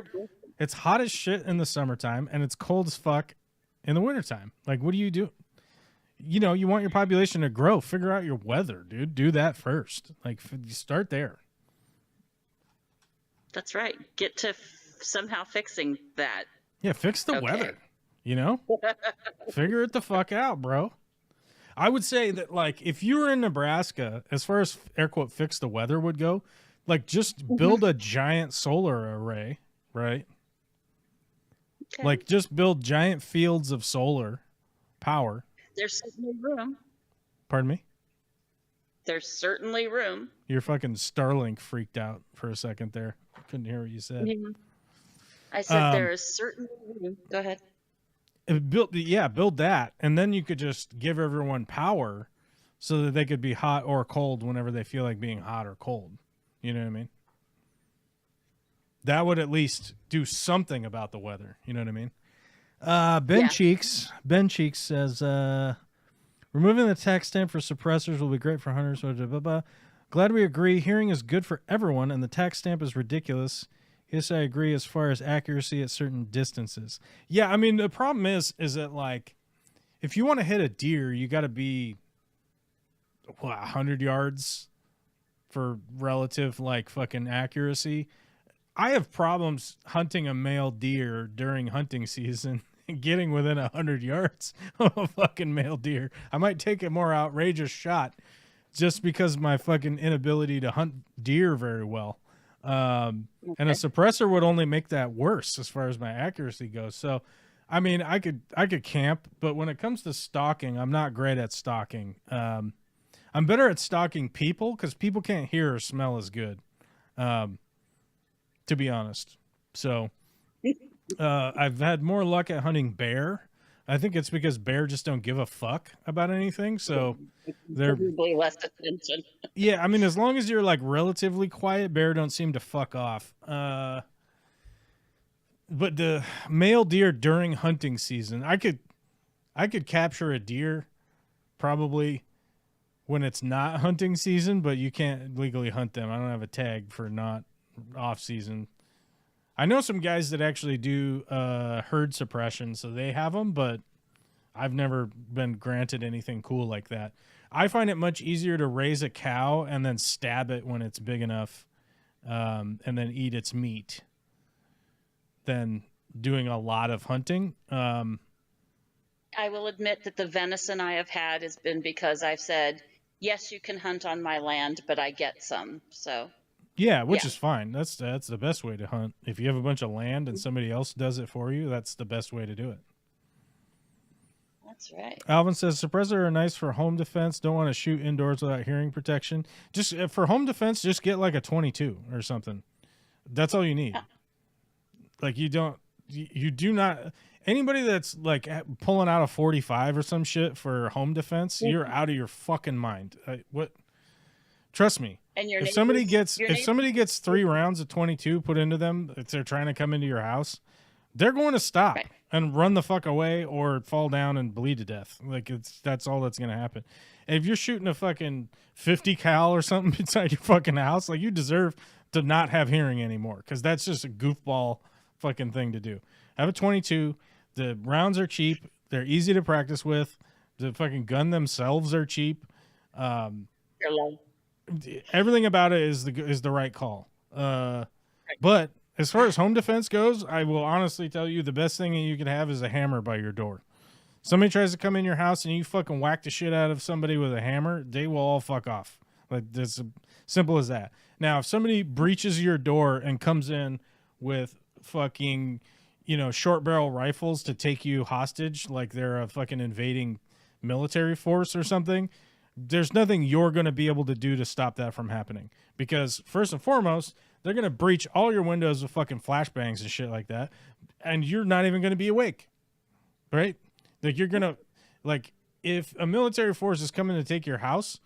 It's hot as shit in the summertime and it's cold as fuck in the wintertime. Like, what do you do? You know, you want your population to grow. Figure out your weather, dude. Do that first. Like, you start there. That's right. Get to somehow fixing that. Yeah, fix the weather. You know? Figure it the fuck out, bro. I would say that, like, if you were in Nebraska, as far as air quote fix the weather would go, like, just build a giant solar array, right? Okay. Like, just build giant fields of solar power. There's certainly room. Pardon me? There's certainly room. Your fucking Starlink freaked out for a second there. Couldn't hear what you said. I said there is certainly room. Go ahead. Build that, and then you could just give everyone power so that they could be hot or cold whenever they feel like being hot or cold. You know what I mean? That would at least do something about the weather. You know what I mean? Ben Cheeks says, removing the tax stamp for suppressors will be great for hunters. Blah, blah, blah. Glad we agree. Hearing is good for everyone, and the tax stamp is ridiculous. Yes, I agree as far as accuracy at certain distances. Yeah, I mean, the problem is that, like, if you want to hit a deer, you got to be, 100 yards for relative, like, fucking accuracy. I have problems hunting a male deer during hunting season and getting within 100 yards of a fucking male deer. I might take a more outrageous shot just because of my fucking inability to hunt deer very well. And a suppressor would only make that worse as far as my accuracy goes. So, I mean, I could camp, but when it comes to stalking, I'm not great at stalking. I'm better at stalking people because people can't hear or smell as good, to be honest. So, I've had more luck at hunting bear. I think it's because bear just don't give a fuck about anything. So they're probably less attention. Yeah, I mean, as long as you're like relatively quiet, bear don't seem to fuck off. But the male deer during hunting season, I could capture a deer probably when it's not hunting season, but you can't legally hunt them. I don't have a tag for not off season. I know some guys that actually do herd suppression, so they have them, but I've never been granted anything cool like that. I find it much easier to raise a cow and then stab it when it's big enough and then eat its meat than doing a lot of hunting. I will admit that the venison I have had has been because I've said, yes, you can hunt on my land, but I get some, so... Yeah, which is fine. That's the best way to hunt. If you have a bunch of land and somebody else does it for you, that's the best way to do it. That's right. Alvin says suppressor are nice for home defense. Don't want to shoot indoors without hearing protection. Just for home defense, just get like a 22 or something. That's all you need. Like you do not. Anybody that's like pulling out a 45 or some shit for home defense, you're out of your fucking mind. What? Trust me. And if somebody gets 3 rounds of 22 put into them, if they're trying to come into your house, they're going to stop and run the fuck away or fall down and bleed to death. Like that's all that's going to happen. And if you're shooting a fucking 50 cal or something inside your fucking house, like you deserve to not have hearing anymore because that's just a goofball fucking thing to do. Have a 22. The rounds are cheap. They're easy to practice with. The fucking gun themselves are cheap. They're low. Everything about it is the right call. But as far as home defense goes, I will honestly tell you the best thing you could have is a hammer by your door. Somebody tries to come in your house and you fucking whack the shit out of somebody with a hammer, they will all fuck off. Like it's simple as that. Now, if somebody breaches your door and comes in with fucking, short barrel rifles to take you hostage, like they're a fucking invading military force or something, there's nothing you're going to be able to do to stop that from happening. Because first and foremost, they're going to breach all your windows with fucking flashbangs and shit like that. And you're not even going to be awake. Right? Like you're going to, like, if a military force is coming to take your house,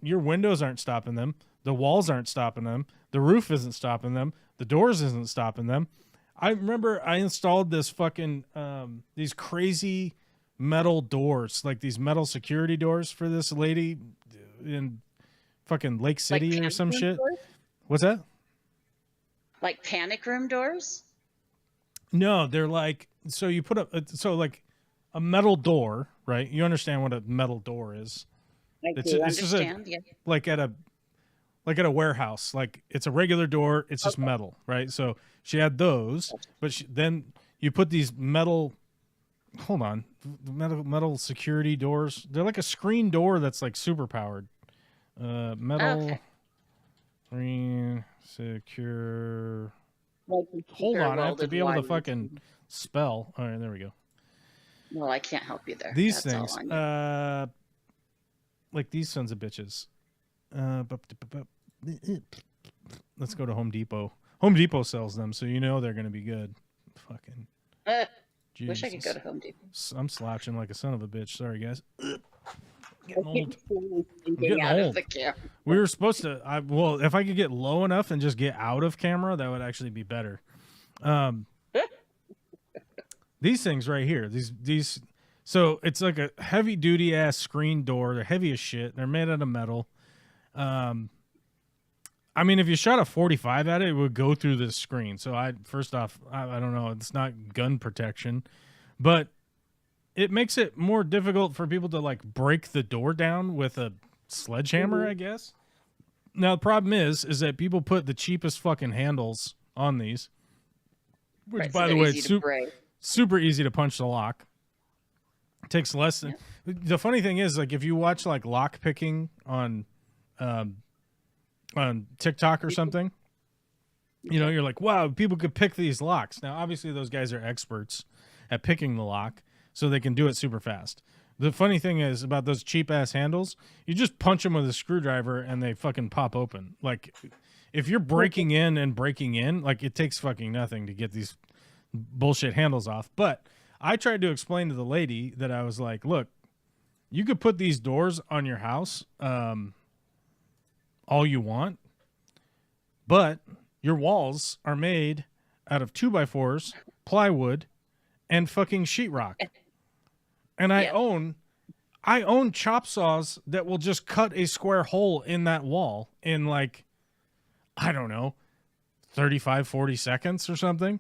your windows aren't stopping them. The walls aren't stopping them. The roof isn't stopping them. The doors isn't stopping them. I remember I installed this fucking these crazy metal doors, like these metal security doors for this lady in fucking Lake City or some shit. Doors? What's that? Like panic room doors? No, they're like, so you put like a metal door, right? You understand what a metal door is? It's understand, just like at a warehouse, like it's a regular door. It's just metal, right? So she had those, but then you put these metal. Hold on, metal security doors. They're like a screen door that's like super powered. Metal screen secure. Hold on, I have to be able to fucking spell. All right, there we go. Well, I can't help you there. These things, like these sons of bitches. Let's go to Home Depot. Home Depot sells them, so you know they're going to be good. Fucking. Wish I could go to Home Depot. I'm slouching like a son of a bitch. Sorry, guys. Getting old. Getting out of the camera. We were supposed to. Well, if I could get low enough and just get out of camera, that would actually be better. These things right here. These. So it's like a heavy duty ass screen door. They're heavy as shit. They're made out of metal. I mean, if you shot a 45 at it, it would go through the screen. So first off, I don't know. It's not gun protection, but it makes it more difficult for people to like break the door down with a sledgehammer, I guess. Now the problem is that people put the cheapest fucking handles on these, which by the way, it's super easy to punch the lock. It takes less than. The funny thing is, like, if you watch like lock picking on TikTok or something, you know, you're like, wow, people could pick these locks. Now, obviously, those guys are experts at picking the lock, so they can do it super fast. The funny thing is about those cheap ass handles, you just punch them with a screwdriver and they fucking pop open. Like, if you're breaking in, like, it takes fucking nothing to get these bullshit handles off. But I tried to explain to the lady that I was like, look, you could put these doors on your house all you want, but your walls are made out of 2x4s, plywood, and fucking sheetrock. And I own chop saws that will just cut a square hole in that wall in like, I don't know, 35, 40 seconds or something,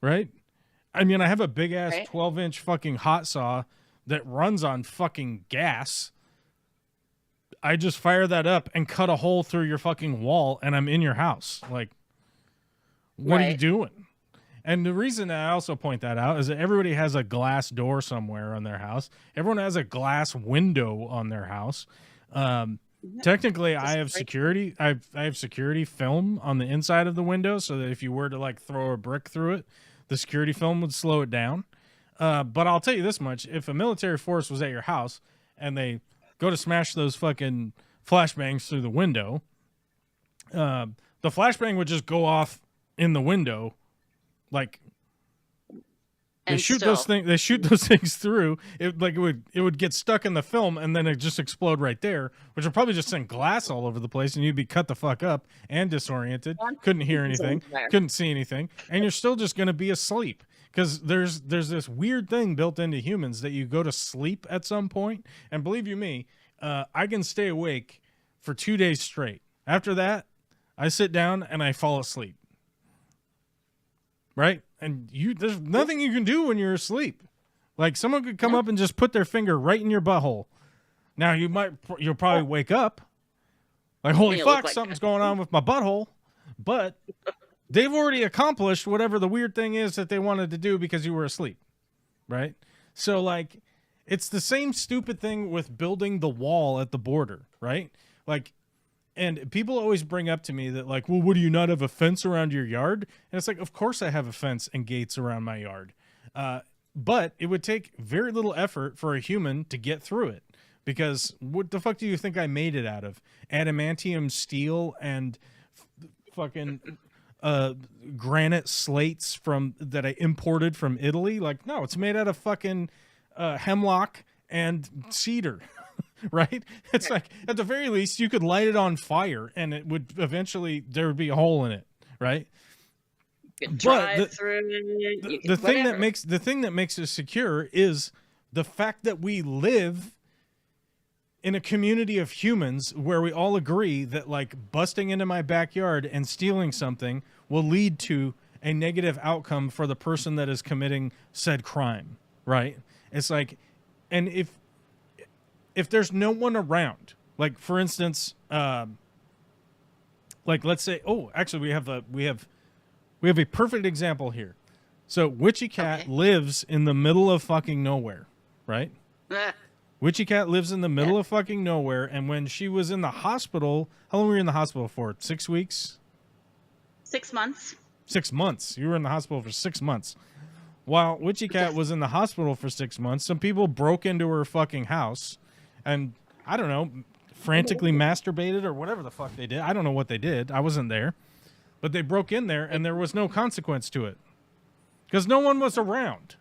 right? I mean, I have a big ass 12-inch fucking hot saw that runs on fucking gas. I just fire that up and cut a hole through your fucking wall and I'm in your house. Like, what are you doing? And the reason I also point that out is that everybody has a glass door somewhere on their house. Everyone has a glass window on their house. Technically, I have security. I have security film on the inside of the window so that if you were to like throw a brick through it, the security film would slow it down. But I'll tell you this much. If a military force was at your house and they go to smash those fucking flashbangs through the window, the flashbang would just go off in the window. Like, they shoot those things through. It would get stuck in the film and then it just explode right there, which would probably just send glass all over the place and you'd be cut the fuck up and disoriented. Couldn't hear anything, couldn't see anything, and you're still just gonna be asleep. Because there's this weird thing built into humans that you go to sleep at some point, and believe you me, I can stay awake for 2 days straight. After that, I sit down and I fall asleep. Right? And there's nothing you can do when you're asleep. Like, someone could come up and just put their finger right in your butthole. Now you'll probably wake up like, holy fuck, something's going on with my butthole. But they've already accomplished whatever the weird thing is that they wanted to do because you were asleep. Right? So, like, it's the same stupid thing with building the wall at the border, right? Like, and people always bring up to me that, like, well, what, do you not have a fence around your yard? And it's like, of course I have a fence and gates around my yard. But it would take very little effort for a human to get through it. Because what the fuck do you think I made it out of? Adamantium steel and fucking granite slates that I imported from Italy? Like, no, it's made out of fucking hemlock and cedar, right? It's like, at the very least, you could light it on fire and it would eventually, there would be a hole in it, right? You could drive through it. The thing that makes us secure is the fact that we live in a community of humans where we all agree that, like, busting into my backyard and stealing something will lead to a negative outcome for the person that is committing said crime, right? It's like, and if there's no one around, like, for instance, like, let's say, oh, actually we have a perfect example here. So Witchy Cat lives in the middle of fucking nowhere, right? Witchy Cat lives in the middle of fucking nowhere, and when she was in the hospital, how long were you in the hospital for? 6 weeks? 6 months. 6 months. You were in the hospital for 6 months. While Witchy Cat was in the hospital for 6 months, some people broke into her fucking house and, I don't know, frantically masturbated or whatever the fuck they did. I don't know what they did. I wasn't there. But they broke in there, and there was no consequence to it because no one was around.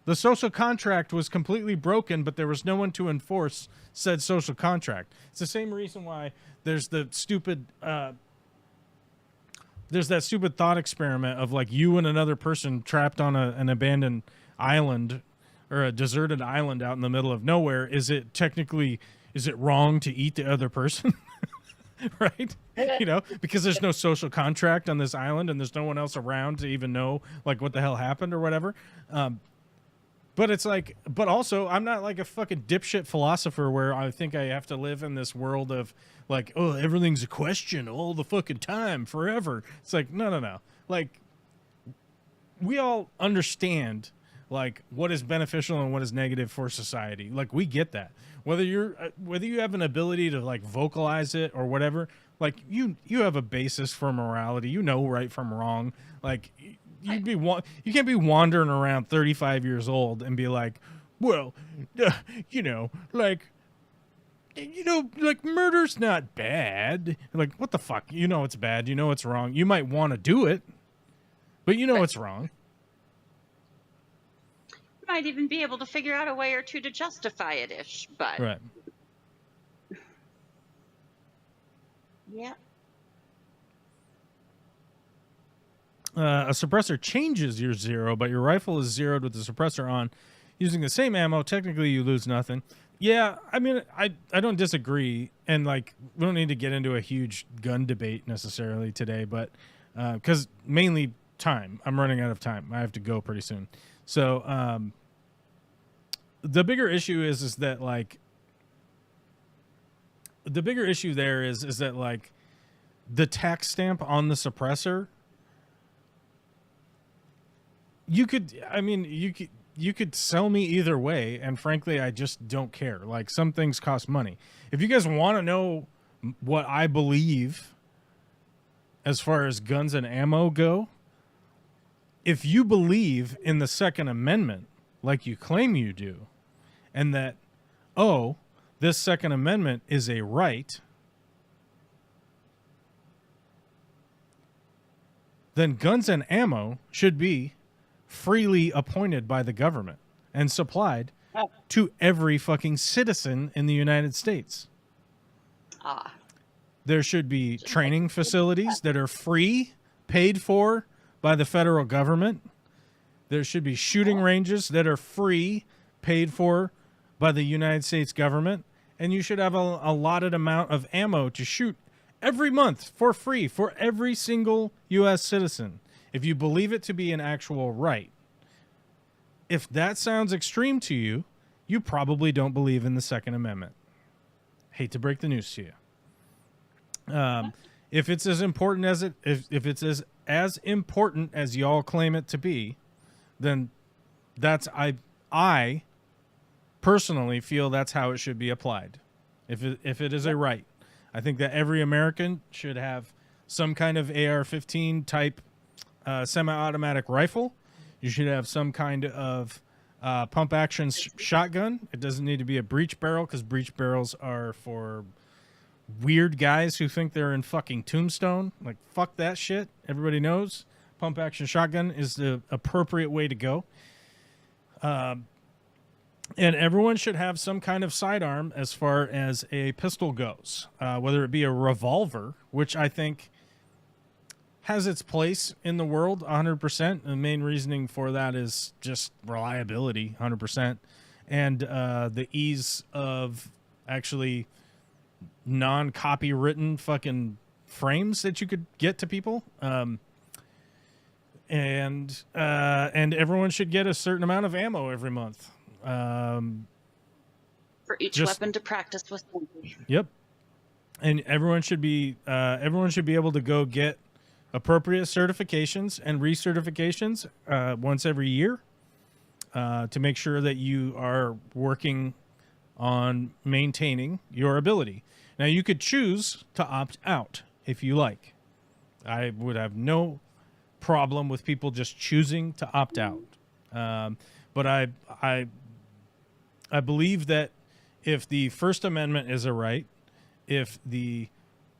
The social contract was completely broken, but there was no one to enforce said social contract. It's the same reason why there's the stupid, there's that stupid thought experiment of, like, you and another person trapped on an abandoned island or a deserted island out in the middle of nowhere. Is it wrong to eat the other person? Right? You know, because there's no social contract on this island and there's no one else around to even know, like, what the hell happened or whatever. But it's like, but also, I'm not like a fucking dipshit philosopher where I think I have to live in this world of, like, oh, everything's a question all the fucking time, forever. It's like, no. Like, we all understand, like, what is beneficial and what is negative for society. Like, we get that. Whether you have an ability to, like, vocalize it or whatever, like, you have a basis for morality. You know right from wrong. Like, you can't be wandering around 35 years old and be like, well, like murder's not bad. Like, what the fuck? You know it's bad. You know it's wrong. You might want to do it, but you know it's wrong. You might even be able to figure out a way or two to justify it-ish, but... Right. Yeah. A suppressor changes your zero, but your rifle is zeroed with the suppressor on. Using the same ammo, technically you lose nothing. Yeah, I mean, I don't disagree, and, like, we don't need to get into a huge gun debate necessarily today, but because mainly time. I'm running out of time. I have to go pretty soon. So the bigger issue is that, like, the bigger issue there is that, like, the tax stamp on the suppressor. You could sell me either way, and frankly, I just don't care. Like, some things cost money. If you guys want to know what I believe as far as guns and ammo go, if you believe in the Second Amendment like you claim you do, and that, oh, this Second Amendment is a right, then guns and ammo should be freely appointed by the government and supplied to every fucking citizen in the United States. There should be training facilities that are free, paid for by the federal government. There should be shooting ranges that are free, paid for by the United States government. And you should have a allotted amount of ammo to shoot every month for free for every single U.S. citizen, if you believe it to be an actual right. If that sounds extreme to you, you probably don't believe in the Second Amendment. Hate to break the news to you. If it's as important as if it's as important as y'all claim it to be, then that's I personally feel that's how it should be applied. If it is a right, I think that every American should have some kind of AR-15 type semi-automatic rifle. You should have some kind of pump-action shotgun. It doesn't need to be a breech barrel, because breech barrels are for weird guys who think they're in fucking Tombstone. Like, fuck that shit. Everybody knows pump-action shotgun is the appropriate way to go. And everyone should have some kind of sidearm as far as a pistol goes, whether it be a revolver, which I think has its place in the world 100%. The main reasoning for that is just reliability 100%. And the ease of actually non-copywritten fucking frames that you could get to people. And everyone should get a certain amount of ammo every month. For each weapon to practice with. Yep. And everyone should be able to go get appropriate certifications and recertifications once every year to make sure that you are working on maintaining your ability. Now, you could choose to opt out if you like. I would have no problem with people just choosing to opt out. But I believe that if the First Amendment is a right, if the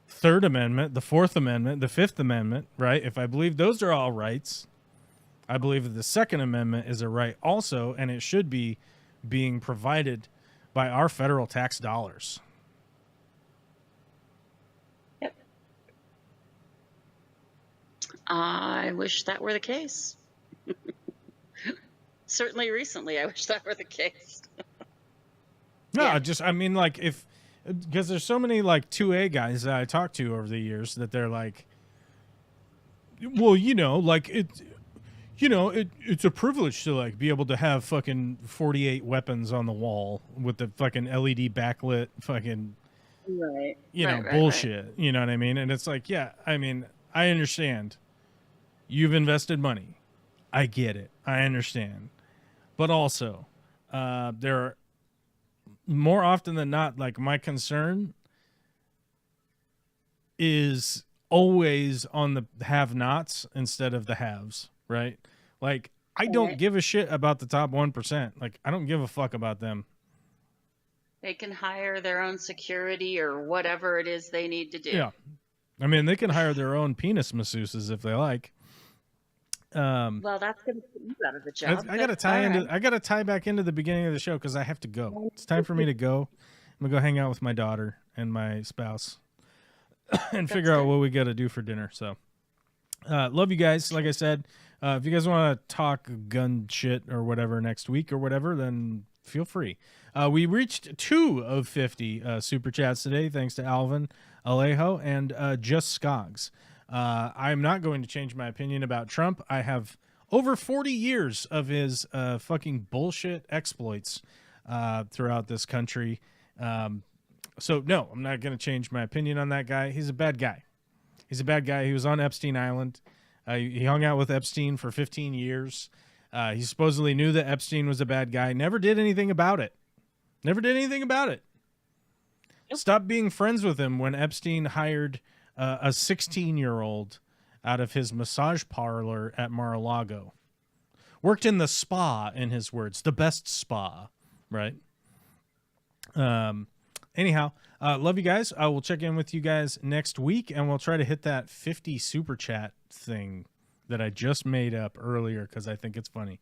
Third Amendment, the Fourth Amendment, the Fifth Amendment, right? If I believe those are all rights, I believe that the Second Amendment is a right also, and it should be being provided by our federal tax dollars. Yep. I wish that were the case. Certainly recently, I wish that were the case. No, Yeah. I mean, like, because there's so many, like, 2A guys that I talked to over the years that they're like, well, like, it's a privilege to, like, be able to have fucking 48 weapons on the wall with the fucking LED backlit fucking, Right. bullshit. Right. You know what I mean? And it's like, yeah, I mean, I understand. You've invested money. I get it. I understand. But also, there are, more often than not, like, my concern is always on the have-nots instead of the haves, right? Like, I don't give a shit about the top 1%. Like, I don't give a fuck about them. They can hire their own security or whatever it is they need to do. Yeah. I mean, they can hire their own penis masseuses if they like. Well, that's going to put you out of the job. I gotta tie back into the beginning of the show because I have to go. It's time for me to go. I'm gonna go hang out with my daughter and my spouse and figure out what we got to do for dinner. So, love you guys. Like I said, if you guys want to talk gun shit or whatever next week or whatever, then feel free. We reached 2 of 50 super chats today, thanks to Alvin Alejo and Just Skogs. I'm not going to change my opinion about Trump. I have over 40 years of his fucking bullshit exploits throughout this country. So, no, I'm not going to change my opinion on that guy. He's a bad guy. He was on Epstein Island. He hung out with Epstein for 15 years. He supposedly knew that Epstein was a bad guy. Never did anything about it. Nope. Stopped being friends with him when Epstein hired a 16-year-old out of his massage parlor at Mar-a-Lago. Worked in the spa, in his words, the best spa, right? Anyhow, love you guys. I will check in with you guys next week, and we'll try to hit that 50 super chat thing that I just made up earlier because I think it's funny.